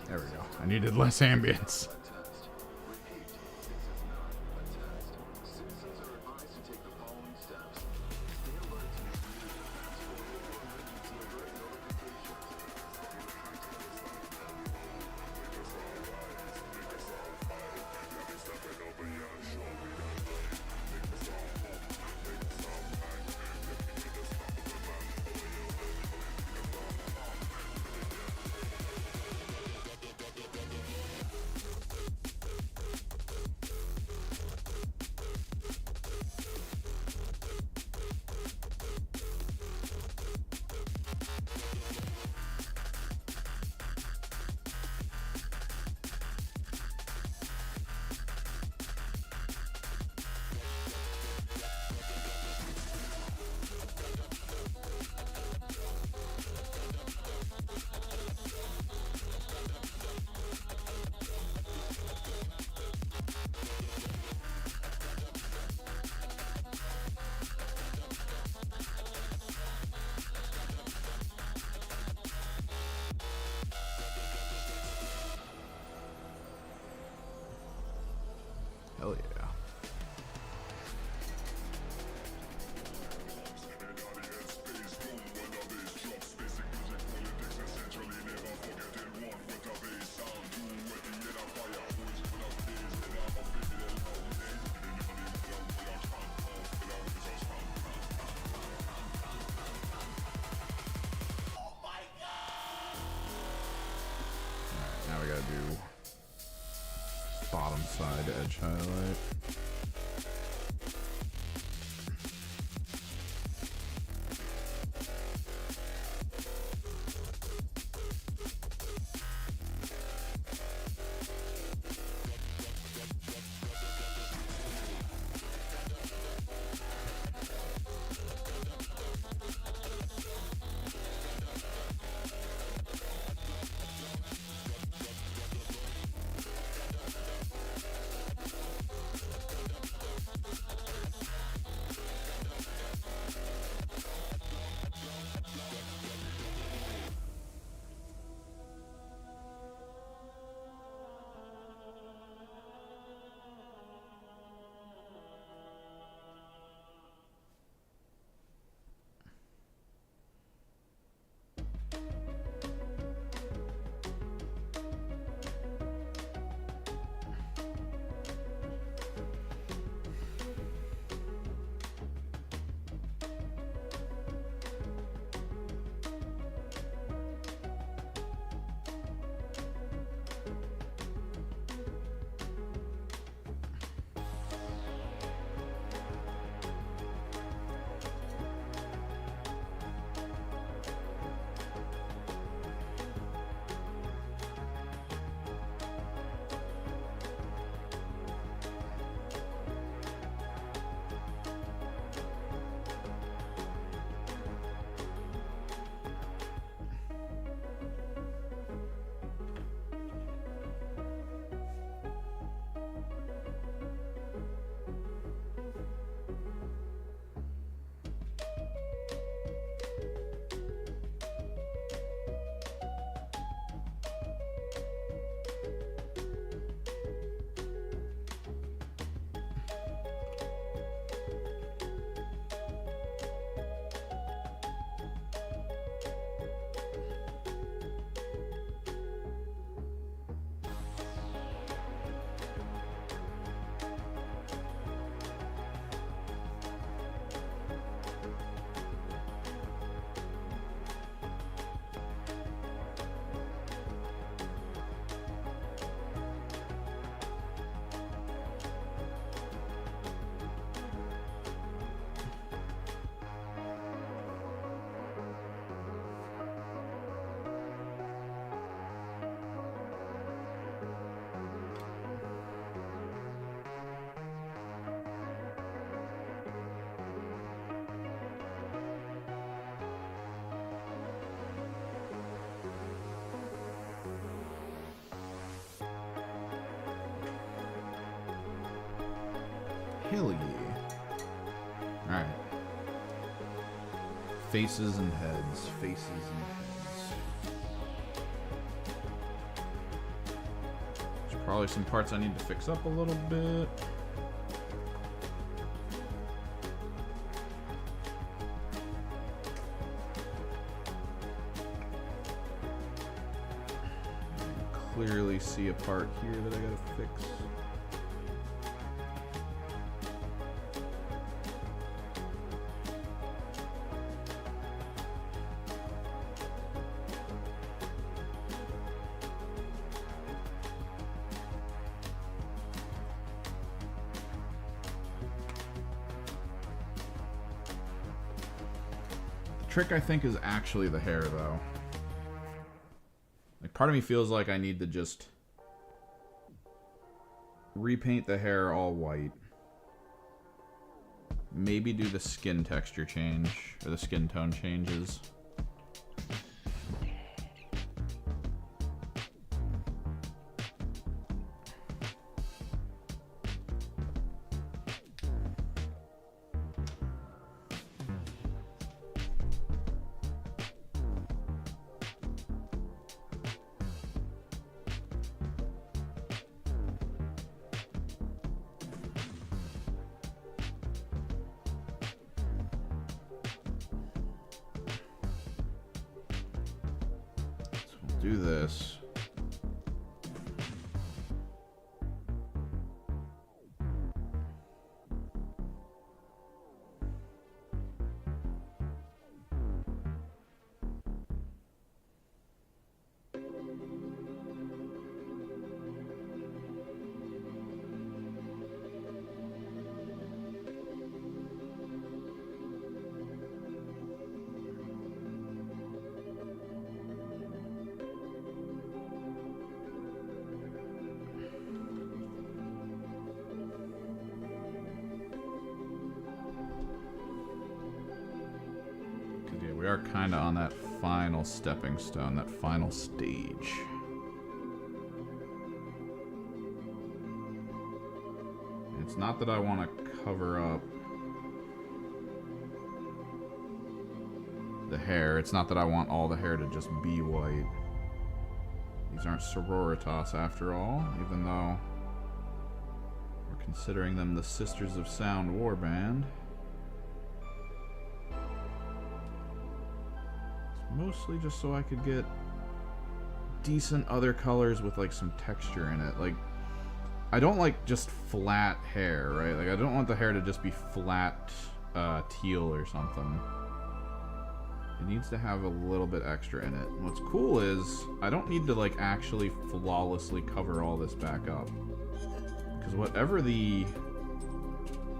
There we go. I needed less ambience. do bottom side edge highlight. Hell yeah. Alright. Faces and heads. Faces and heads. There's probably some parts I need to fix up a little bit. Clearly see a part here that I gotta fix. Trick, I think, is actually the hair, though. Like, part of me feels like I need to just repaint the hair all white. Maybe do the skin texture change, or the skin tone changes. Do this. we are kind of on that final stepping stone, that final stage. It's not that I want to cover up the hair. It's not that I want all the hair to just be white. These aren't sororitas after all, even though we're considering them the Sisters of Sound warband. It's mostly just so I could get decent other colors with like some texture in it. Like, I don't like just flat hair, right? Like, I don't want the hair to just be flat teal or something. It needs to have a little bit extra in it. And what's cool is I don't need to like actually flawlessly cover all this back up, because whatever the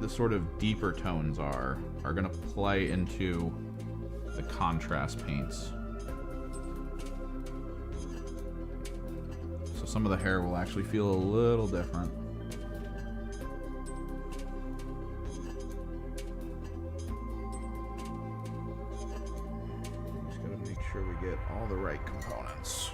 sort of deeper tones are gonna play into the contrast paints. So some of the hair will actually feel a little different. Sure we get all the right components.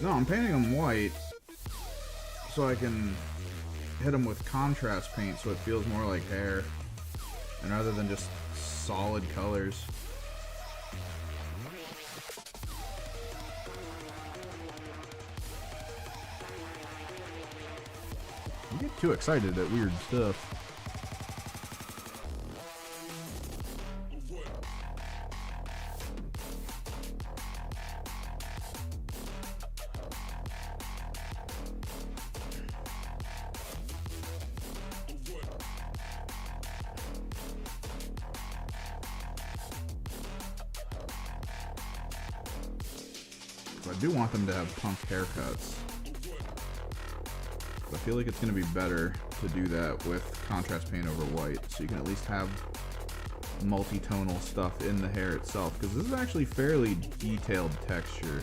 No, I'm painting them white so I can hit them with contrast paint so it feels more like hair, and rather than just solid colors. You get too excited at weird stuff. I do want them to have punk haircuts. I feel like it's going to be better to do that with contrast paint over white, so you can at least have multi-tonal stuff in the hair itself, because this is actually fairly detailed texture.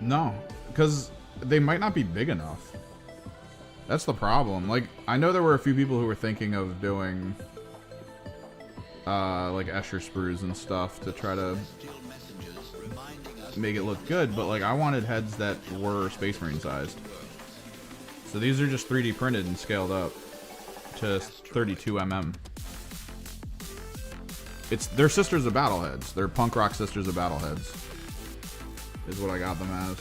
No, because they might not be big enough. That's the problem. Like, I know there were a few people who were thinking of doing like Escher sprues and stuff to try to make it look good, but like I wanted heads that were Space Marine sized. So these are just 3D printed and scaled up to 32 mm. They're Sisters of Battleheads. They're punk rock Sisters of Battleheads. Is what I got them as.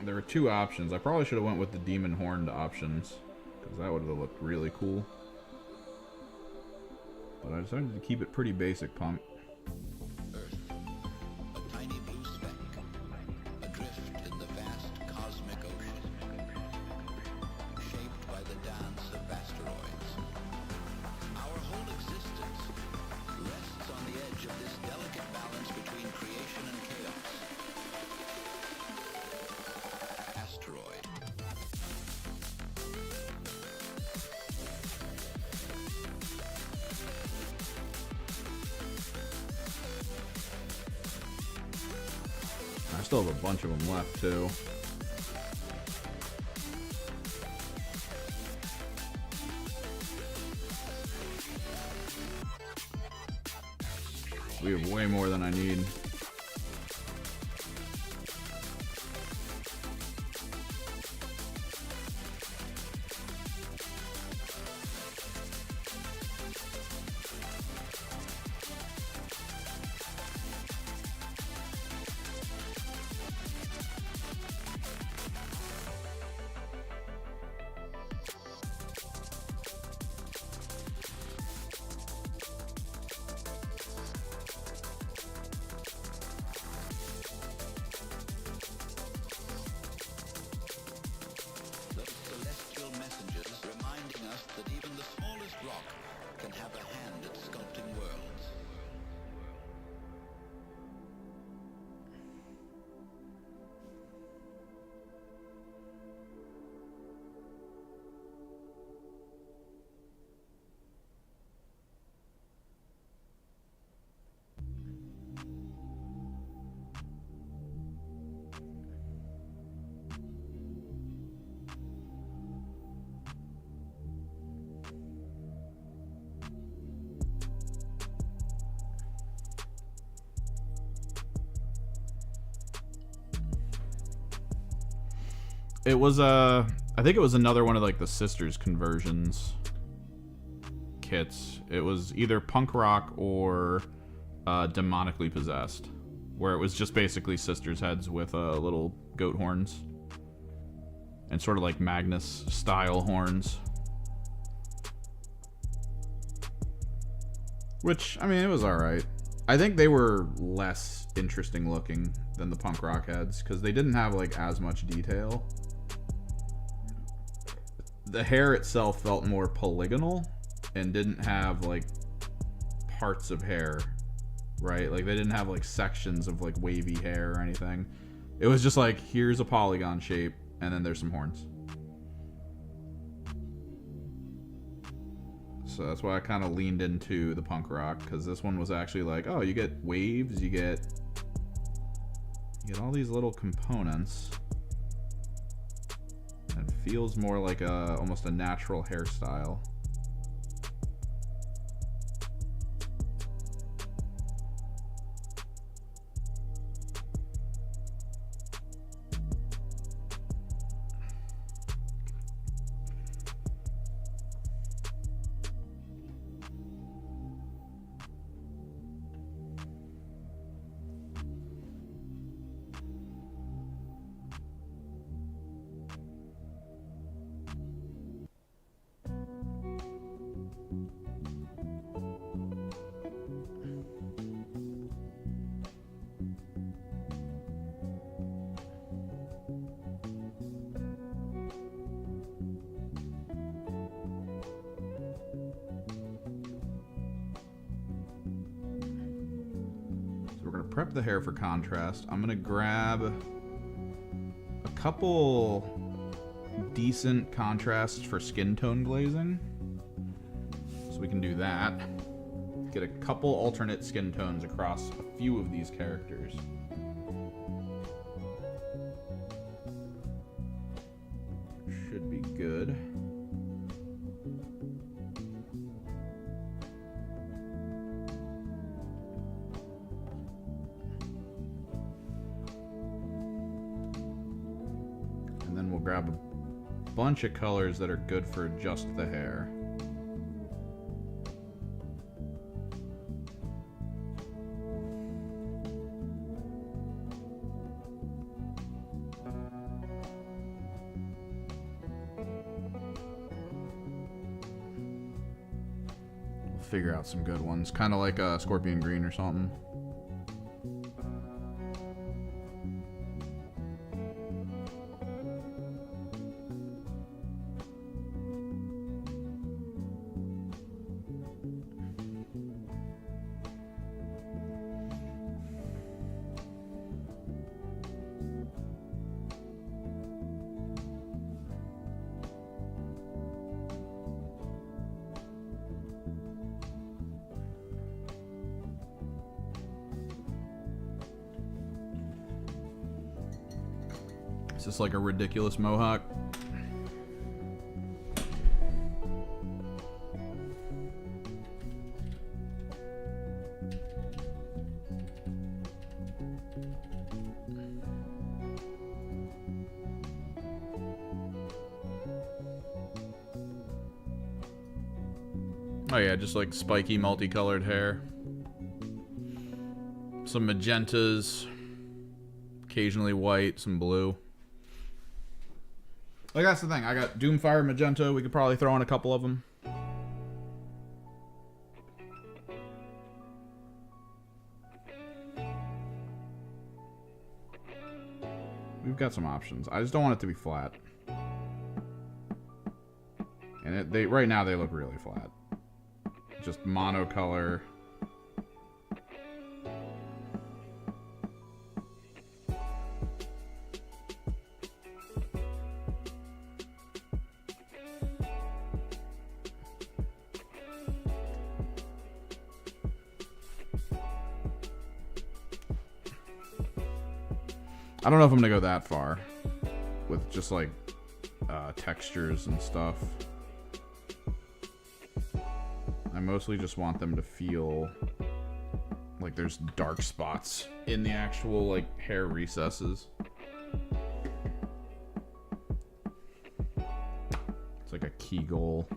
There were two options. I probably should have went with the demon horned options, because that would have looked really cool. But I decided to keep it pretty basic, punk. Earth, a tiny blue speck, adrift in the vast cosmic ocean, shaped by the dance of asteroids. Our whole existence rests on the edge of this delicate balance between creation and chaos. Asteroid. I still have a bunch of them left, too. We have way more than I need. It was I think it was another one of like the Sisters conversions kits. It was either punk rock or demonically possessed, where it was just basically sisters' heads with little goat horns and sort of like Magnus style horns. Which, I mean, it was alright. I think they were less interesting looking than the punk rock heads because they didn't have like as much detail. The hair itself felt more polygonal and didn't have like parts of hair, right? Like they didn't have like sections of like wavy hair or anything. It was just like, here's a polygon shape and then there's some horns. So that's why I kind of leaned into the punk rock, because this one was actually like, oh, you get waves, you get all these little components. It feels more like almost a natural hairstyle. Prep the hair for contrast. I'm gonna grab a couple decent contrasts for skin tone glazing, so we can do that. Get a couple alternate skin tones across a few of these characters. Should be good. Grab a bunch of colors that are good for just the hair. We'll figure out some good ones, kind of like a scorpion green or something. Is this like a ridiculous mohawk? Oh yeah, just like spiky multicolored hair. Some magentas, occasionally white, some blue. Like, that's the thing. I got Doomfire magenta. We could probably throw in a couple of them. We've got some options. I just don't want it to be flat. And right now they look really flat. Just monocolor. I don't know if I'm gonna go that far with just like textures and stuff. I mostly just want them to feel like there's dark spots in the actual like hair recesses. key goal.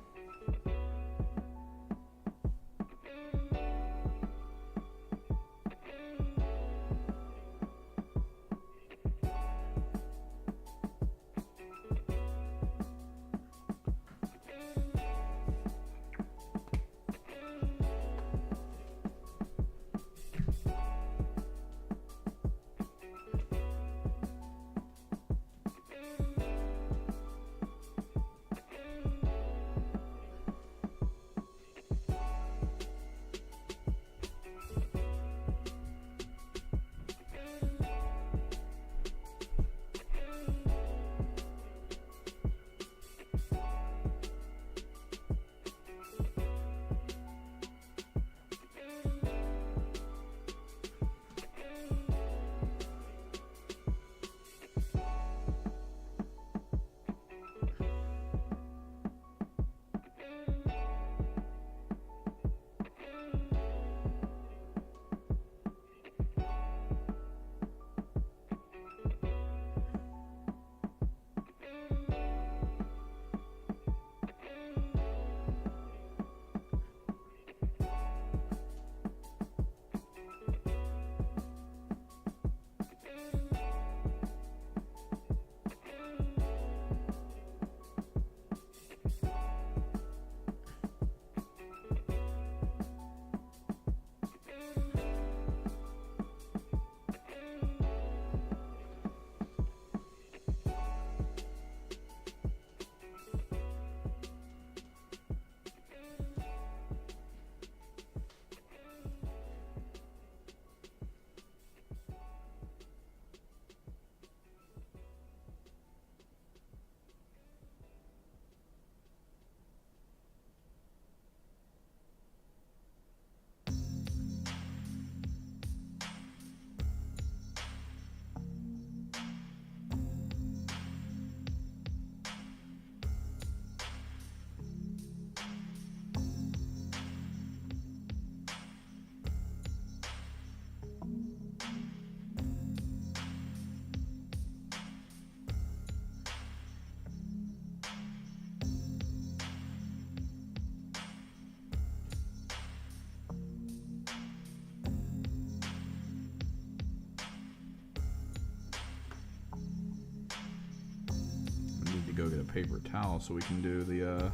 Go get a paper towel so we can do the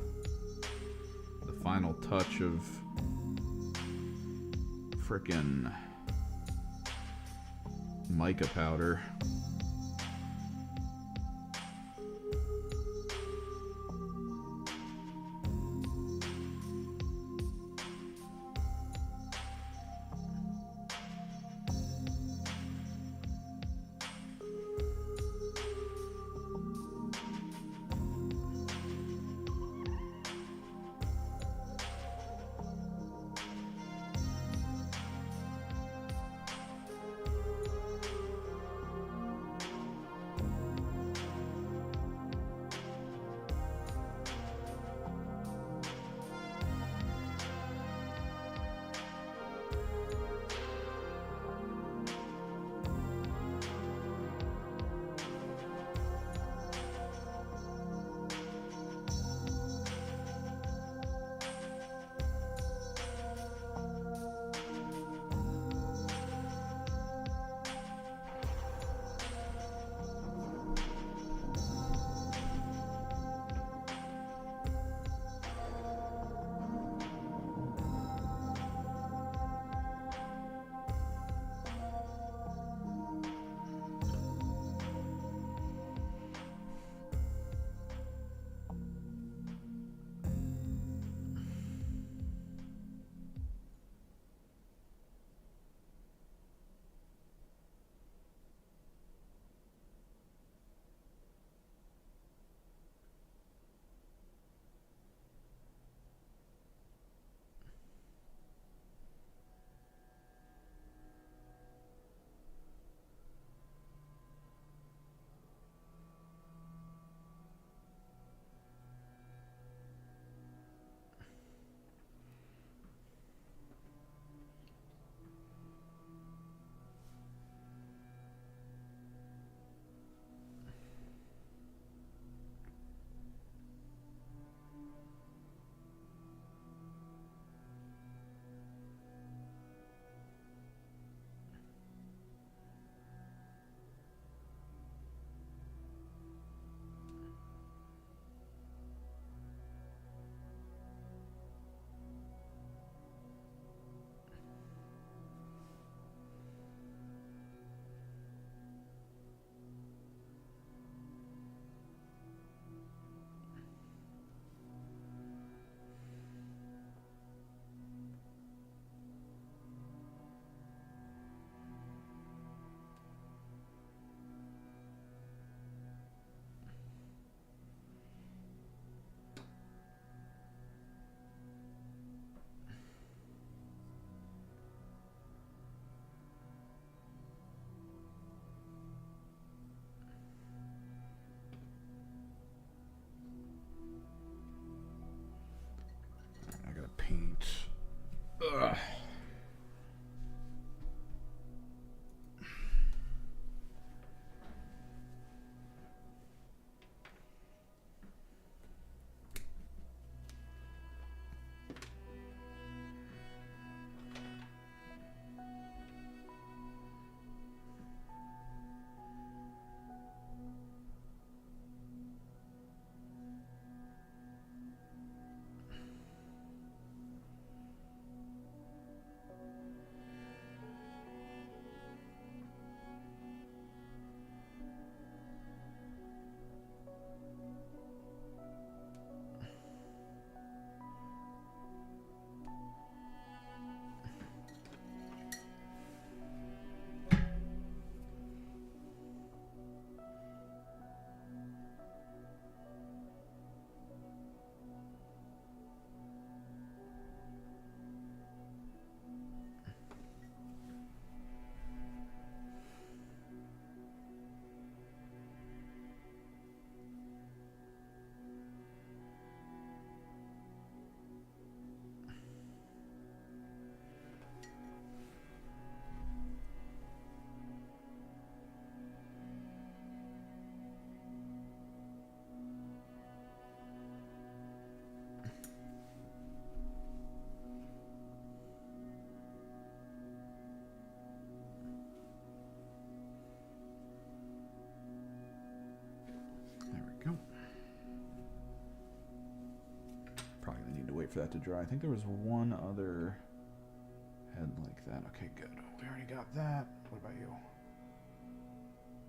final touch of frickin' mica powder. paint. Ugh. Probably gonna need to wait for that to dry. I think there was one other head like that. Okay, good. We already got that. What about you?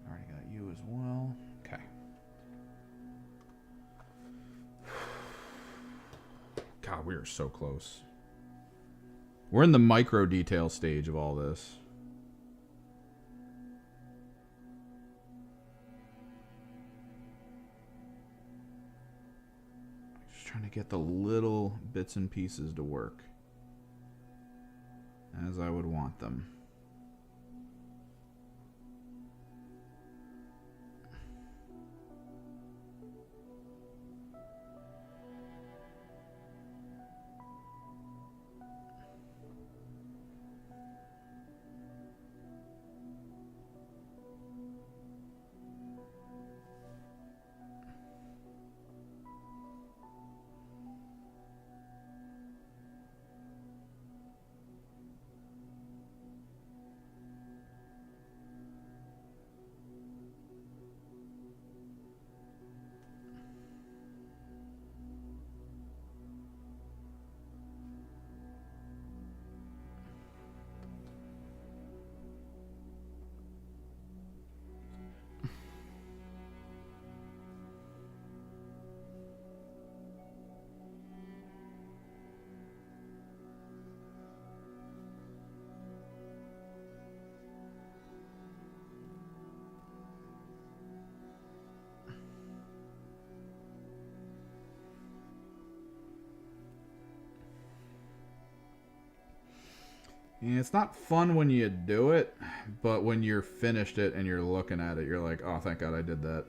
I already got you as well. Okay. God, we are so close. We're in the micro detail stage of all this. Trying to get the little bits and pieces to work as I would want them. And it's not fun when you do it, but when you're finished it and you're looking at it, you're like, oh, thank God I did that.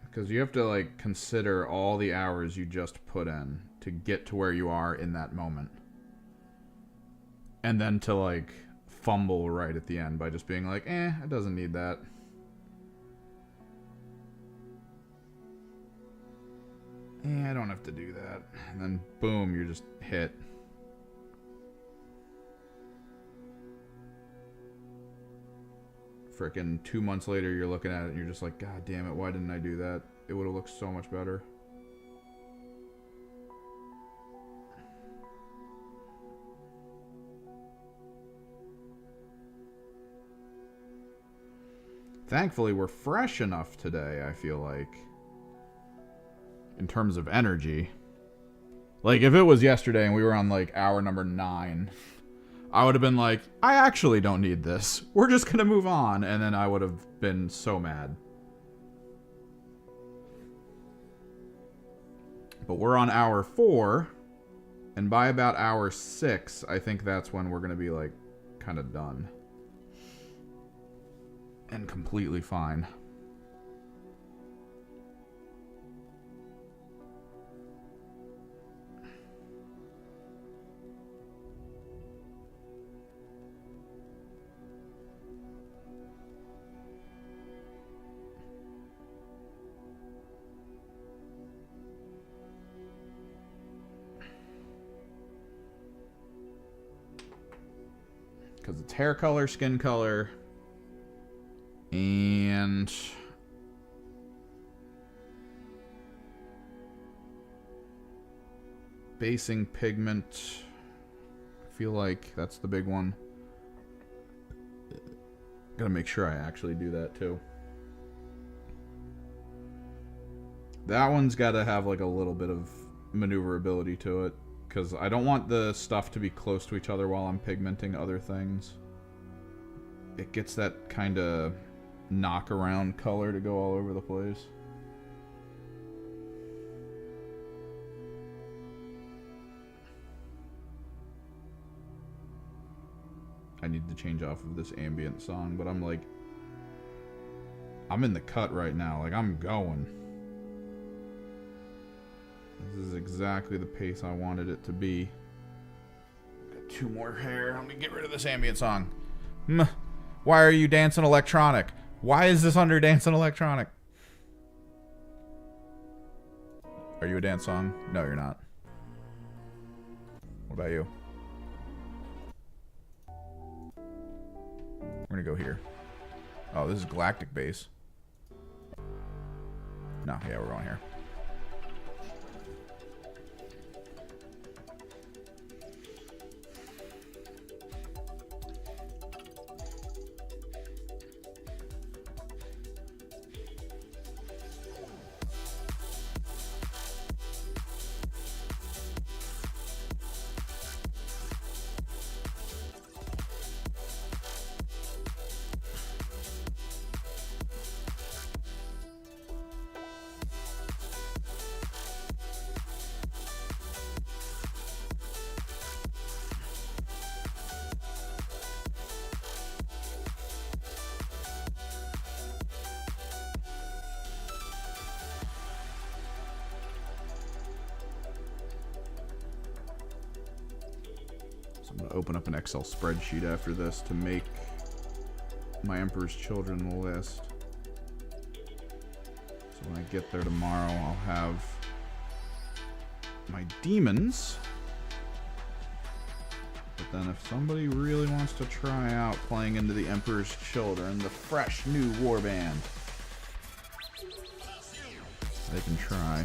Because you have to, like, consider all the hours you just put in to get to where you are in that moment. And then to, like, fumble right at the end by just being like, it doesn't need that. I don't have to do that. And then, boom, you're just hit. Frickin' 2 months later, you're looking at it and you're just like, God damn it, why didn't I do that? It would have looked so much better. Thankfully, we're fresh enough today, I feel like. In terms of energy. Like, if it was yesterday and we were on, like, hour number 9, I would have been like, I actually don't need this. We're just gonna move on. And then I would have been so mad. But we're on hour 4. And by about hour 6, I think that's when we're gonna be, like, kind of done. And completely fine. Because it's hair color, skin color, and basing pigment. I feel like that's the big one. Gotta make sure I actually do that too. That one's gotta have like a little bit of maneuverability to it. Because I don't want the stuff to be close to each other while I'm pigmenting other things. It gets that kind of knock around color to go all over the place. I need to change off of this ambient song, but I'm like, I'm in the cut right now. Like, I'm going. This is exactly the pace I wanted it to be. Got 2 more hair. Let me get rid of this ambient song. Why are you dancing electronic? Why is this under dancing electronic? Are you a dance song? No, you're not. What about you? We're gonna go here. Oh, this is galactic bass. No, yeah, we're going here. I'm going to open up an Excel spreadsheet after this to make my Emperor's Children list. So when I get there tomorrow, I'll have my demons. But then if somebody really wants to try out playing into the Emperor's Children, the fresh new warband, they can try.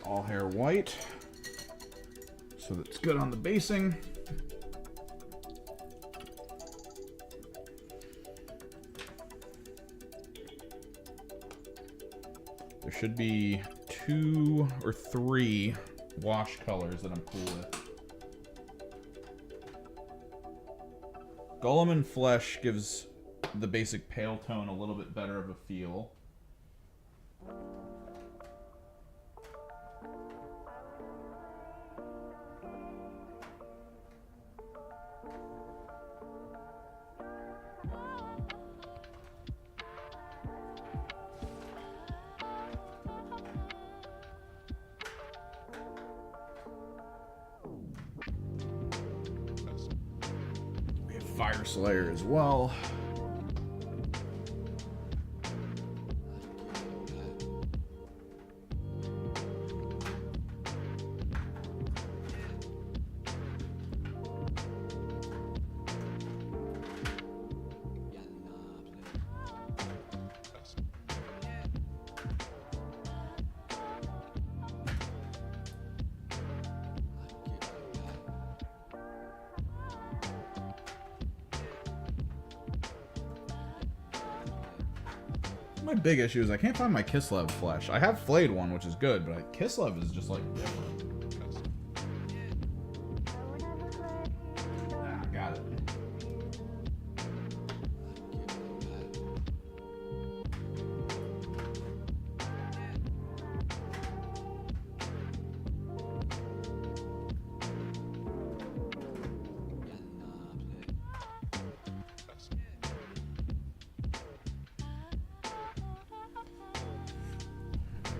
All hair white, so that's good on the basing. There should be 2 or 3 wash colors that I'm cool with. Golem and Flesh gives the basic pale tone a little bit better of a feel. Fire Slayer as well. My big issue is I can't find my Kislev flesh. I have flayed one, which is good, but Kislev is just like different. Ah, got it.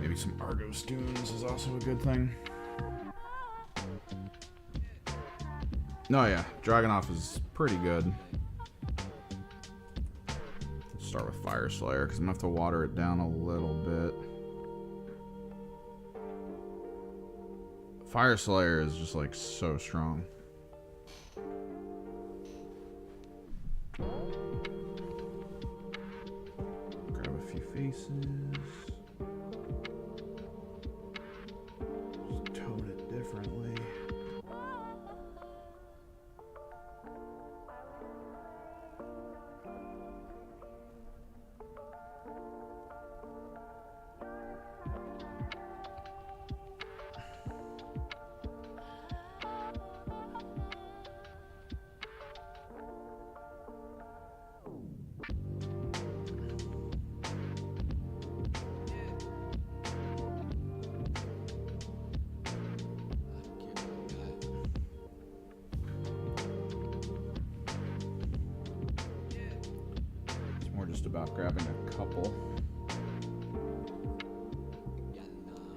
Maybe some Argo Stoons is also a good thing. No, yeah, Dragonoff is pretty good. Let's start with Fire Slayer because I'm gonna have to water it down a little bit. Fire Slayer is just like so strong. Grab a few faces. Differently. Just about grabbing a couple,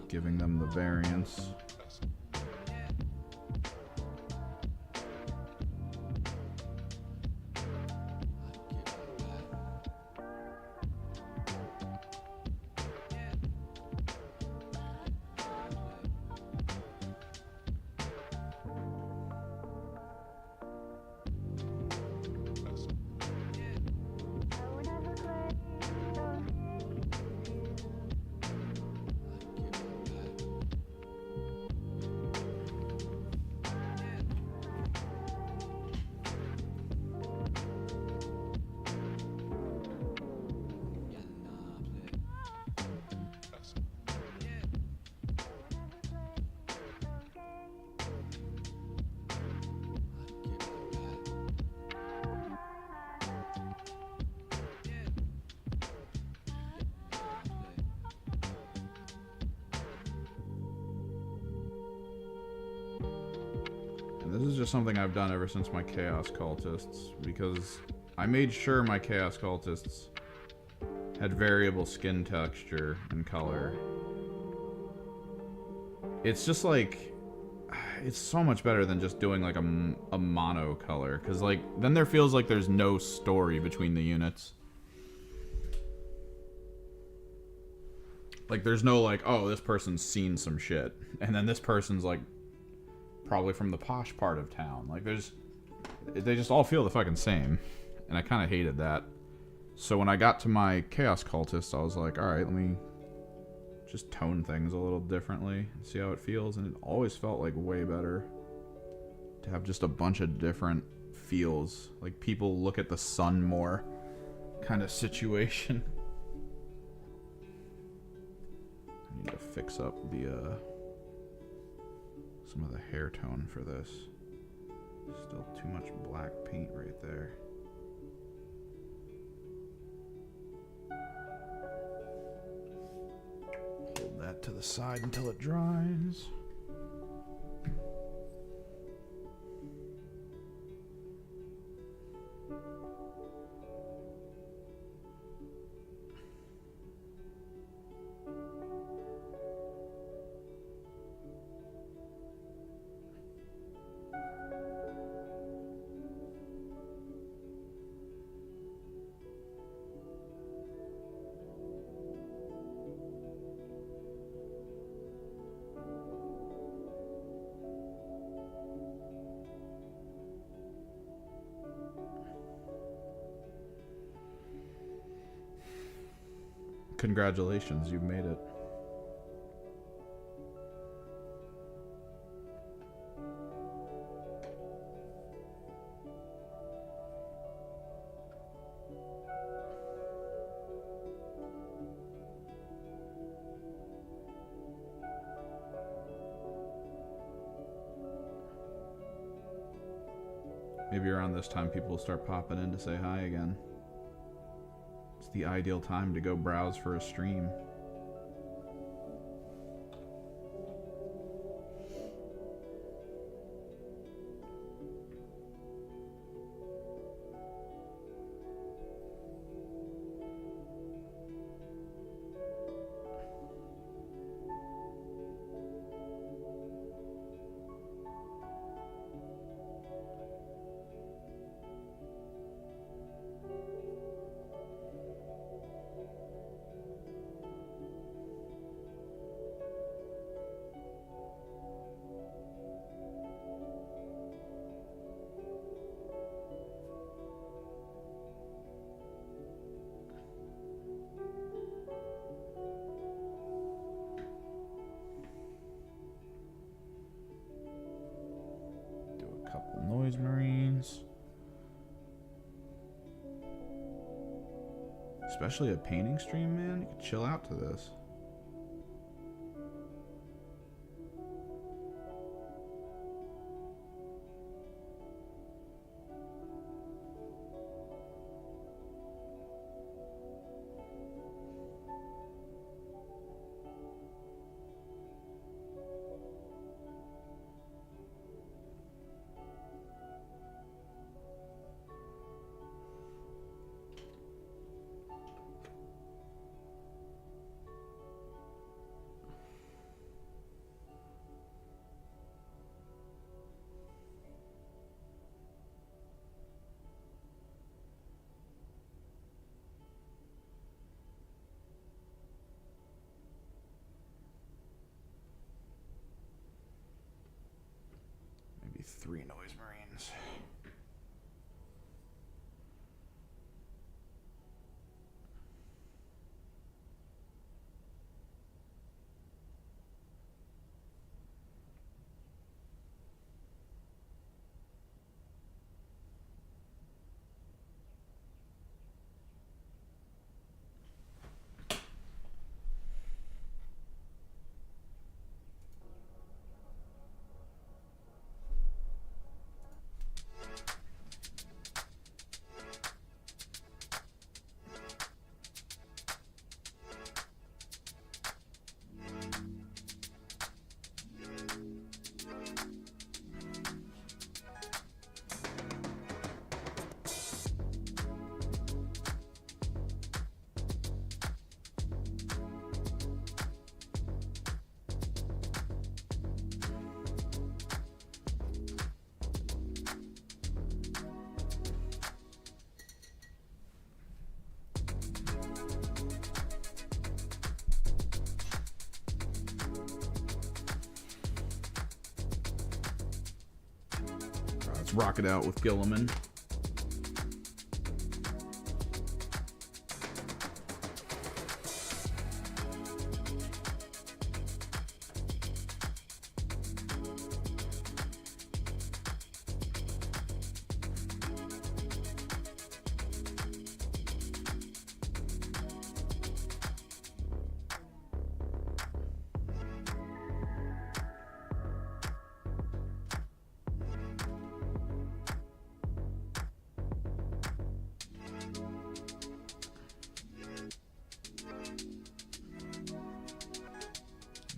giving them the variance. This is just something I've done ever since my Chaos Cultists, because I made sure my Chaos Cultists had variable skin texture and color. It's just like, it's so much better than just doing like a mono color, because like then there feels like there's no story between the units. Like there's no like, oh, this person's seen some shit, and then this person's like probably from the posh part of town. Like they just all feel the fucking same, and I kind of hated that. So when I got to my Chaos Cultist, I was like, all right, let me just tone things a little differently and see how it feels. And it always felt like way better to have just a bunch of different feels, like people look at the sun more kind of situation. I need to fix up the some of the hair tone for this. Still too much black paint right there. Hold that to the side until it dries. Congratulations, you've made it. Maybe around this time people will start popping in to say hi again. It's the ideal time to go browse for a stream. Noise Marines. Especially a painting stream, man. You could chill out to this. Maybe 3 Noise Marines. Let's rock it out with Gilliman.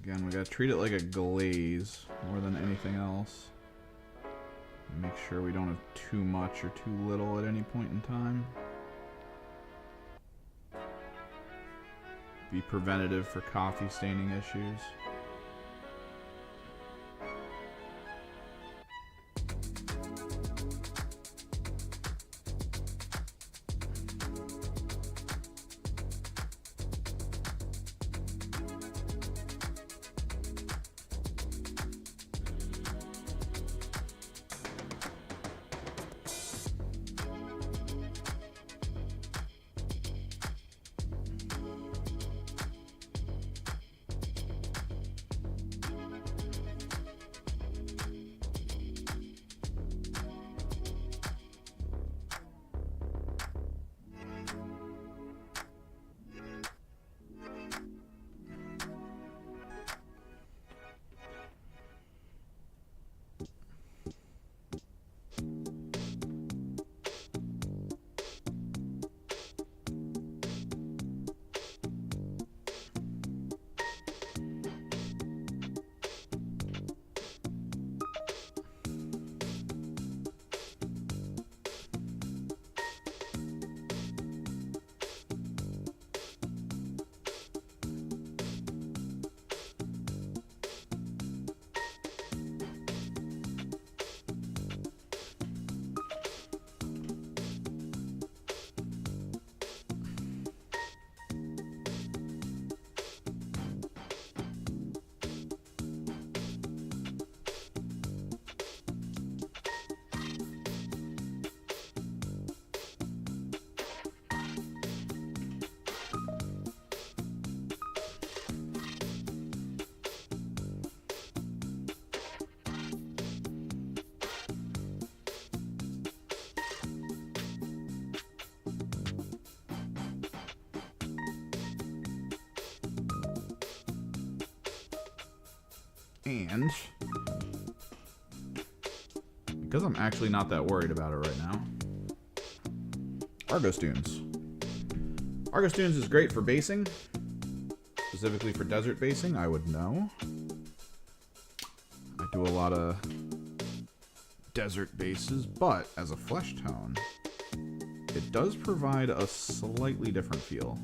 Again, we gotta treat it like a glaze more than anything else. Make sure we don't have too much or too little at any point in time. Be preventative for coffee staining issues. And because I'm actually not that worried about it right now, Argos Dunes. Argos Dunes is great for basing, specifically for desert basing, I would know. I do a lot of desert bases, but as a flesh tone, it does provide a slightly different feel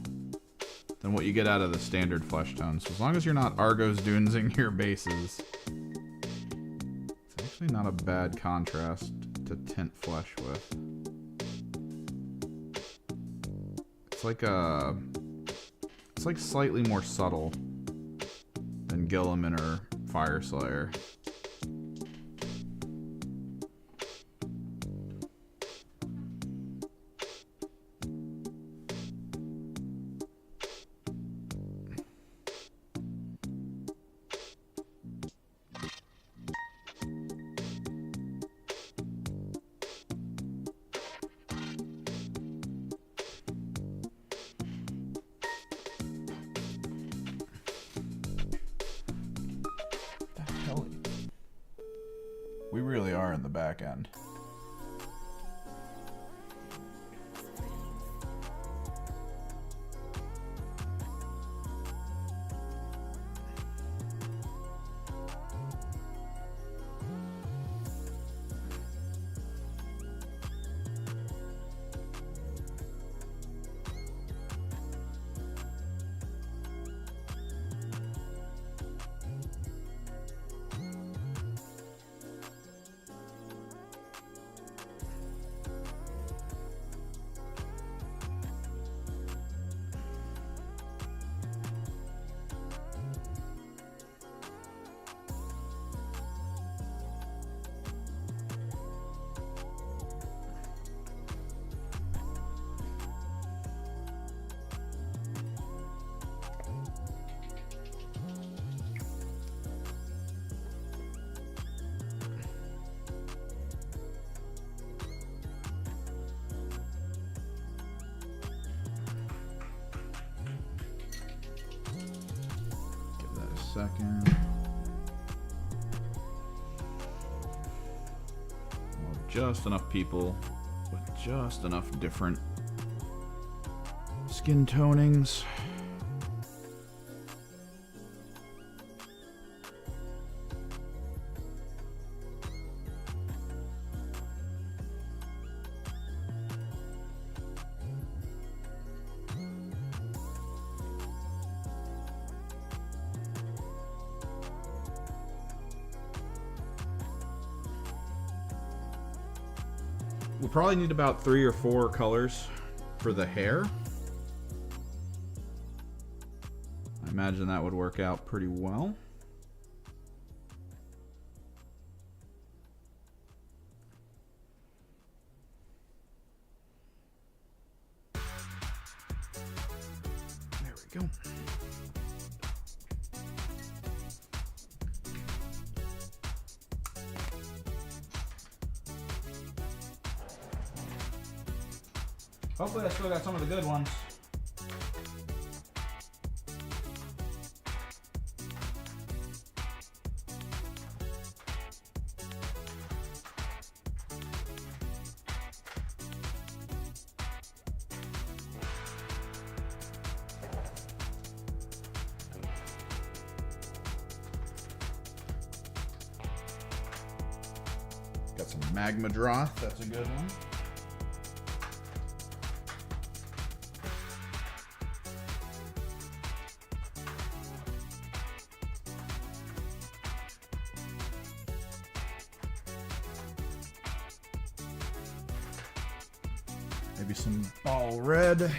than what you get out of the standard flesh tone. So as long as you're not Argos Dunesing your bases, it's actually not a bad contrast to tint flesh with. It's like slightly more subtle than Gilliman or Fire Slayer. We really are in the back end. Second. Well, just enough people with just enough different skin tonings. We'll probably need about 3 or 4 colors for the hair. I imagine that would work out pretty well. There we go. Hopefully I still got some of the good ones. Got some magma droth, that's a good one. Maybe some ball red.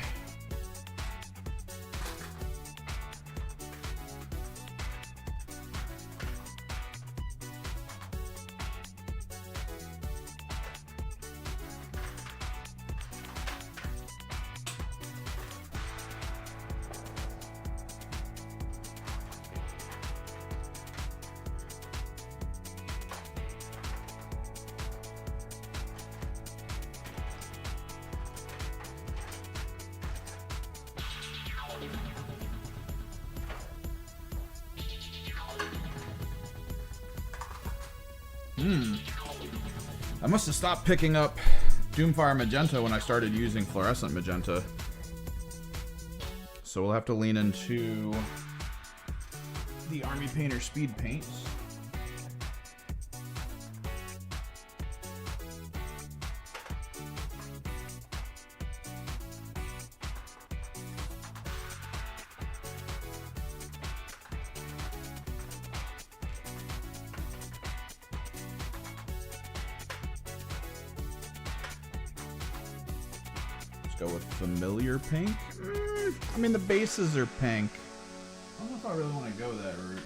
I must have stopped picking up Doomfire Magenta when I started using Fluorescent Magenta. So we'll have to lean into the Army Painter Speed Paints. Go with familiar pink. I mean, the bases are pink. I don't know if I really want to go that route.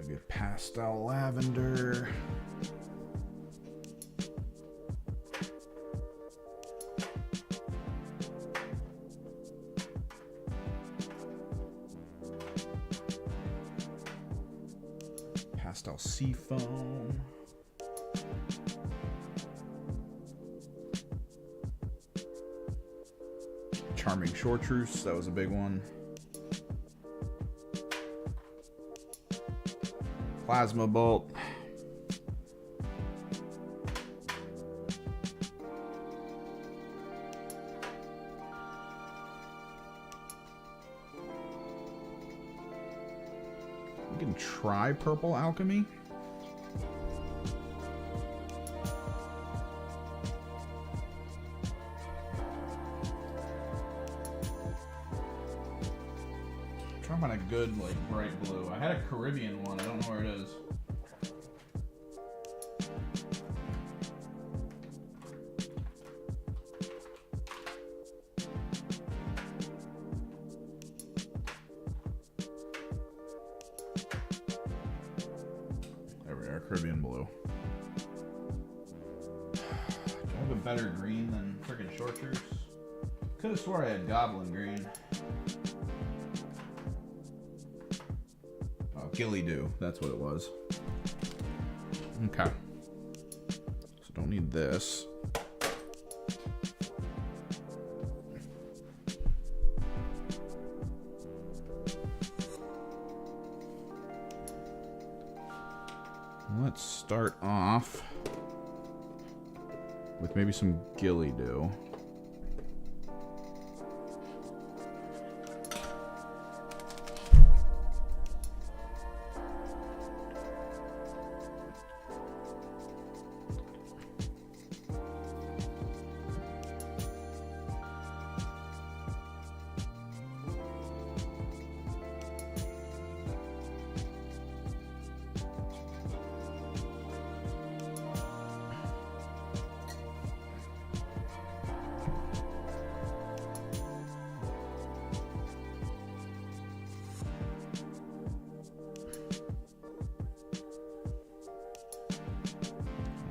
Maybe a pastel lavender. Pastel seafoam. Charming chartreuse, that was a big one. Plasma bolt. We can try purple alchemy. Try on a good, like, bright blue. I had a Caribbean one. I don't know where it is. There we are, Caribbean blue. Do I have a better green than freaking chartreuse? Could have swore I had goblin green. Gilly do. That's what it was. Okay. So don't need this. Let's start off with maybe some Gilly do.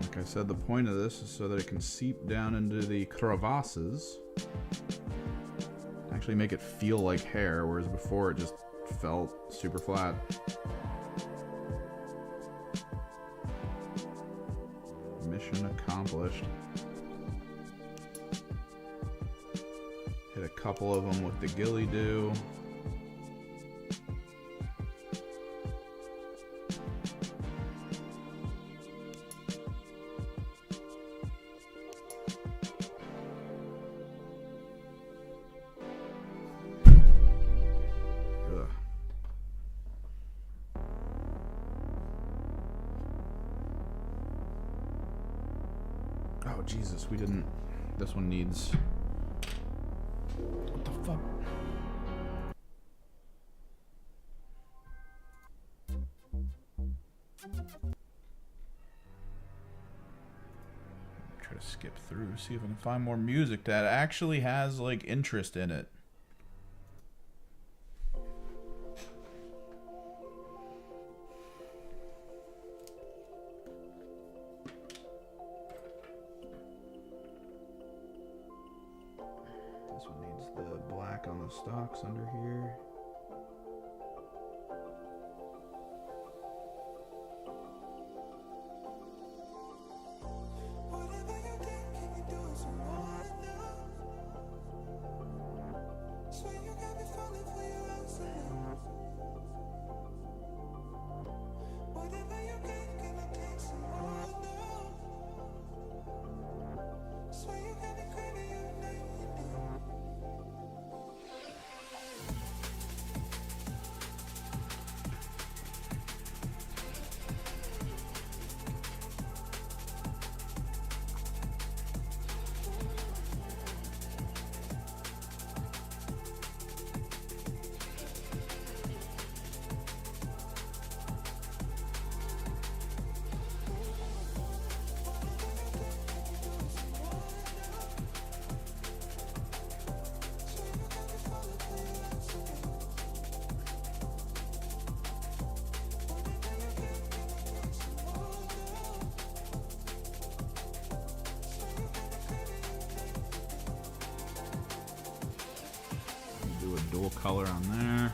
Like I said, the point of this is so that it can seep down into the crevasses. Actually make it feel like hair, whereas before it just felt super flat. Mission accomplished. Hit a couple of them with the Gilly do. Oh, Jesus, we didn't... This one needs... What the fuck? Try to skip through, see if I can find more music that actually has, like, interest in it. This one needs the black on the stalks under here. little color on there.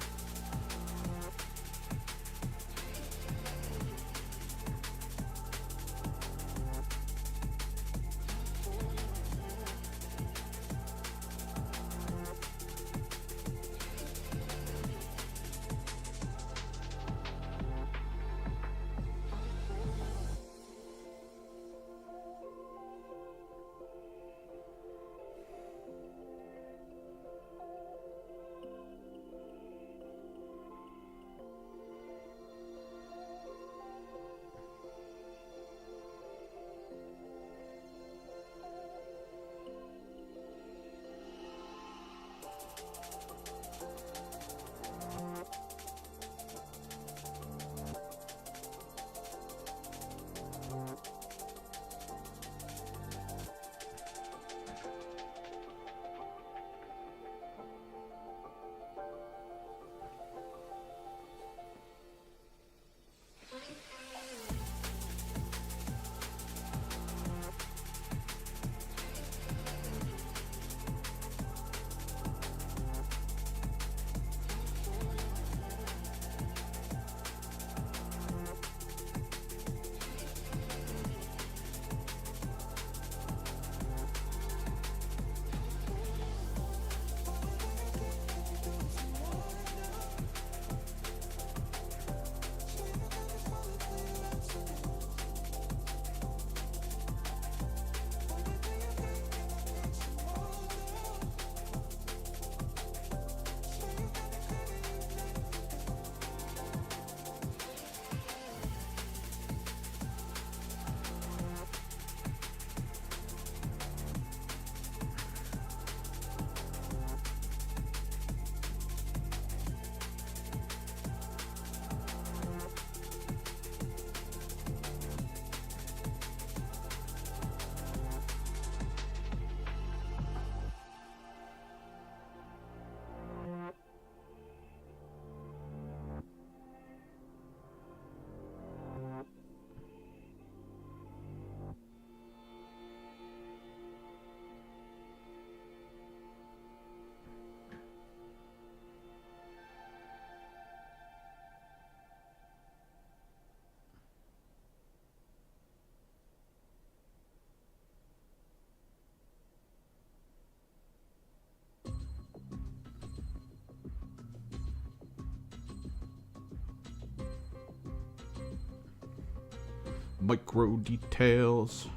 Micro details.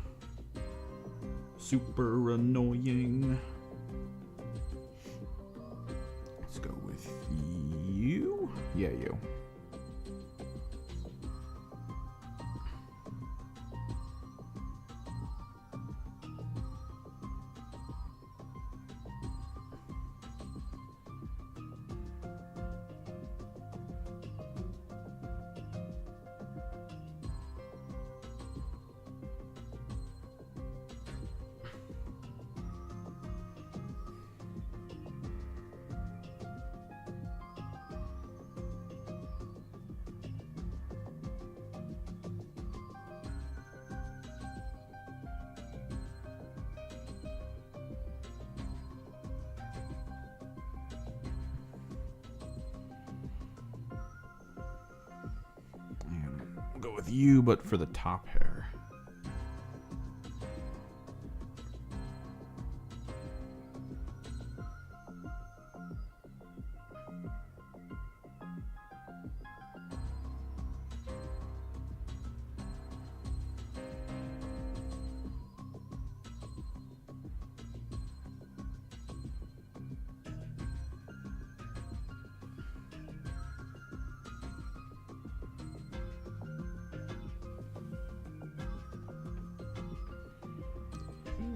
Super annoying. Let's go with you. Yeah, you. We'll go with you, but for the top hair.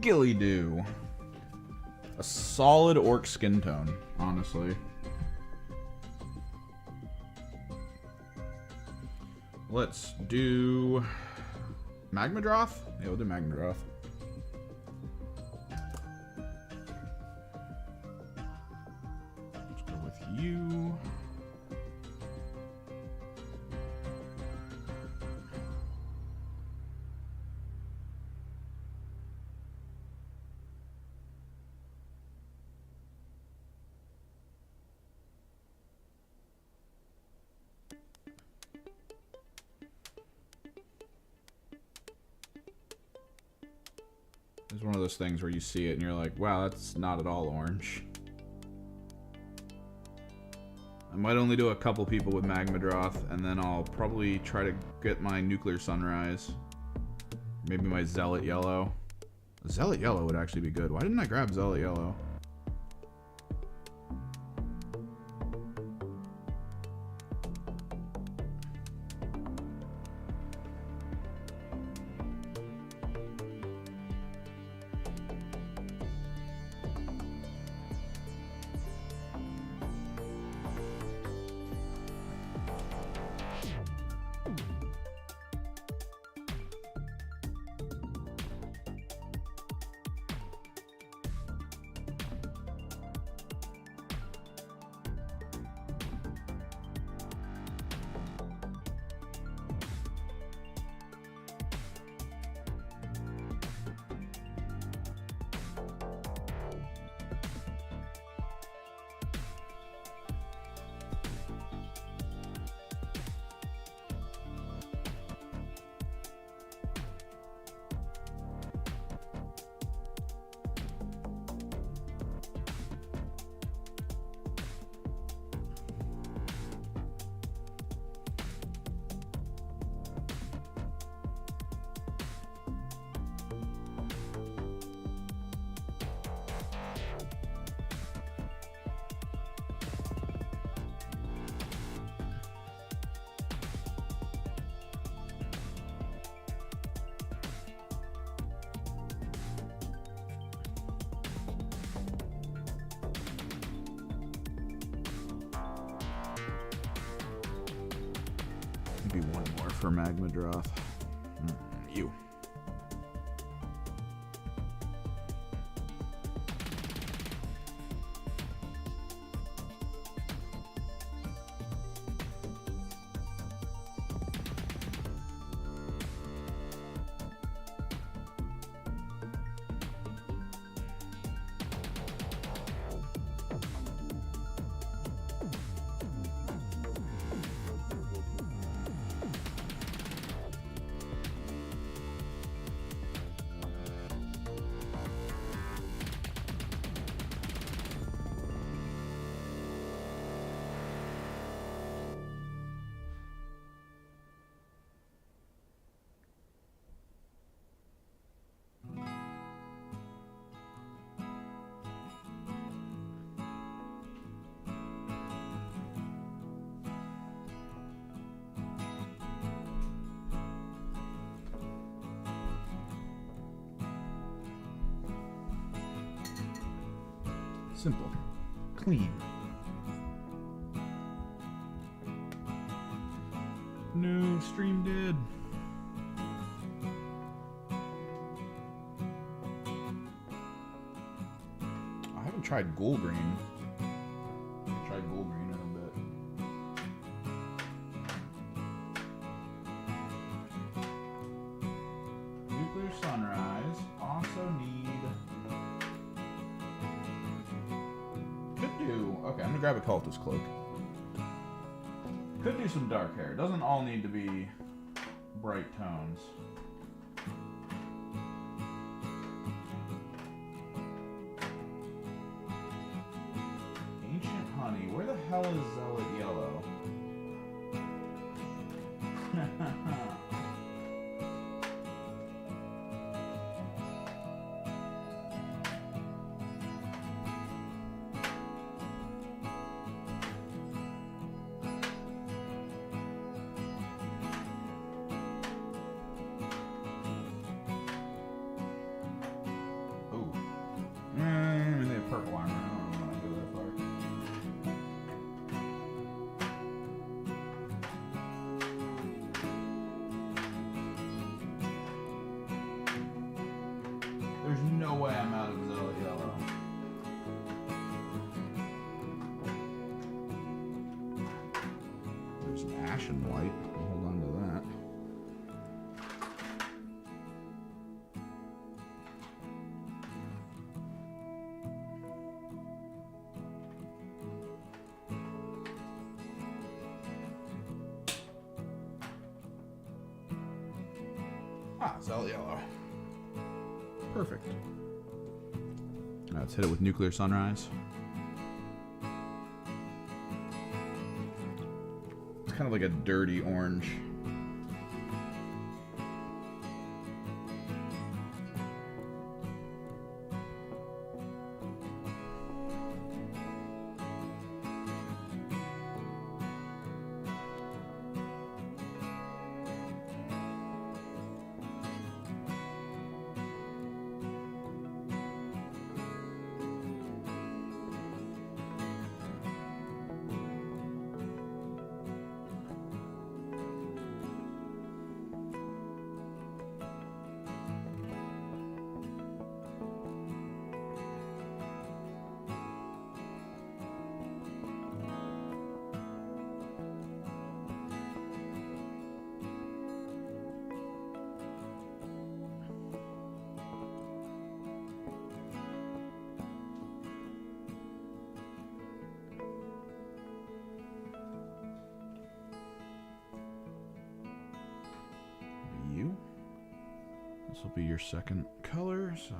Gilly do. A solid orc skin tone, honestly. Let's do Magmadroth? Yeah, we'll do Magmadroth. Let's go with you. It's one of those things where you see it and you're like, wow, that's not at all orange. I might only do a couple people with Magmadroth, and then I'll probably try to get my Nuclear Sunrise. Maybe my Zealot Yellow. Zealot Yellow would actually be good. Why didn't I grab Zealot Yellow? Maybe one more for Magmadroth. You. Simple. Clean. No, stream dead. I haven't tried Ghoul Green. I've tried Ghoul Green in a bit. Nuclear Sunrise. Also need... Okay, I'm gonna grab a Cultist Cloak. Could do some dark hair. Doesn't all need to be bright tones. Ancient Honey. Where the hell is Zealot Yellow? Purple armor. I don't really want to go that far. There's no way I'm out of Zealot Yellow. There's some Ashen White. I'll hold on to that. Ah, Zealot Yellow. Perfect. Let's hit it with Nuclear Sunrise. It's kind of like a dirty orange. This will be your second color, so...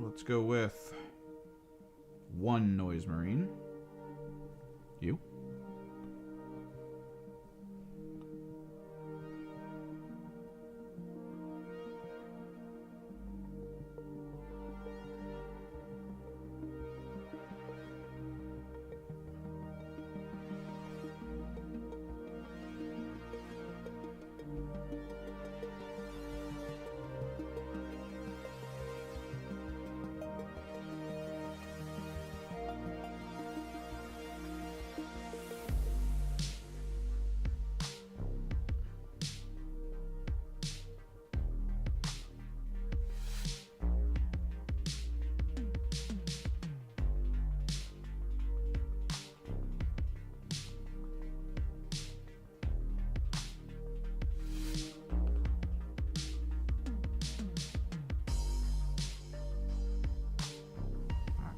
Let's go with one Noise Marine. You.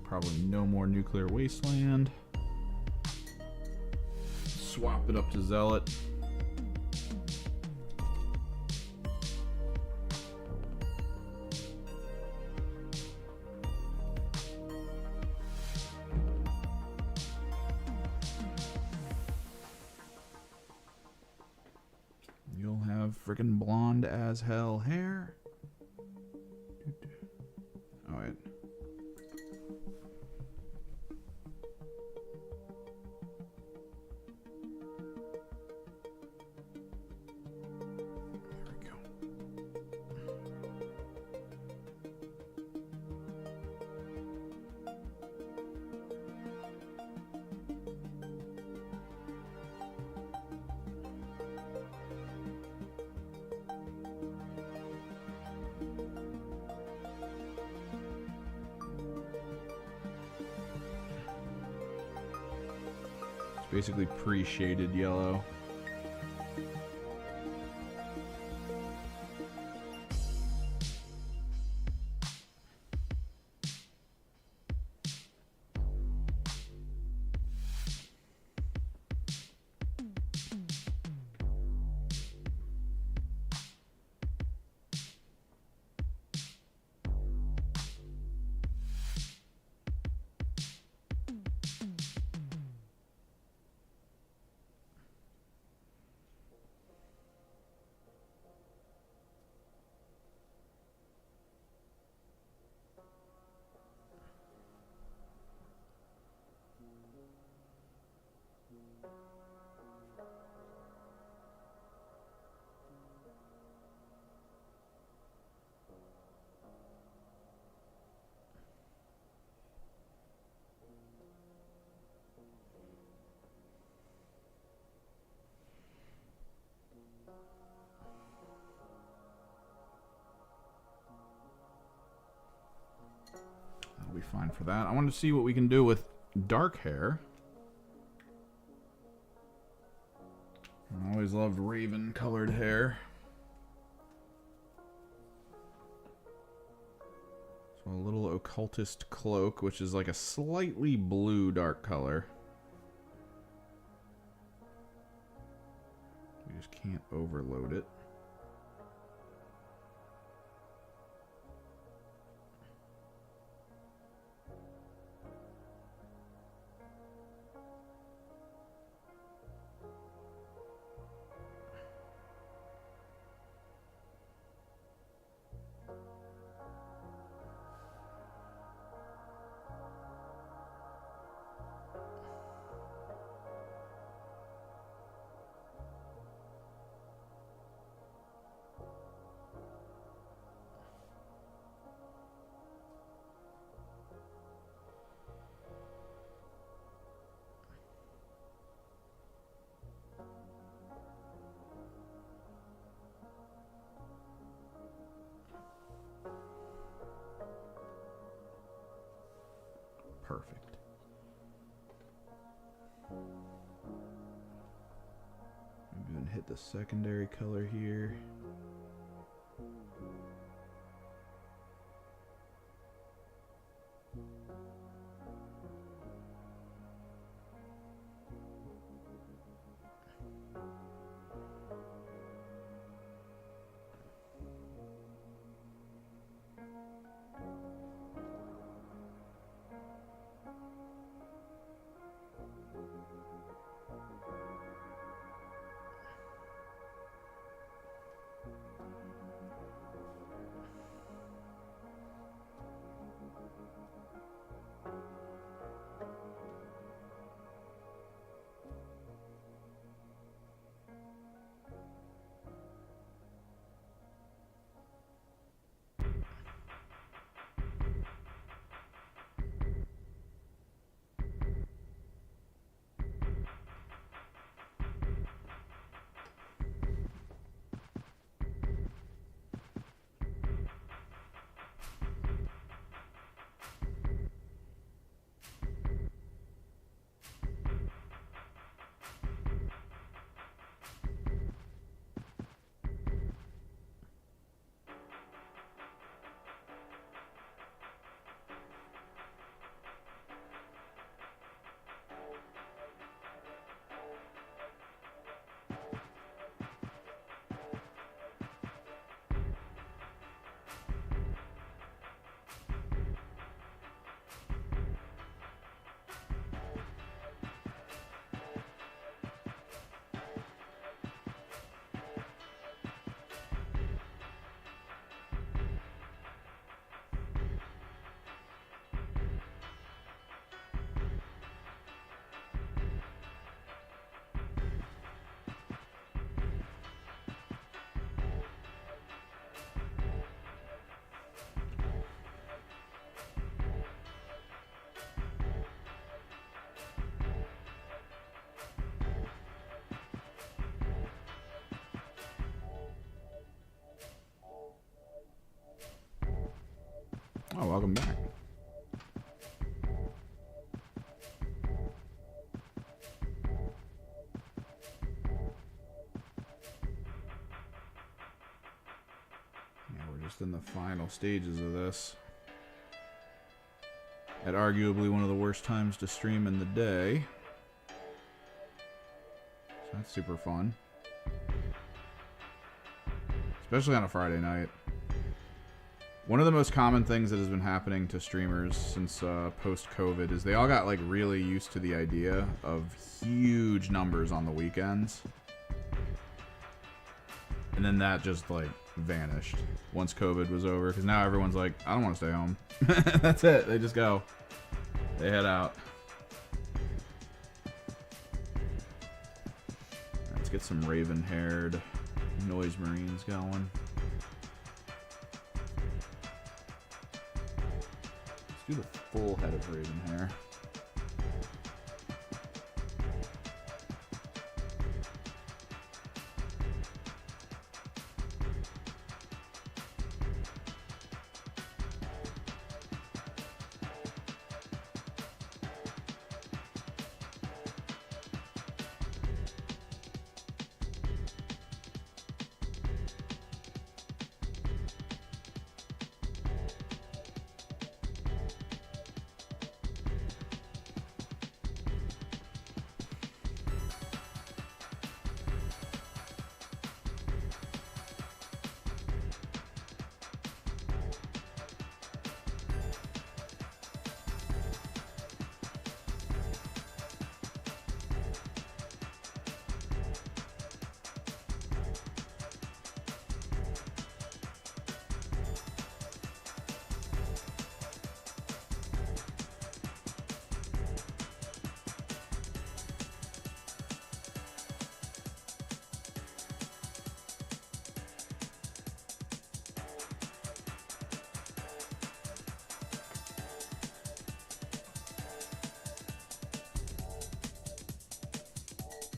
Probably no more Nuclear Wasteland. Swap it up to Zealot. You'll have freaking blonde as hell hair. Oh, wait. Basically pre-shaded yellow. be fine for that. I want to see what we can do with dark hair. I always loved raven colored hair. So a little occultist cloak, which is like a slightly blue dark color. We just can't overload it. Perfect. I'm going to hit the secondary color here. Oh, welcome back. Yeah, we're just in the final stages of this. At arguably one of the worst times to stream in the day. So that's super fun. Especially on a Friday night. One of the most common things that has been happening to streamers since post-COVID is they all got like really used to the idea of huge numbers on the weekends. And then that just like vanished once COVID was over, because now everyone's like, I don't want to stay home. That's it. They just go. They head out. Let's get some raven-haired noise marines going. Let's do the full head of raven hair.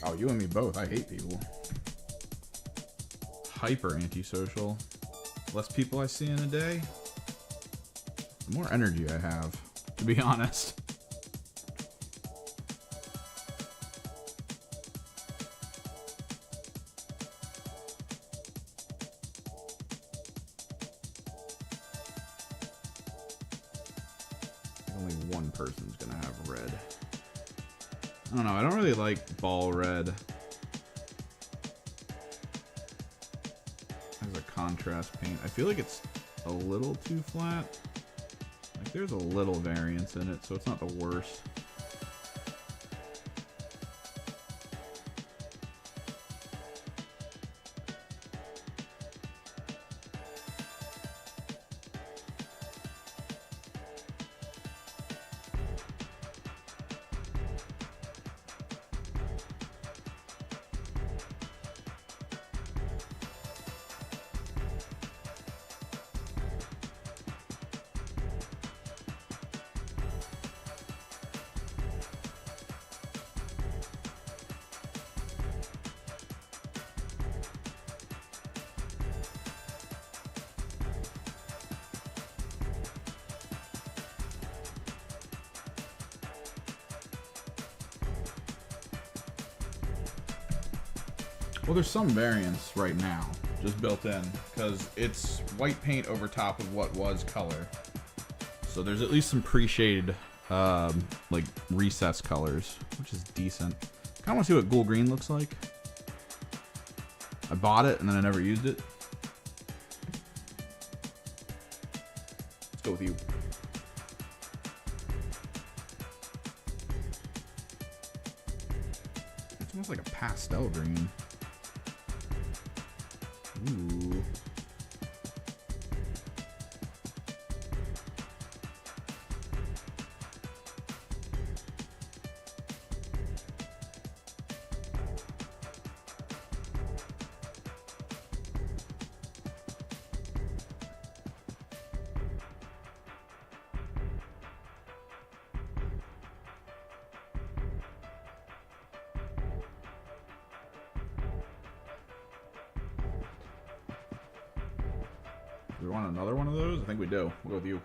Oh, you and me both. I hate people. Hyper antisocial. Less people I see in a day, the more energy I have, to be honest. Only one person's gonna have red. I don't know, I don't really like ball red as a contrast paint. I feel like it's a little too flat. Like there's a little variance in it, so it's not the worst. Well, there's some variance right now, just built in, because it's white paint over top of what was color. So there's at least some pre-shaded, like, recessed colors, which is decent. Kind of want to see what Ghoul Green looks like. I bought it, and then I never used it. Let's go with you. It's almost like a pastel green. Ooh. Do we want another one of those? I think we do. We'll go with you.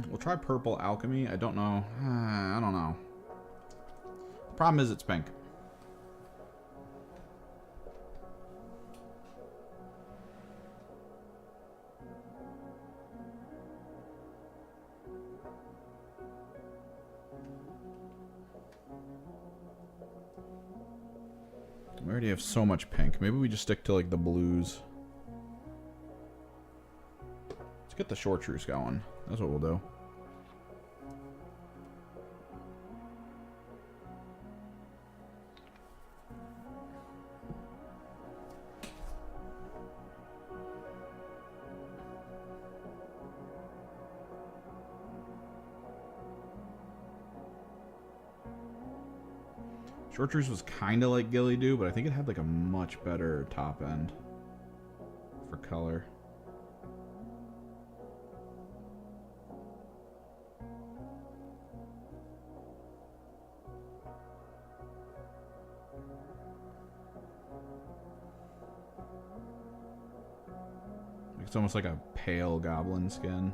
We'll try Purple Alchemy. I don't know. I don't know. Problem is it's pink. We already have so much pink. Maybe we just stick to like the blues. Let's get the chartreuse going. That's what we'll do. Chartreuse was kind of like Gilly Do, but I think it had like a much better top end for color. It's almost like a pale goblin skin.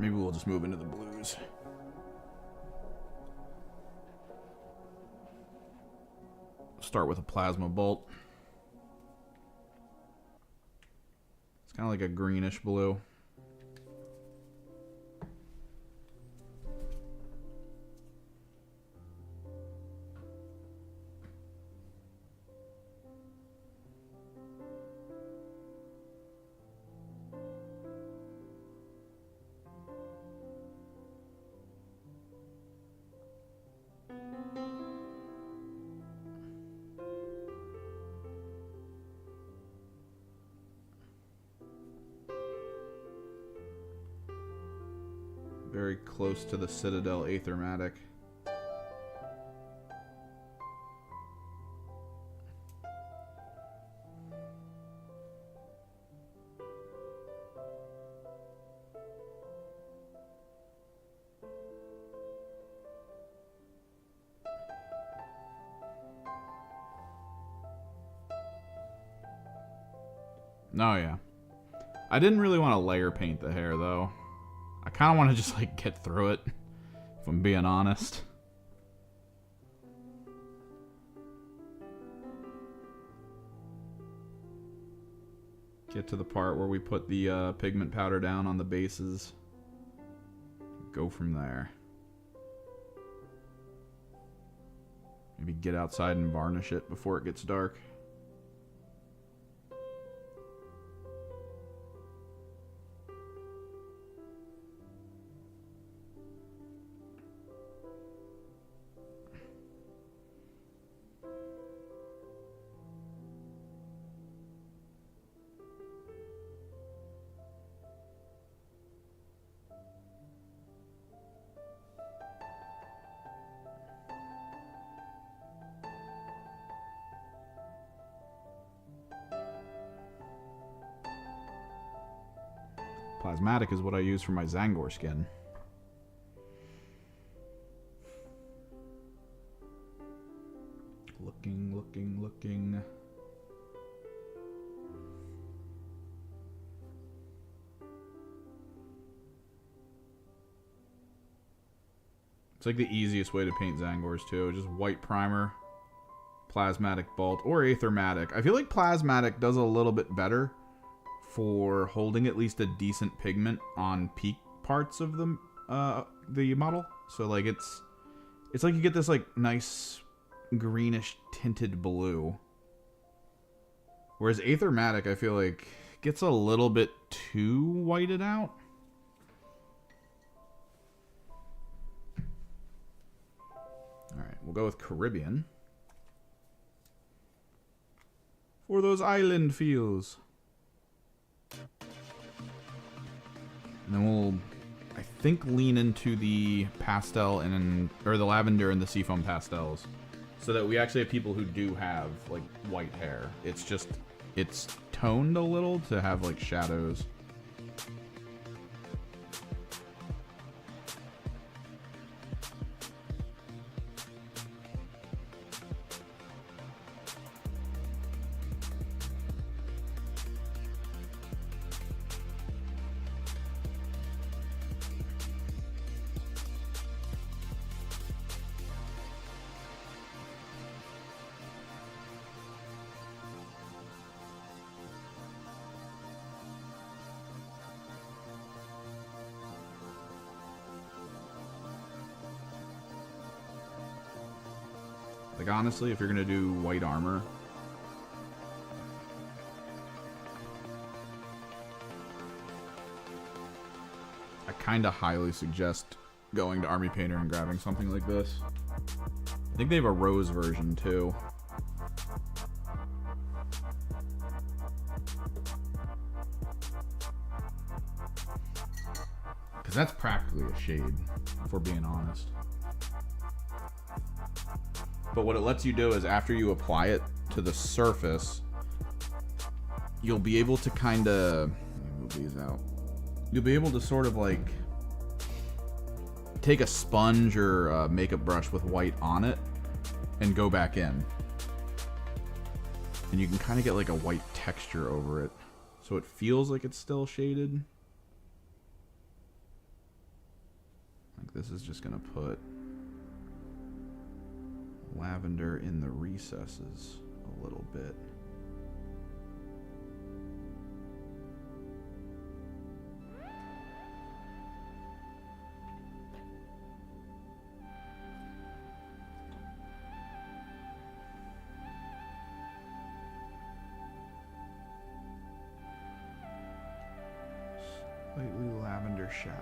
maybe we'll just move into the blues. Start with a plasma bolt. It's kind of like a greenish blue. Very close to the Citadel Aethermatic. Oh yeah. I didn't really want to layer paint the hair though. I kind of want to just like get through it, if I'm being honest. Get to the part where we put the pigment powder down on the bases. Go from there. Maybe get outside and varnish it before it gets dark. Plasmatic is what I use for my Zangor skin. Looking. It's like the easiest way to paint Zangors too. Just white primer, plasmatic bolt, or aethermatic. I feel like plasmatic does a little bit better for holding at least a decent pigment on peak parts of the model. So like it's like you get this like nice greenish tinted blue. Whereas aethermatic, I feel like gets a little bit too whited out. All right, we'll go with Caribbean for those island feels. And then we'll, I think, lean into the pastel or the lavender and the seafoam pastels, so that we actually have people who do have like white hair. It's just, it's toned a little to have like shadows. Like, honestly, if you're gonna do white armor, I kind of highly suggest going to Army Painter and grabbing something like this. I think they have a rose version too. Because that's practically a shade, if we're being honest. But what it lets you do is after you apply it to the surface, you'll be able to kind of move these out. You'll be able to sort of like take a sponge or a makeup brush with white on it and go back in. And you can kind of get like a white texture over it. So it feels like it's still shaded. this is just going to put lavender in the recesses a little bit. Slightly lavender shadow.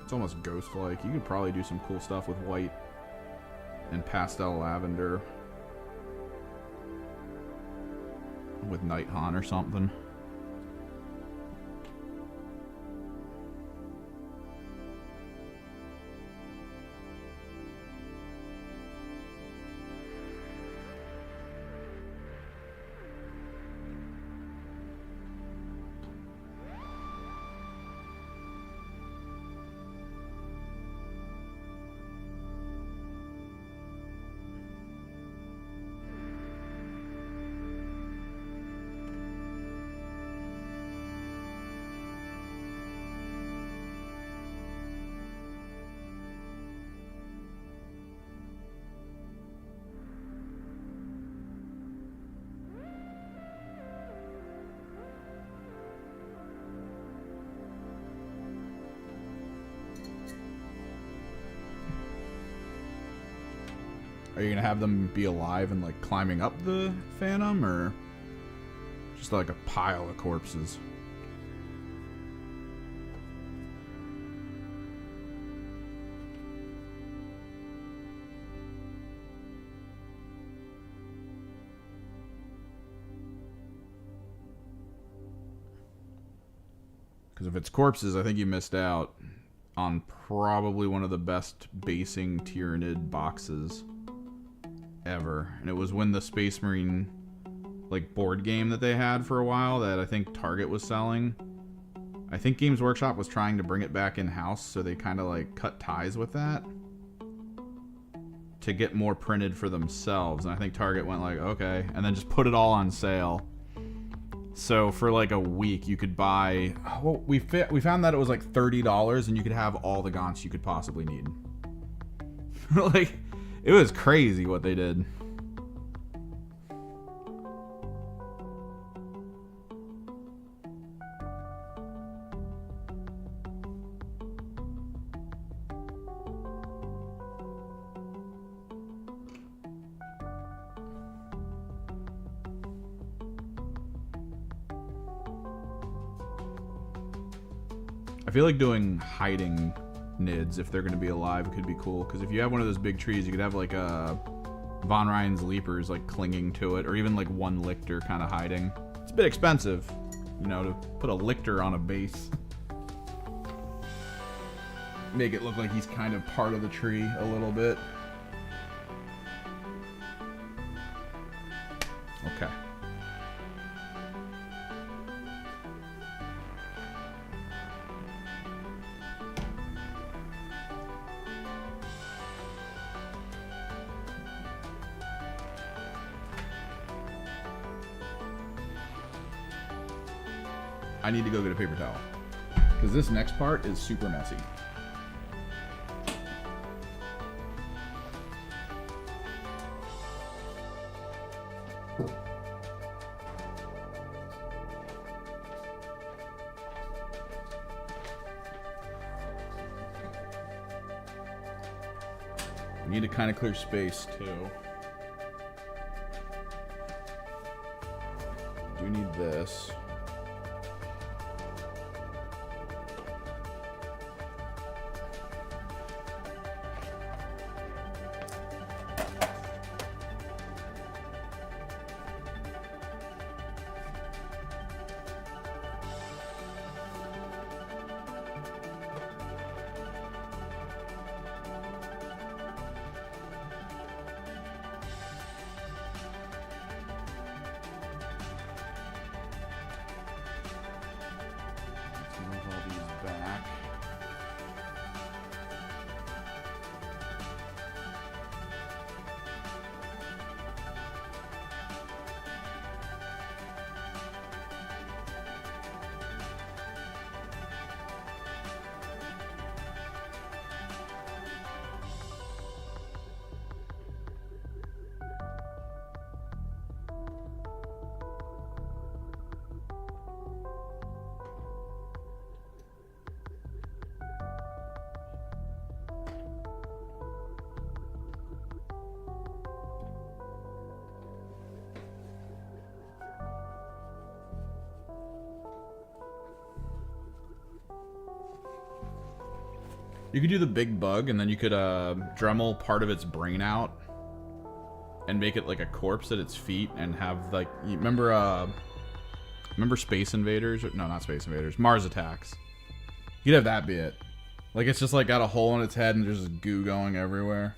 It's almost ghost-like. You could probably do some cool stuff with white and pastel lavender with Night Haunt or something. Are you gonna have them be alive and like climbing up the Phantom, or just like a pile of corpses? Because if it's corpses, I think you missed out on probably one of the best basing Tyranid boxes ever. And it was when the Space Marine like board game that they had for a while that I think Target was selling. I think Games Workshop was trying to bring it back in-house, so they kind of like cut ties with that to get more printed for themselves. And I think Target went like, okay, and then just put it all on sale. So for like a week you could buy, well, we found that it was like $30 and you could have all the Gaunts you could possibly need. Like, it was crazy what they did. I feel like doing hiding Nids, if they're going to be alive, could be cool. Because if you have one of those big trees, you could have like a Von Ryan's Leapers like clinging to it, or even like one Lictor kind of hiding. It's a bit expensive, you know, to put a Lictor on a base. Make it look like he's kind of part of the tree a little bit. Okay. I need to go get a paper towel, because this next part is super messy. We need to kind of clear space too. Do need this. You could do the big bug, and then you could Dremel part of its brain out and make it like a corpse at its feet, and have like, you remember Space Invaders? No, not Space Invaders. Mars Attacks. You'd have that be it. Like, it's just like got a hole in its head and there's just goo going everywhere.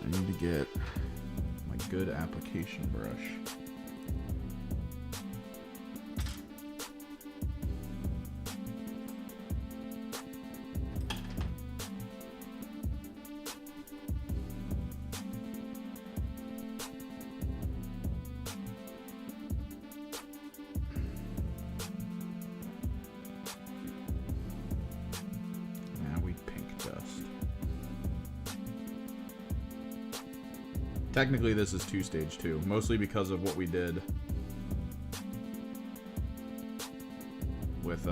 I need to get my good application brush. Technically, this is 2-stage 2, mostly because of what we did with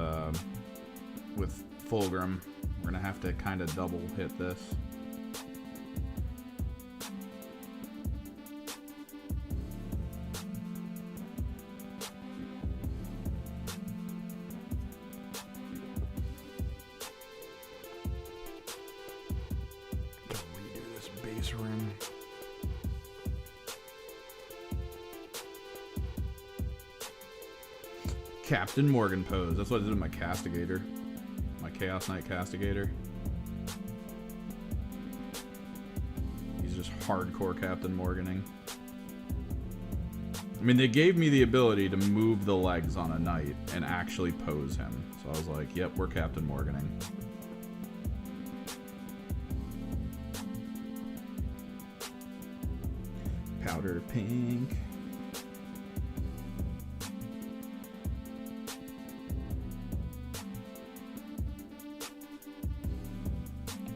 Fulgrim. We're gonna have to kind of double hit this. Redo this base rim. Captain Morgan pose. That's what I did with my Castigator. My Chaos Knight Castigator. He's just hardcore Captain Morganing. I mean, they gave me the ability to move the legs on a knight and actually pose him. So I was like, yep, we're Captain Morganing. Powder pink.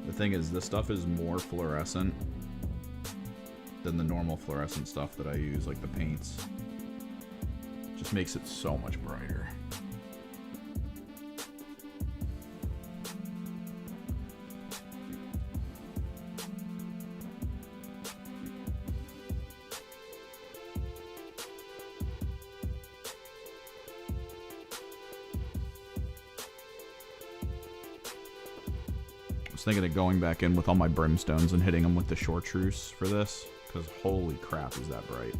The thing is, this stuff is more fluorescent than the normal fluorescent stuff that I use, like the paints. Just makes it so much brighter. I was thinking of going back in with all my brimstones and hitting them with the chartreuse for this, because holy crap is that bright.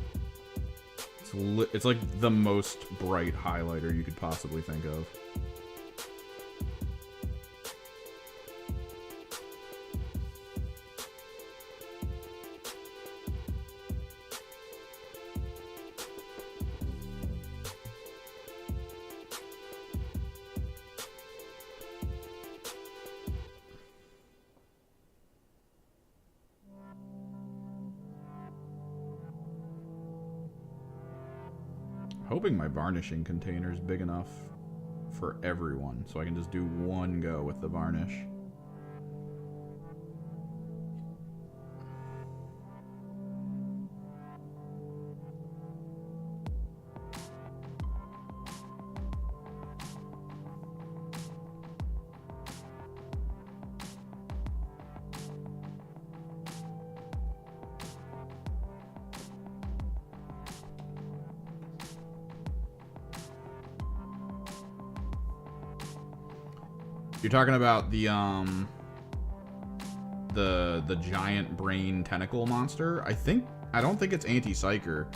It's like the most bright highlighter you could possibly think of. Hoping my varnishing container is big enough for everyone, so I can just do one go with the varnish. You're talking about the giant brain tentacle monster? I don't think it's anti-psyker.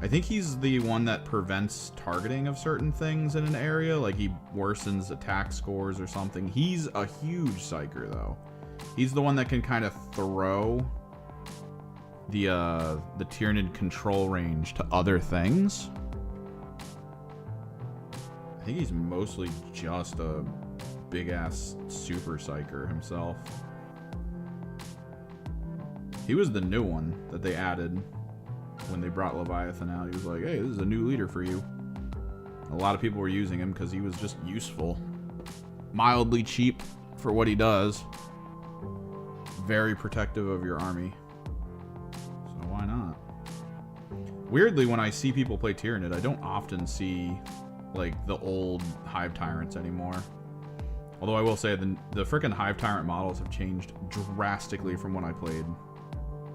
I think he's the one that prevents targeting of certain things in an area, like he worsens attack scores or something. He's a huge psyker though. He's the one that can kind of throw the Tyranid control range to other things. I think he's mostly just a big-ass super psyker himself. He was the new one that they added when they brought Leviathan out. He was like, hey, this is a new leader for you. A lot of people were using him because he was just useful. Mildly cheap for what he does. Very protective of your army. So why not? Weirdly, when I see people play Tyranid, I don't often see like the old Hive Tyrants anymore. Although I will say the frickin' Hive Tyrant models have changed drastically from when I played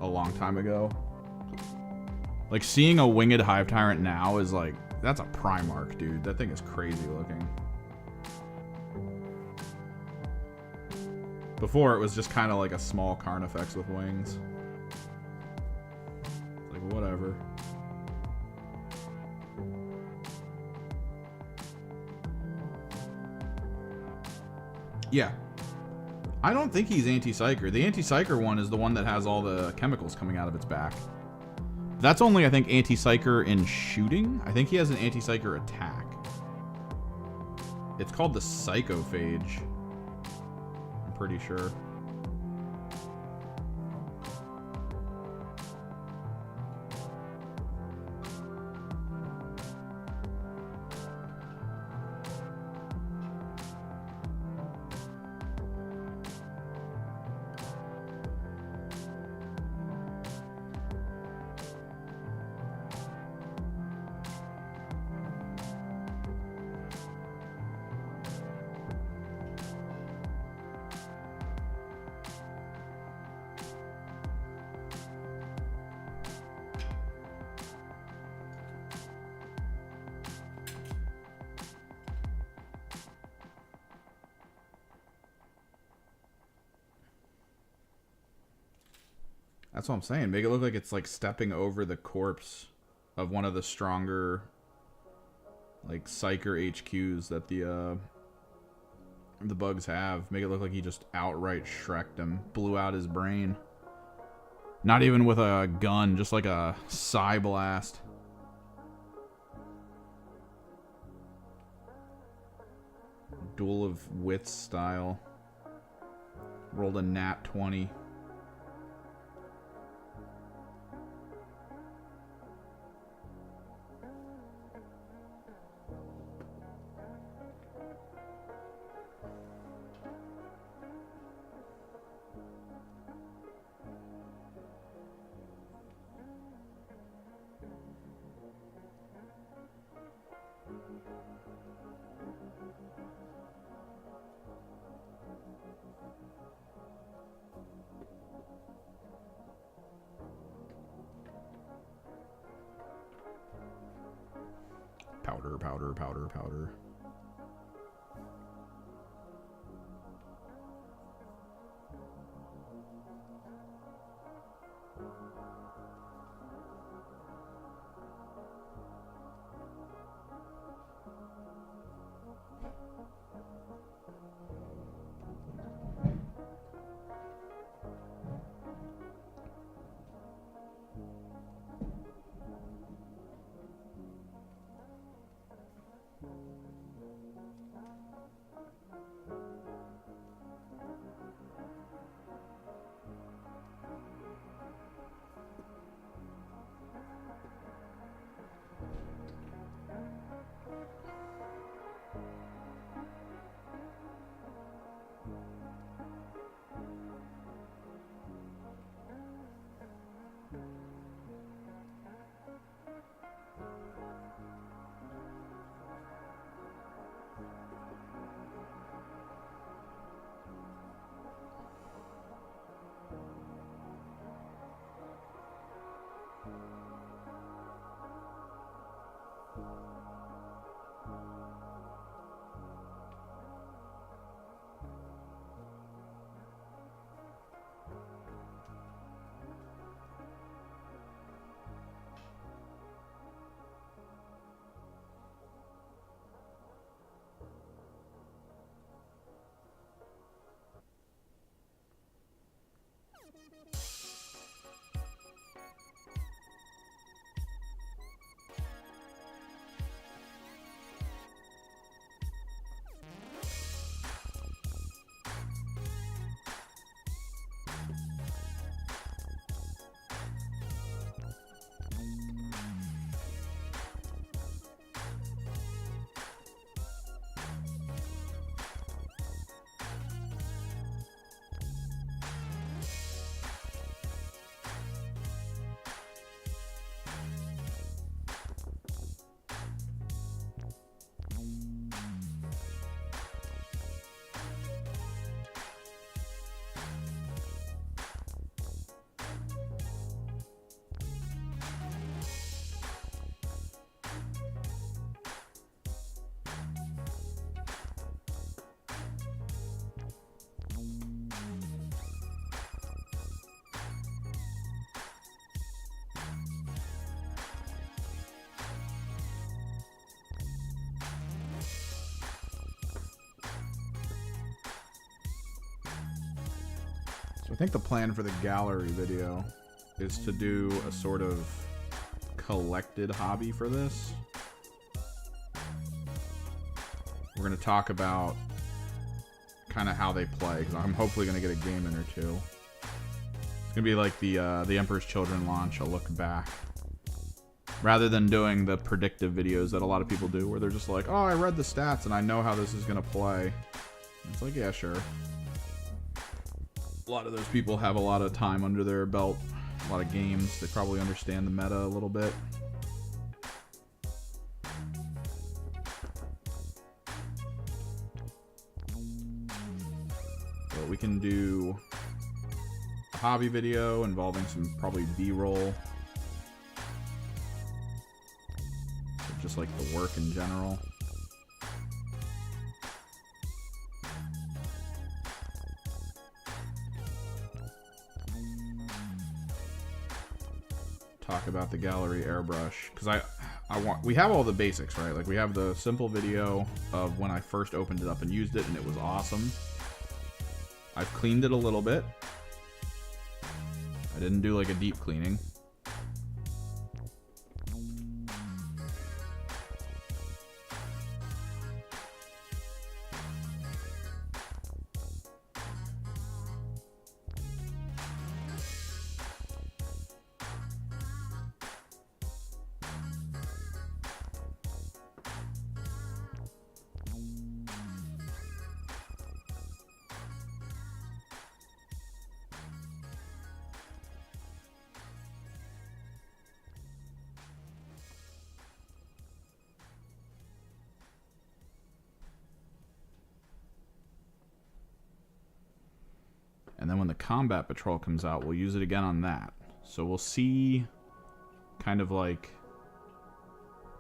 a long time ago. Like, seeing a winged Hive Tyrant now is like, that's a Primarch, dude. That thing is crazy looking. Before, it was just kind of like a small Carnifex with wings. It's like, whatever. Yeah. I don't think he's Anti-Psyker. The Anti-Psyker one is the one that has all the chemicals coming out of its back. That's only, I think, Anti-Psyker in shooting. I think he has an Anti-Psyker attack. It's called the Psychophage. I'm pretty sure. That's what I'm saying. Make it look like it's like stepping over the corpse of one of the stronger, like, Psyker HQs that the bugs have. Make it look like he just outright Shrek'd him, blew out his brain. Not even with a gun, just like a Psy Blast. Duel of Wits style. Rolled a nat 20. Powder, powder, powder, powder. think the plan for the gallery video is to do a sort of collected hobby for this. We're going to talk about kind of how they play, because I'm hopefully going to get a game in or two. It's going to be like the Emperor's Children launch, a look back. Rather than doing the predictive videos that a lot of people do, where they're just like, oh, I read the stats and I know how this is going to play. And it's like, yeah, sure. A lot of those people have a lot of time under their belt, a lot of games. They probably understand the meta a little bit. But we can do a hobby video involving some probably B-roll. Just like the work in general. Talk about the gallery airbrush, because we have all the basics, right? Like we have the simple video of when I first opened it up and used it, and it was awesome. I've cleaned it a little bit. I didn't do like a deep cleaning. And then when the combat patrol comes out, we'll use it again on that. So we'll see kind of like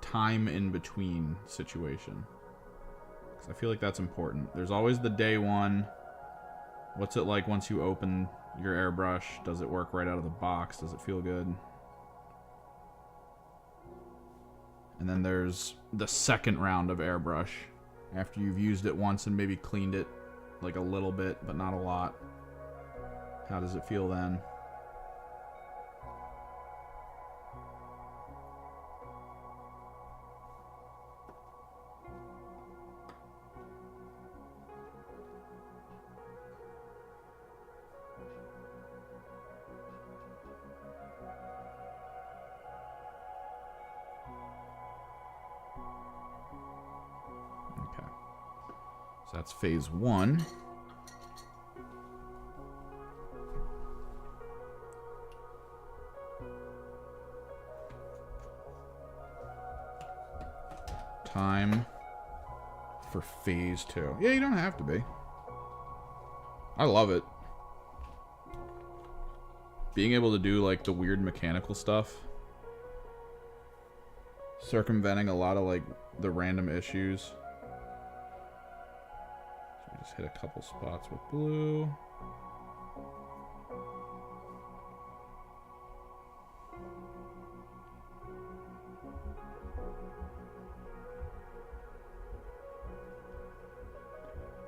time in between situation. Because I feel like that's important. There's always the day one. What's it like once you open your airbrush? Does it work right out of the box? Does it feel good? And then there's the second round of airbrush. After you've used it once and maybe cleaned it like a little bit, but not a lot. How does it feel then? Okay. So that's phase one. Time for phase two. Yeah, you don't have to be. I love it. Being able to do like the weird mechanical stuff. Circumventing a lot of like the random issues. So we just hit a couple spots with blue.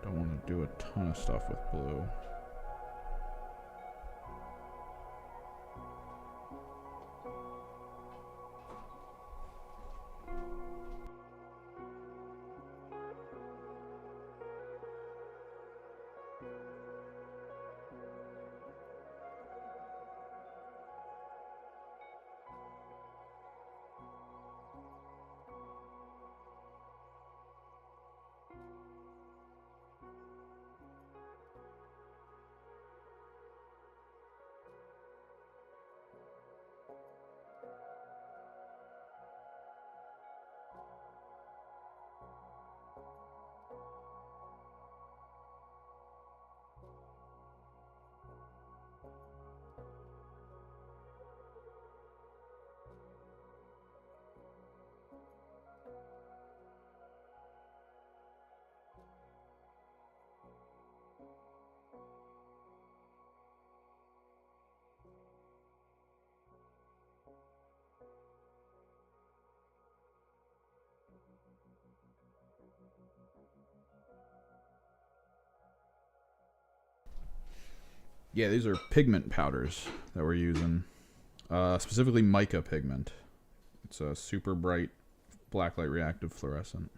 Don't want to do a ton of stuff with blue. Yeah, these are pigment powders that we're using. Specifically mica pigment. It's a super bright blacklight reactive fluorescent.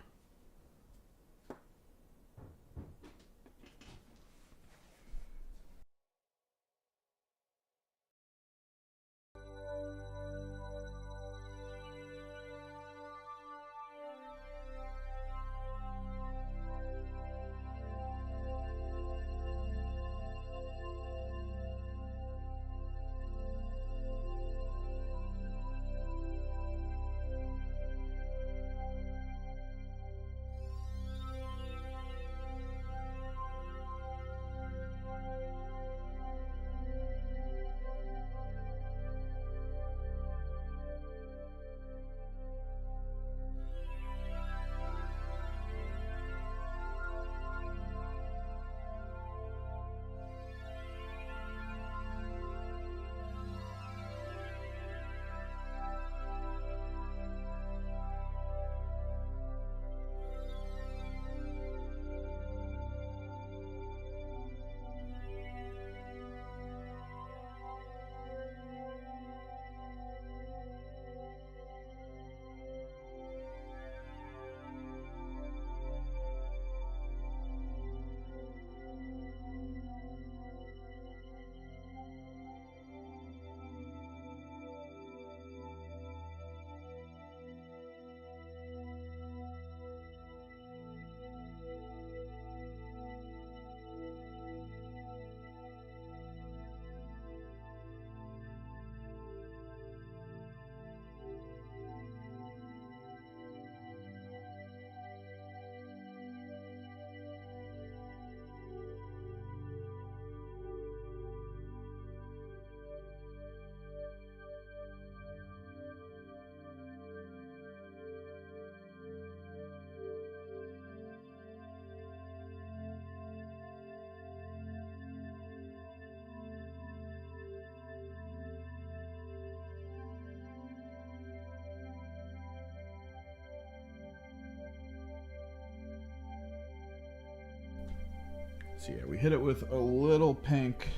So yeah, we hit it with a little pink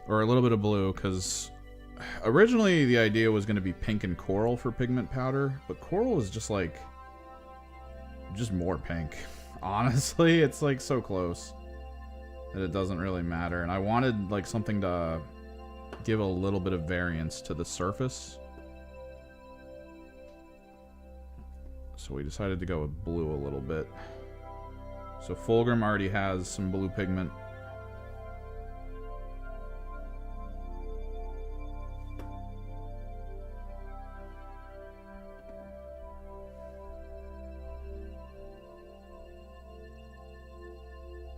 or a little bit of blue because originally the idea was going to be pink and coral for pigment powder, but coral is just like just more pink. Honestly, it's like so close that it doesn't really matter, and I wanted like something to give a little bit of variance to the surface, so we decided to go with blue a little bit. So Fulgrim already has some blue pigment.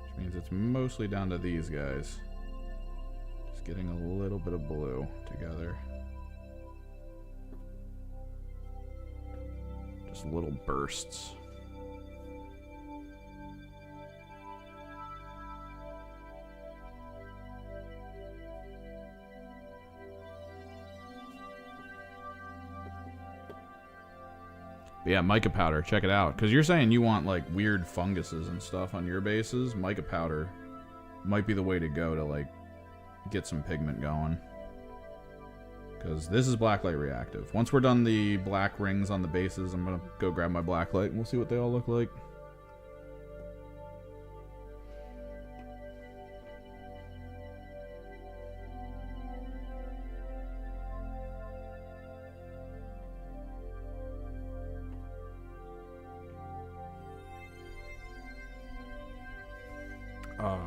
Which means it's mostly down to these guys. Just getting a little bit of blue together. Just little bursts. But yeah, mica powder, check it out. Because you're saying you want like weird funguses and stuff on your bases. Mica powder might be the way to go to like get some pigment going. Because this is blacklight reactive. Once we're done the black rings on the bases, I'm going to go grab my blacklight and we'll see what they all look like.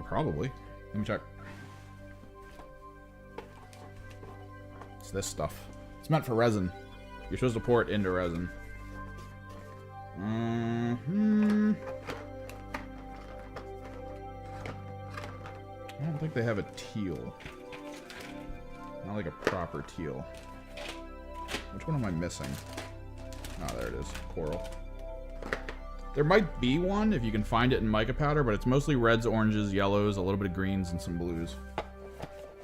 Probably. Let me check. It's this stuff. It's meant for resin. You're supposed to pour it into resin. I don't think they have a teal. Not like a proper teal. Which one am I missing? Oh, there it is. Coral. There might be one if you can find it in mica powder, but it's mostly reds, oranges, yellows, a little bit of greens, and some blues.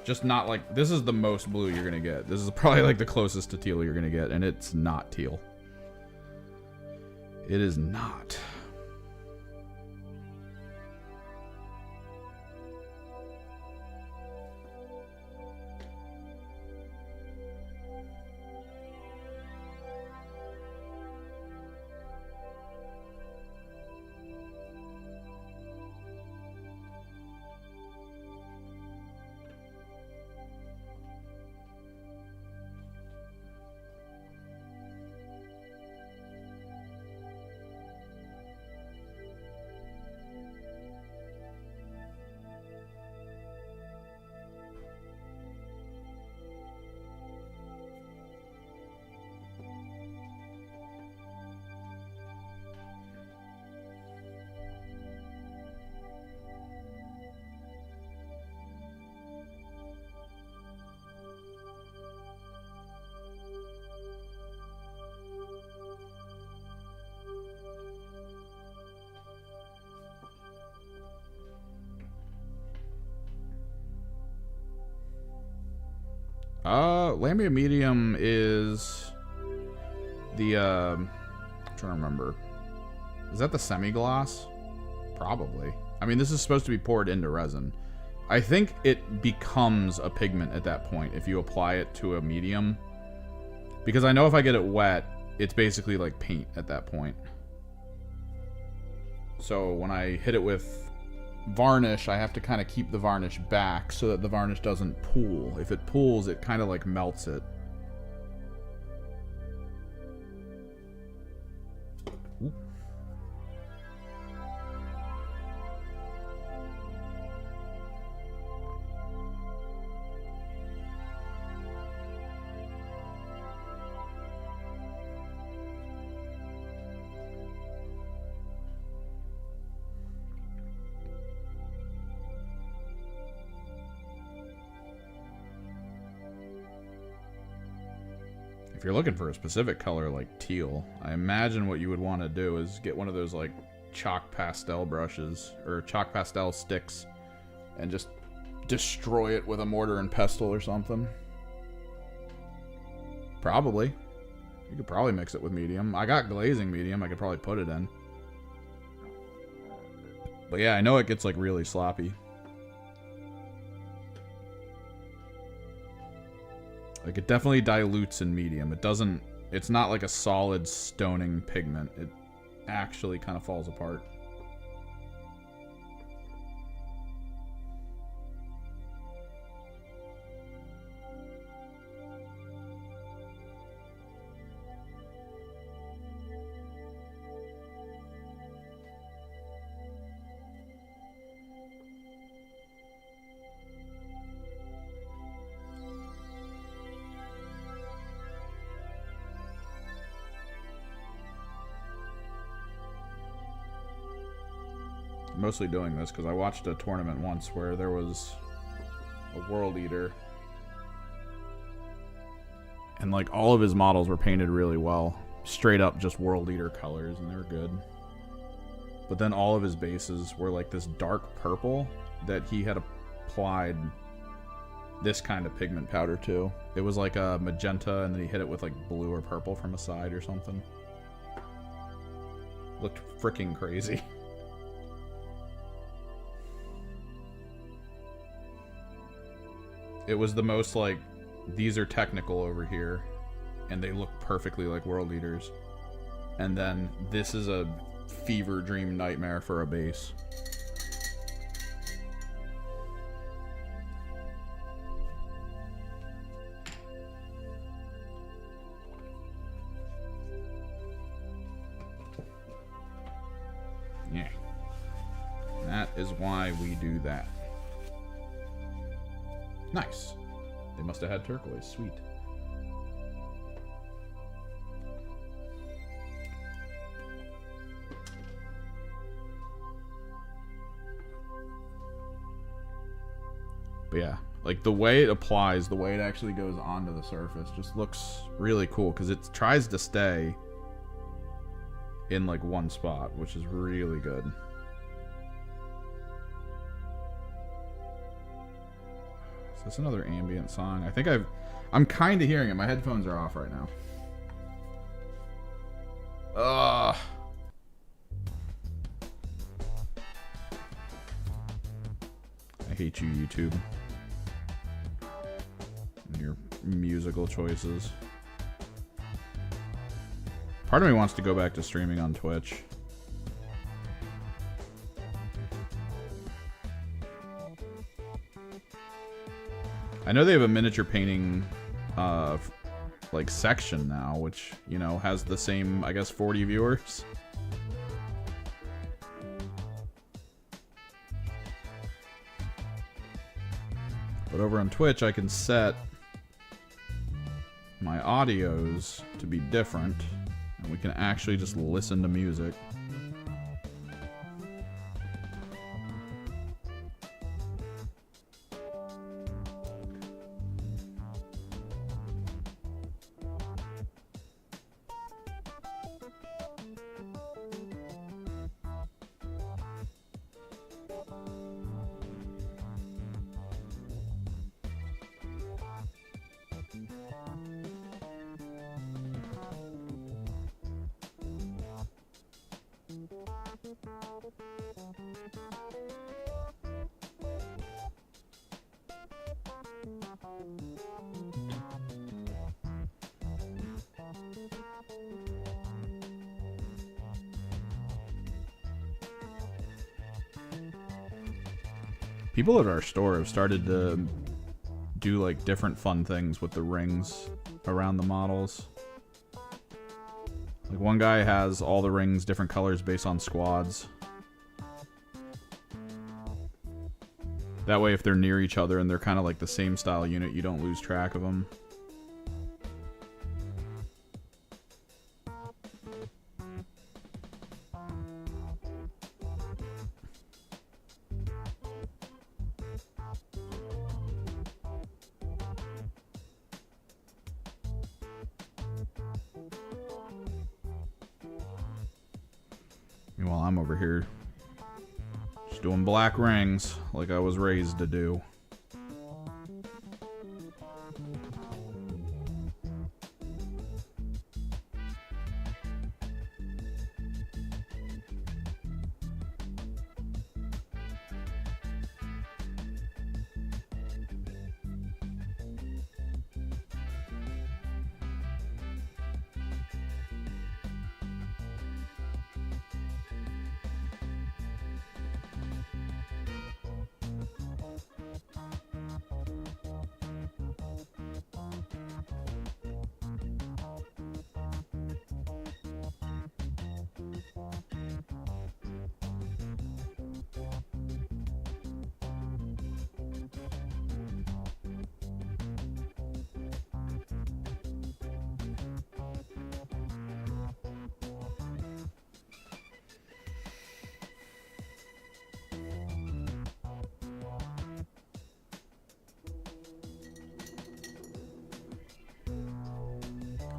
Just not like... This is the most blue you're going to get. This is probably like the closest to teal you're going to get, and it's not teal. It is not. Lambia Medium is the, I'm trying to remember. Is that the semi-gloss? Probably. I mean, this is supposed to be poured into resin. I think it becomes a pigment at that point if you apply it to a medium. Because I know if I get it wet, it's basically like paint at that point. So when I hit it with varnish, I have to kind of keep the varnish back so that the varnish doesn't pool. If it pools, it kind of like melts it. Ooh. If you're looking for a specific color like teal, I imagine what you would want to do is get one of those like chalk pastel brushes or chalk pastel sticks and just destroy it with a mortar and pestle or something. Probably. You could probably mix it with medium. I got glazing medium. I could probably put it in. But yeah, I know it gets like really sloppy. Like, it definitely dilutes in medium. It doesn't... It's not like a solid stoning pigment. It actually kind of falls apart. Mostly doing this because I watched a tournament once where there was a World Eater and like all of his models were painted really well, straight up just World Eater colors, and they were good. But then all of his bases were like this dark purple that he had applied this kind of pigment powder to. It was like a magenta and then he hit it with like blue or purple from a side or something. Looked freaking crazy. It was the most like, these are technical over here, and they look perfectly like World Eaters. And then this is a fever dream nightmare for a base. Yeah. That is why we do that. Nice. They must have had turquoise. Sweet. But yeah, like the way it applies, the way it actually goes onto the surface just looks really cool because it tries to stay in like one spot, which is really good. Is this another ambient song? I think I'm kind of hearing it. My headphones are off right now. Ugh. I hate you, YouTube. And your musical choices. Part of me wants to go back to streaming on Twitch. I know they have a miniature painting like section now, which, you know, has the same, I guess, 40 viewers. But over on Twitch, I can set my audios to be different, and we can actually just listen to music. People at our store have started to do like different fun things with the rings around the models. Like one guy has all the rings different colors based on squads. That way if they're near each other and they're kind of like the same style unit, you don't lose track of them. Meanwhile, I'm over here just doing black rings like I was raised to do.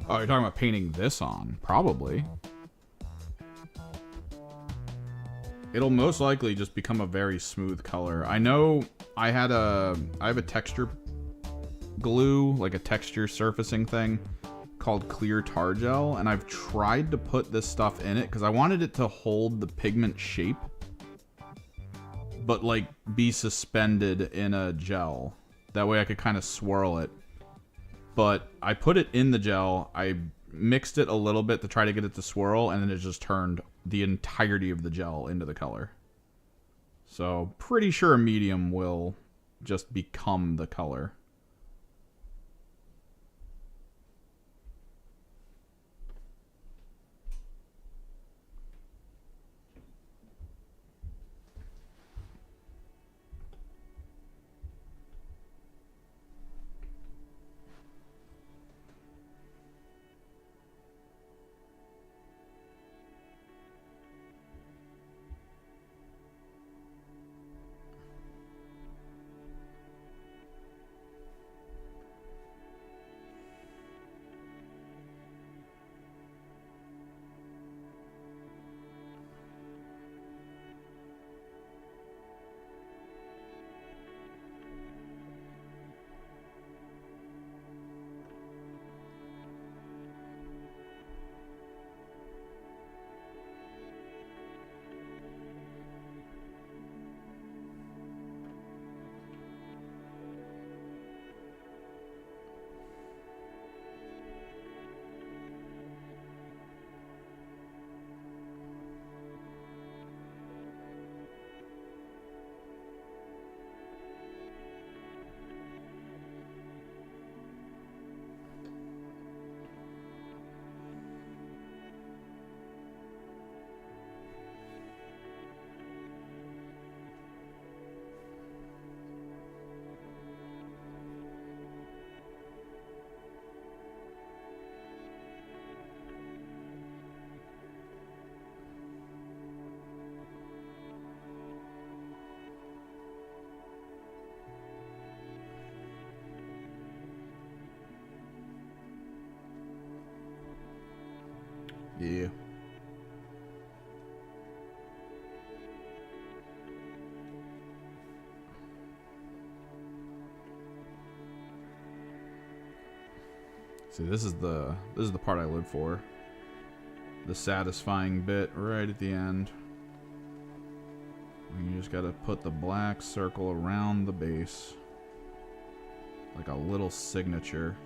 Oh, you're talking about painting this on? Probably. It'll most likely just become a very smooth color. I know I have a texture glue, like a texture surfacing thing called clear tar gel, and I've tried to put this stuff in it because I wanted it to hold the pigment shape, but like be suspended in a gel. That way I could kind of swirl it. But I put it in the gel, I mixed it a little bit to try to get it to swirl, and then it just turned the entirety of the gel into the color. So, pretty sure a medium will just become the color. Yeah. See, this is the part I live for. The satisfying bit right at the end. You just gotta put the black circle around the base. Like a little signature.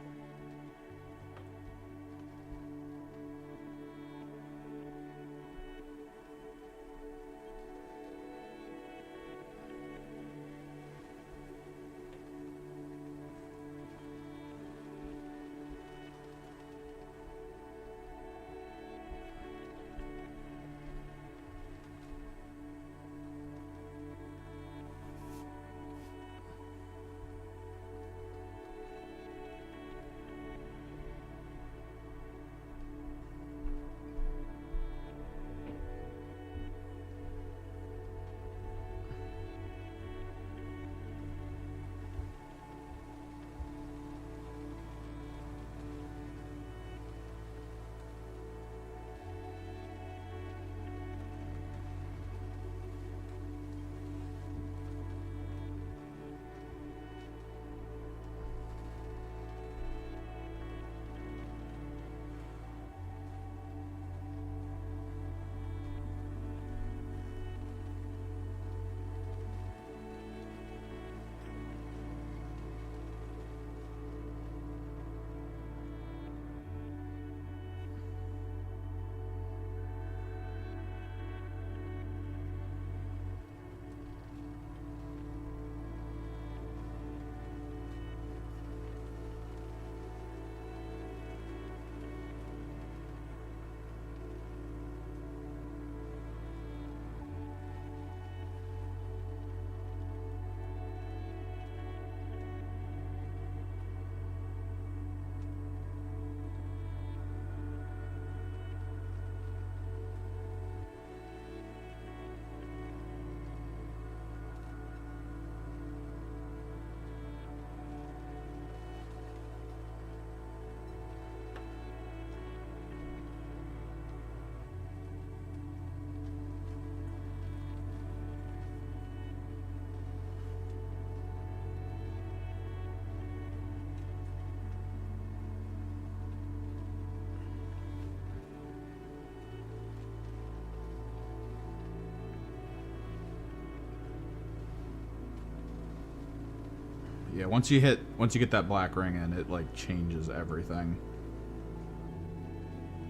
Yeah, once you get that black ring in, it like changes everything.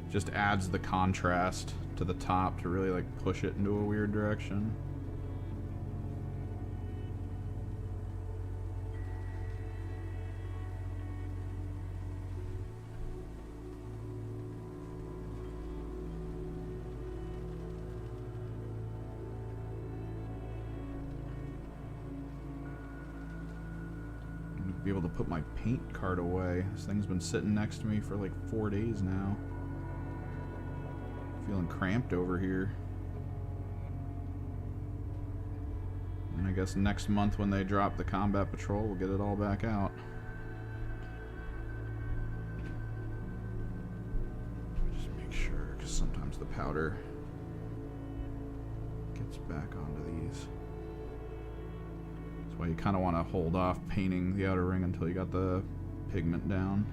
Just adds the contrast to the top to really like push it into a weird direction. Be able to put my paint cart away. This thing's been sitting next to me for like 4 days now. Feeling cramped over here. And I guess next month when they drop the combat patrol, we'll get it all back out. Just make sure, because sometimes the powder gets back onto these. That's why you kind of want to hold off painting the outer ring until you got the pigment down.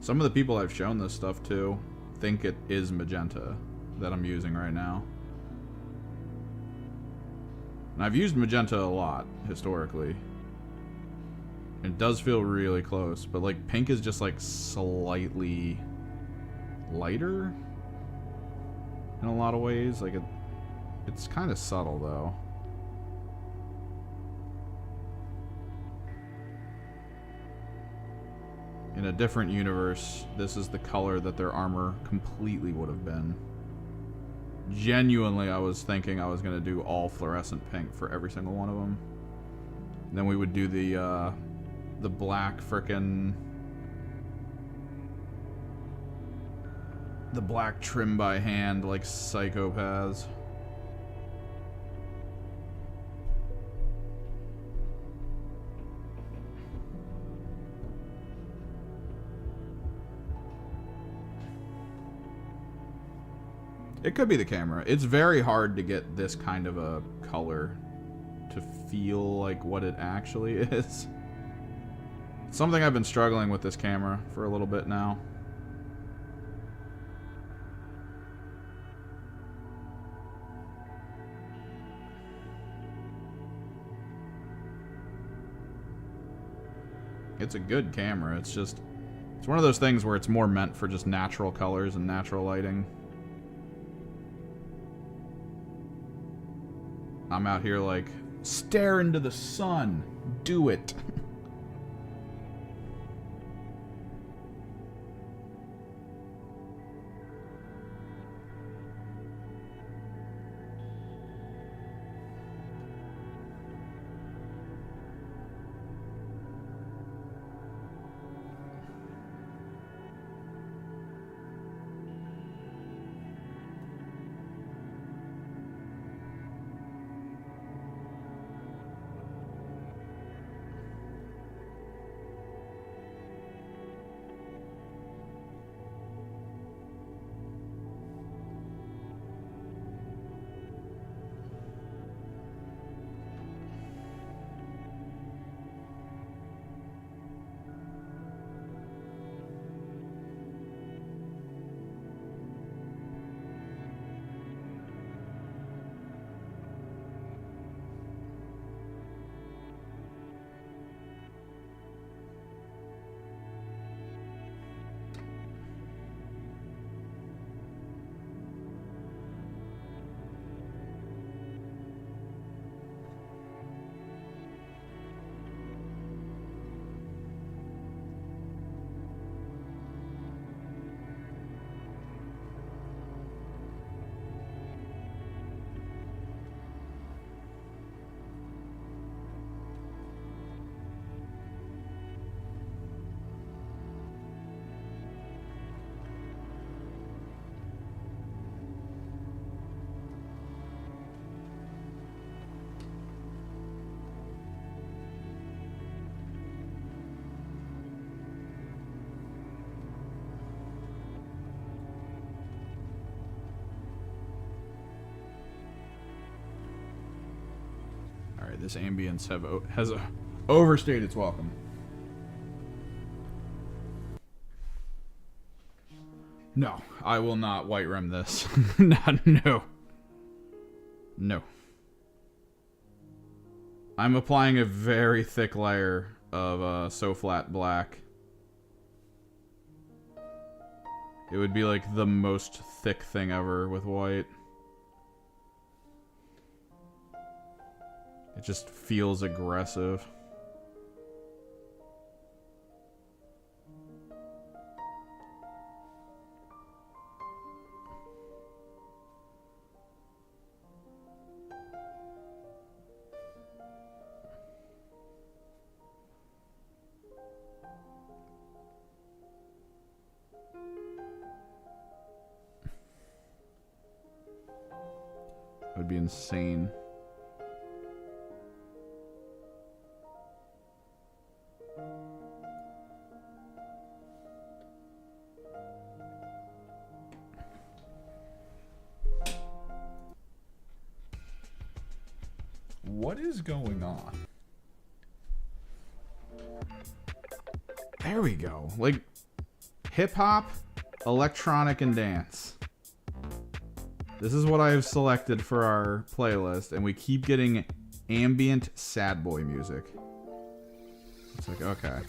Some of the people I've shown this stuff to think it is magenta that I'm using right now. And I've used magenta a lot, historically. It does feel really close, but like pink is just like slightly lighter in a lot of ways. Like it's kind of subtle though. In a different universe, this is the color that their armor completely would have been. Genuinely, I was thinking I was going to do all fluorescent pink for every single one of them. And then we would do the black frickin'... the black trim by hand like psychopaths. It could be the camera. It's very hard to get this kind of a color to feel like what it actually is. It's something I've been struggling with this camera for a little bit now. It's a good camera. It's just, it's one of those things where it's more meant for just natural colors and natural lighting. I'm out here like, stare into the sun. Do it. This ambience has overstayed its welcome. No, I will not white rim this. No. No. I'm applying a very thick layer of So Flat Black. It would be like the most thick thing ever with white. It just feels aggressive. It would be insane. What is going on? There we go. Like hip hop, electronic, and dance. This is what I have selected for our playlist, and we keep getting ambient sad boy music. It's like, okay.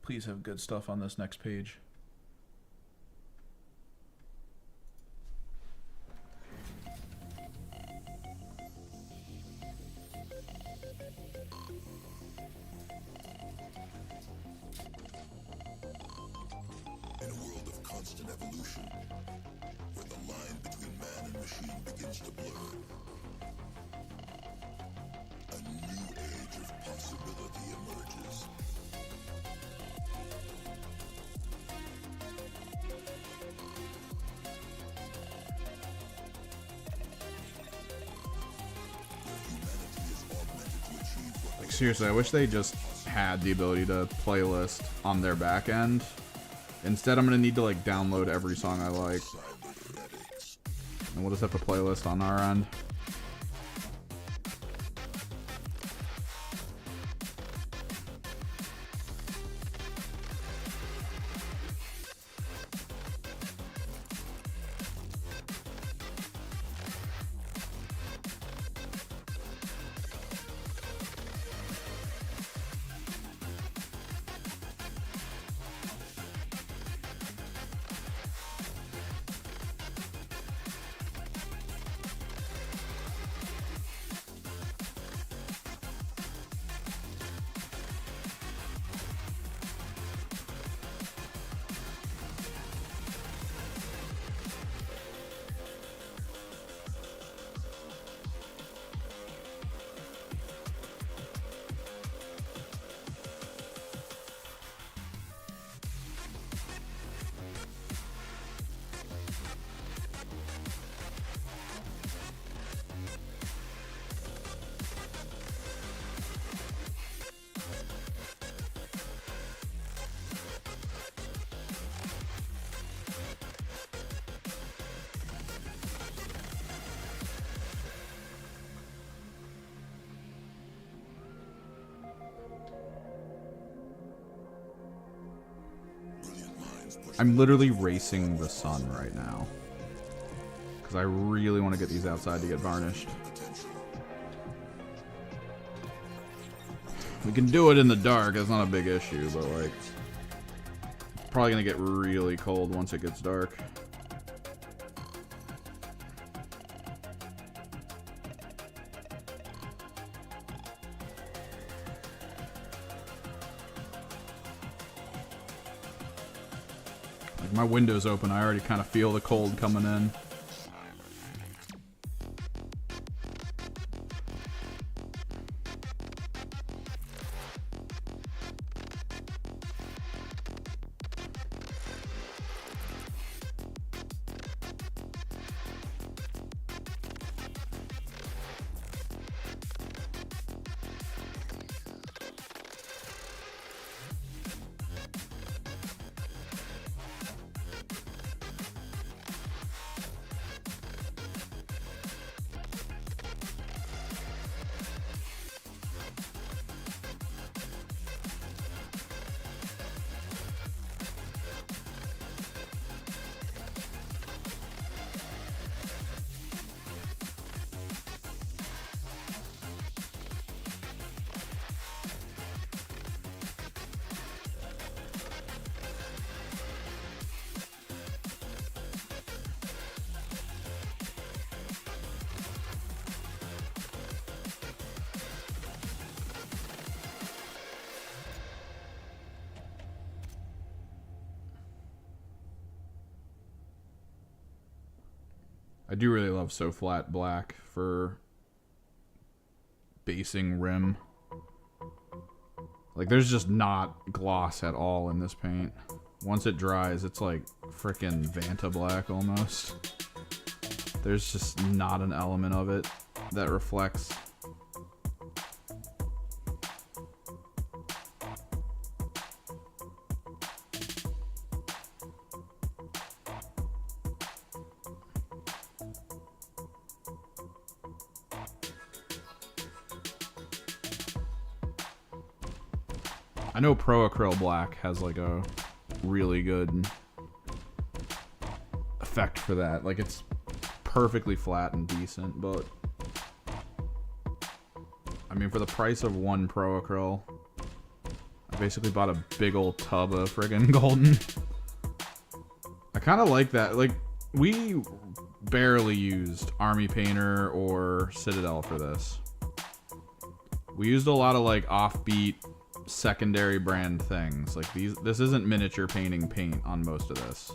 Please have good stuff on this next page. In a world of constant evolution, where the line between man and machine begins to blur, a new age of possibility emerges. Like, seriously, I wish they just had the ability to playlist on their back end. Instead, I'm gonna need to like download every song I like, and we'll just have to playlist on our end. I'm literally racing the sun right now, because I really want to get these outside to get varnished. We can do it in the dark, that's not a big issue, but like, it's probably going to get really cold once it gets dark. My window's open, I already kind of feel the cold coming in. I do really love So Flat Black for basing rim. Like, there's just not gloss at all in this paint. Once it dries, it's like frickin' Vanta Black almost. There's just not an element of it that reflects. I know Pro Acryl Black has like a really good effect for that. Like, it's perfectly flat and decent, but I mean, for the price of one Pro Acryl, I basically bought a big old tub of friggin' golden. I kind of like that. Like, we barely used Army Painter or Citadel for this. We used a lot of like offbeat secondary brand things. Like this isn't miniature painting paint on most of this.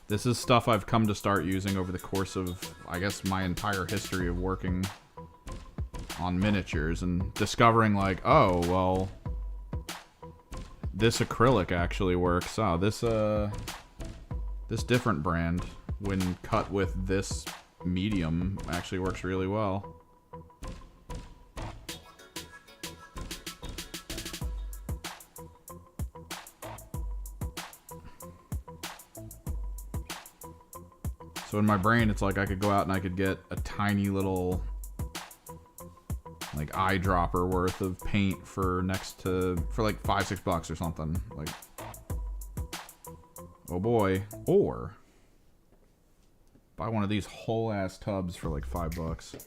This is stuff I've come to start using over the course of, I guess, my entire history of working on miniatures and discovering like, oh, well, this acrylic actually works. Oh, this different brand, when cut with this medium, actually works really well. So in my brain, it's like I could go out and I could get a tiny little like eyedropper worth of paint for like $5-6 or something. Like, oh boy. Or buy one of these whole ass tubs for like $5.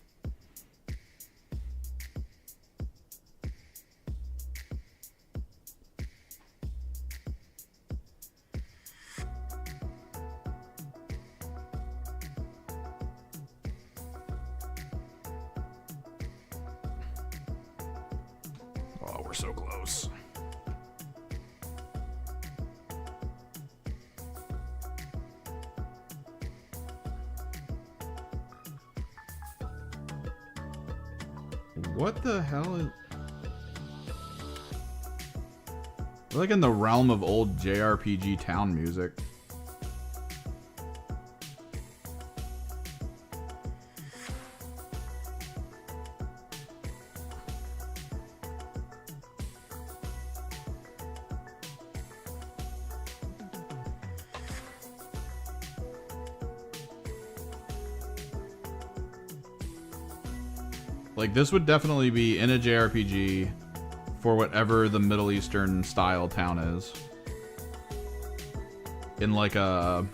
Oh, we're so close. What the hell is... We're like in the realm of old JRPG town music. Like, this would definitely be in a JRPG for whatever the Middle Eastern style town is. In like a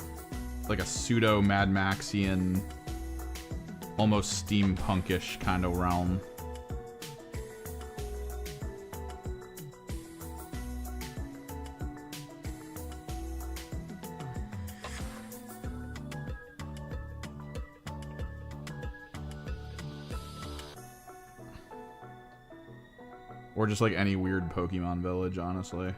pseudo Mad Maxian, almost steampunkish kind of realm. Or just like any weird Pokemon village, honestly.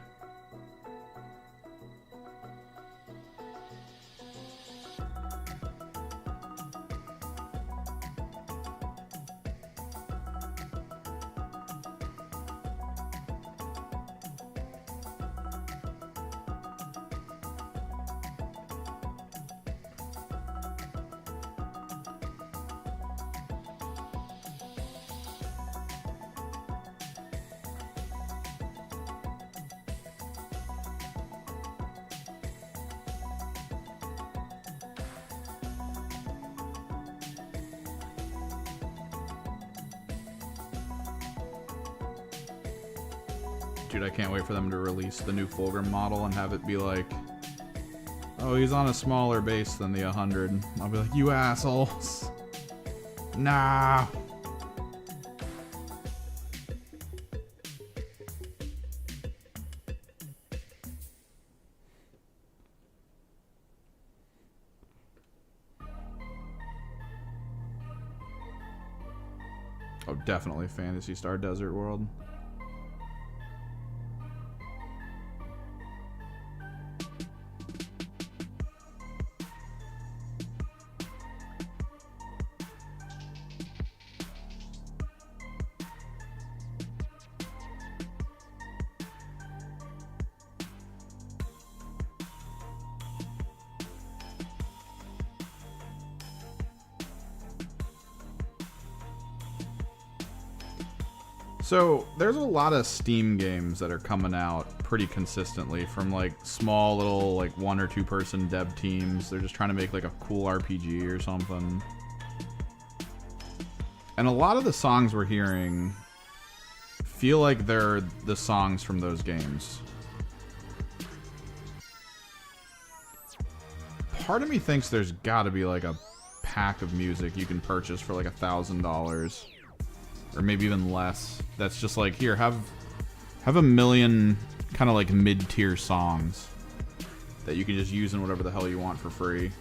Dude, I can't wait for them to release the new Fulgrim model and have it be like, oh, he's on a smaller base than the 100. I'll be like, you assholes. Nah. Oh, definitely Phantasy Star Desert World. So, there's a lot of Steam games that are coming out pretty consistently from like small little like 1 or 2 person dev teams. They're just trying to make like a cool RPG or something. And a lot of the songs we're hearing feel like they're the songs from those games. Part of me thinks there's gotta be like a pack of music you can purchase for like $1,000. Or maybe even less. That's just like, here, have Have a million kind of like mid-tier songs that you can just use in whatever the hell you want for free.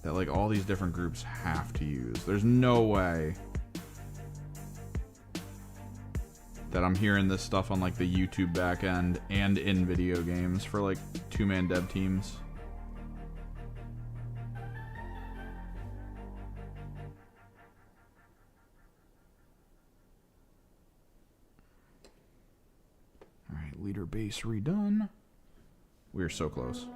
That like all these different groups have to use. There's no way that I'm hearing this stuff on like the YouTube back end and in video games for like 2-man dev teams. Alright, leader base redone. We're so close.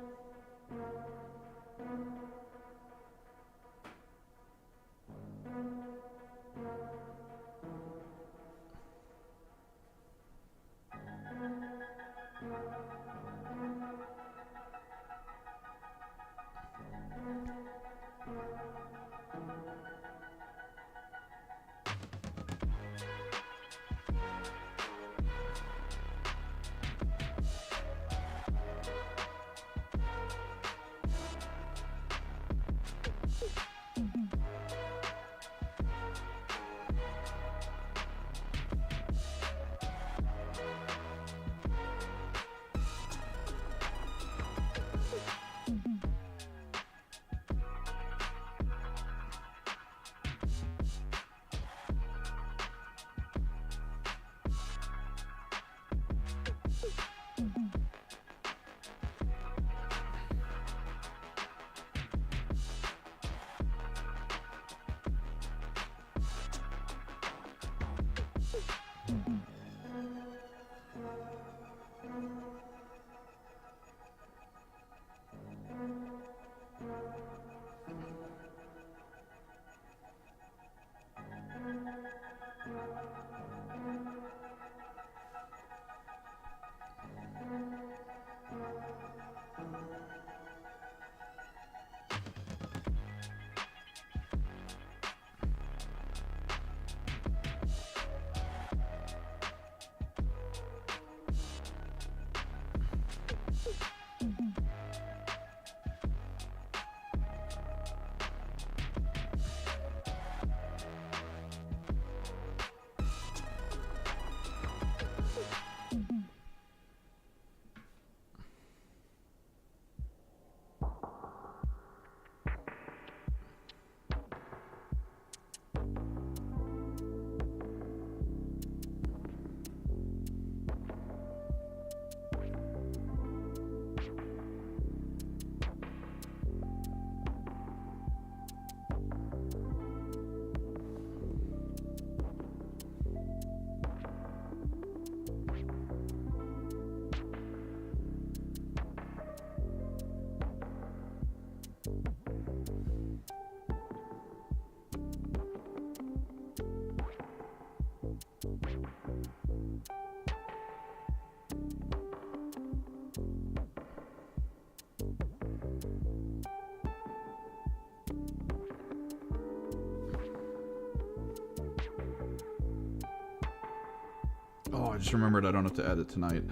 Oh, I just remembered I don't have to edit tonight.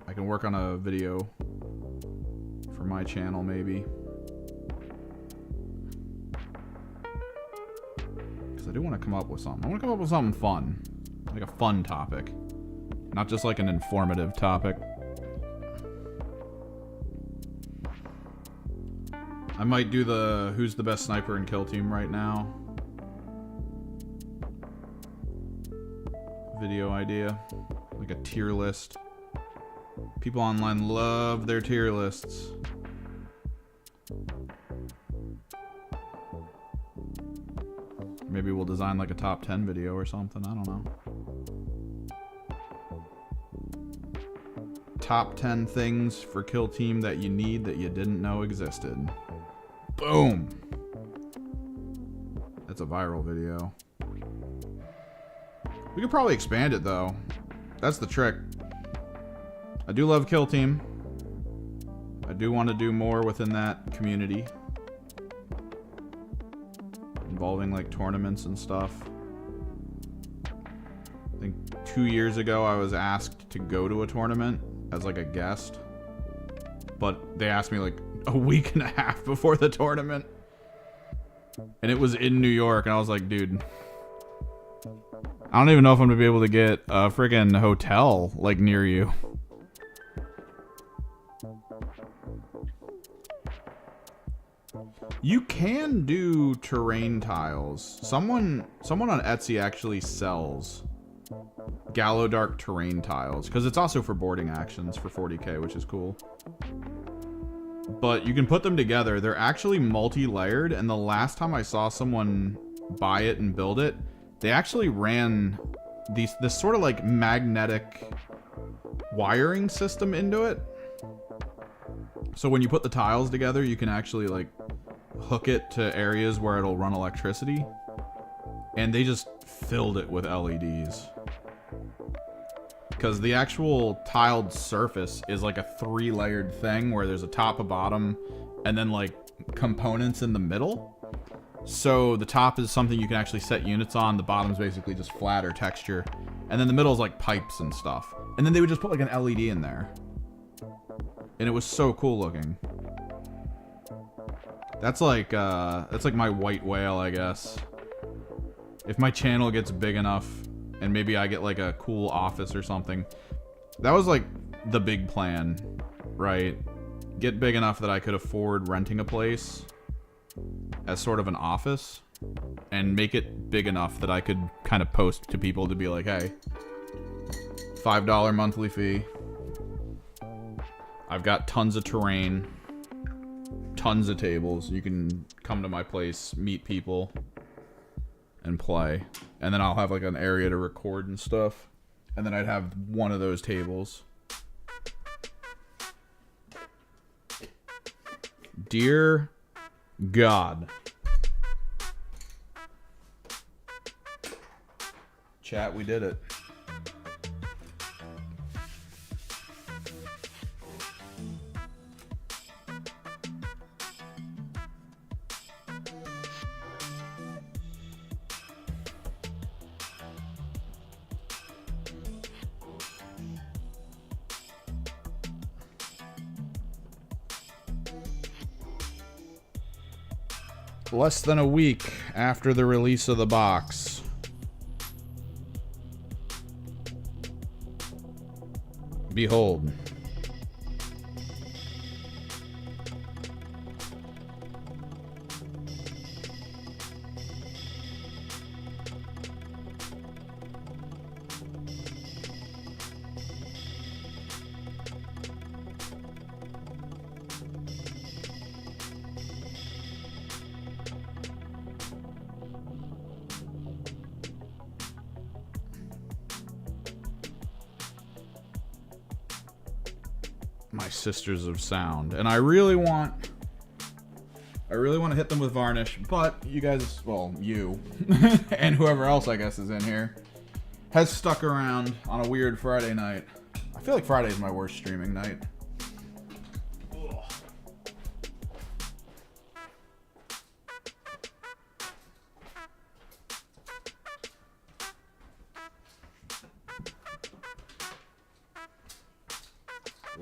I can work on a video for my channel, maybe. Because I do want to come up with something. I want to come up with something fun. Like a fun topic. Not just like an informative topic. I might do the who's the best sniper in Kill Team right now video idea. Like a tier list. People online love their tier lists. Maybe we'll design like a top 10 video or something. I don't know. Top 10 things for Kill Team that you need that you didn't know existed. Boom! That's a viral video. We could probably expand it though. That's the trick. I do love Kill Team. I do want to do more within that community. Involving like tournaments and stuff. I think 2 years ago I was asked to go to a tournament as like a guest. But they asked me like a week and a half before the tournament. And it was in New York and I was like, dude, I don't even know if I'm gonna be able to get a friggin' hotel like near you. You can do terrain tiles. Someone on Etsy actually sells Gallo Dark terrain tiles because it's also for boarding actions for 40k, which is cool. But you can put them together. They're actually multi-layered, and the last time I saw someone buy it and build it, they actually ran this sort of like magnetic wiring system into it. So when you put the tiles together, you can actually like hook it to areas where it'll run electricity. And they just filled it with LEDs. Because the actual tiled surface is like a 3-layered thing where there's a top, a bottom, and then like components in the middle. So the top is something you can actually set units on. The bottom's basically just flat or texture. And then the middle is like pipes and stuff. And then they would just put like an LED in there. And it was so cool looking. That's like my white whale, I guess. If my channel gets big enough and maybe I get like a cool office or something. That was like the big plan, right? Get big enough that I could afford renting a place as sort of an office and make it big enough that I could kind of post to people to be like, hey, $5 monthly fee. I've got tons of terrain, tons of tables. You can come to my place, meet people, and play. And then I'll have like an area to record and stuff. And then I'd have one of those tables. Dear God. Chat, we did it. Less than a week after the release of the box. Behold. My Sisters of Sound. And I really want to hit them with varnish, but you guys, well, you and whoever else I guess is in here has stuck around on a weird Friday night. I feel like Friday is my worst streaming night. Ugh.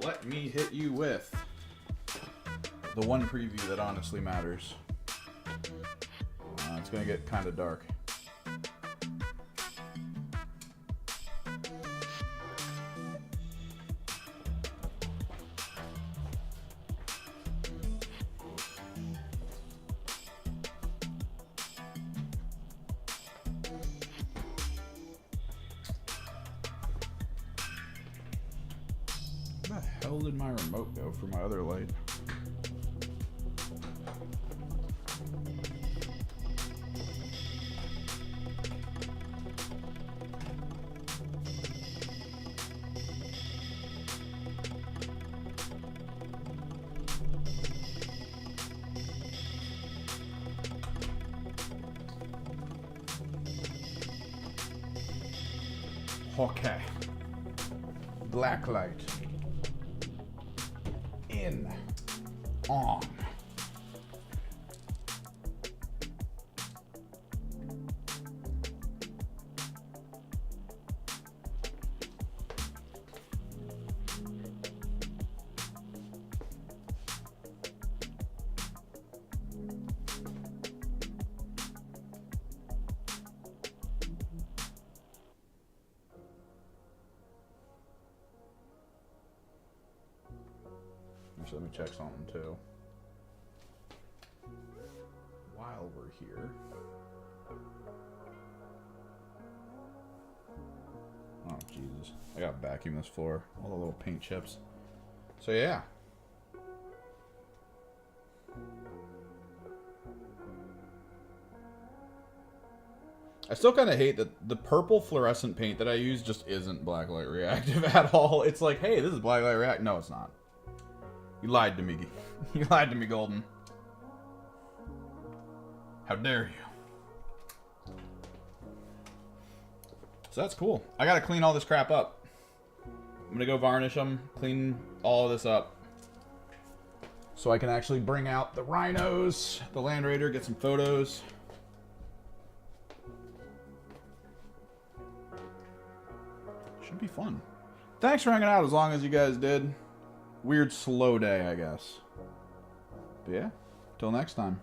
Let me hit you with the one preview that honestly matters. It's gonna get kind of dark. Where the hell did my remote go for my other light? Okay. Black light. In. On. Actually, let me check something too. While we're here. Oh, Jesus. I gotta vacuum this floor. All the little paint chips. So, yeah. I still kind of hate that the purple fluorescent paint that I use just isn't blacklight reactive at all. It's like, hey, this is blacklight react. No, it's not. You lied to me. You lied to me, Golden. How dare you? So that's cool. I gotta clean all this crap up. I'm gonna go varnish them, clean all of this up. So I can actually bring out the rhinos, the Land Raider, get some photos. Should be fun. Thanks for hanging out as long as you guys did. Weird slow day, I guess. But yeah, till next time.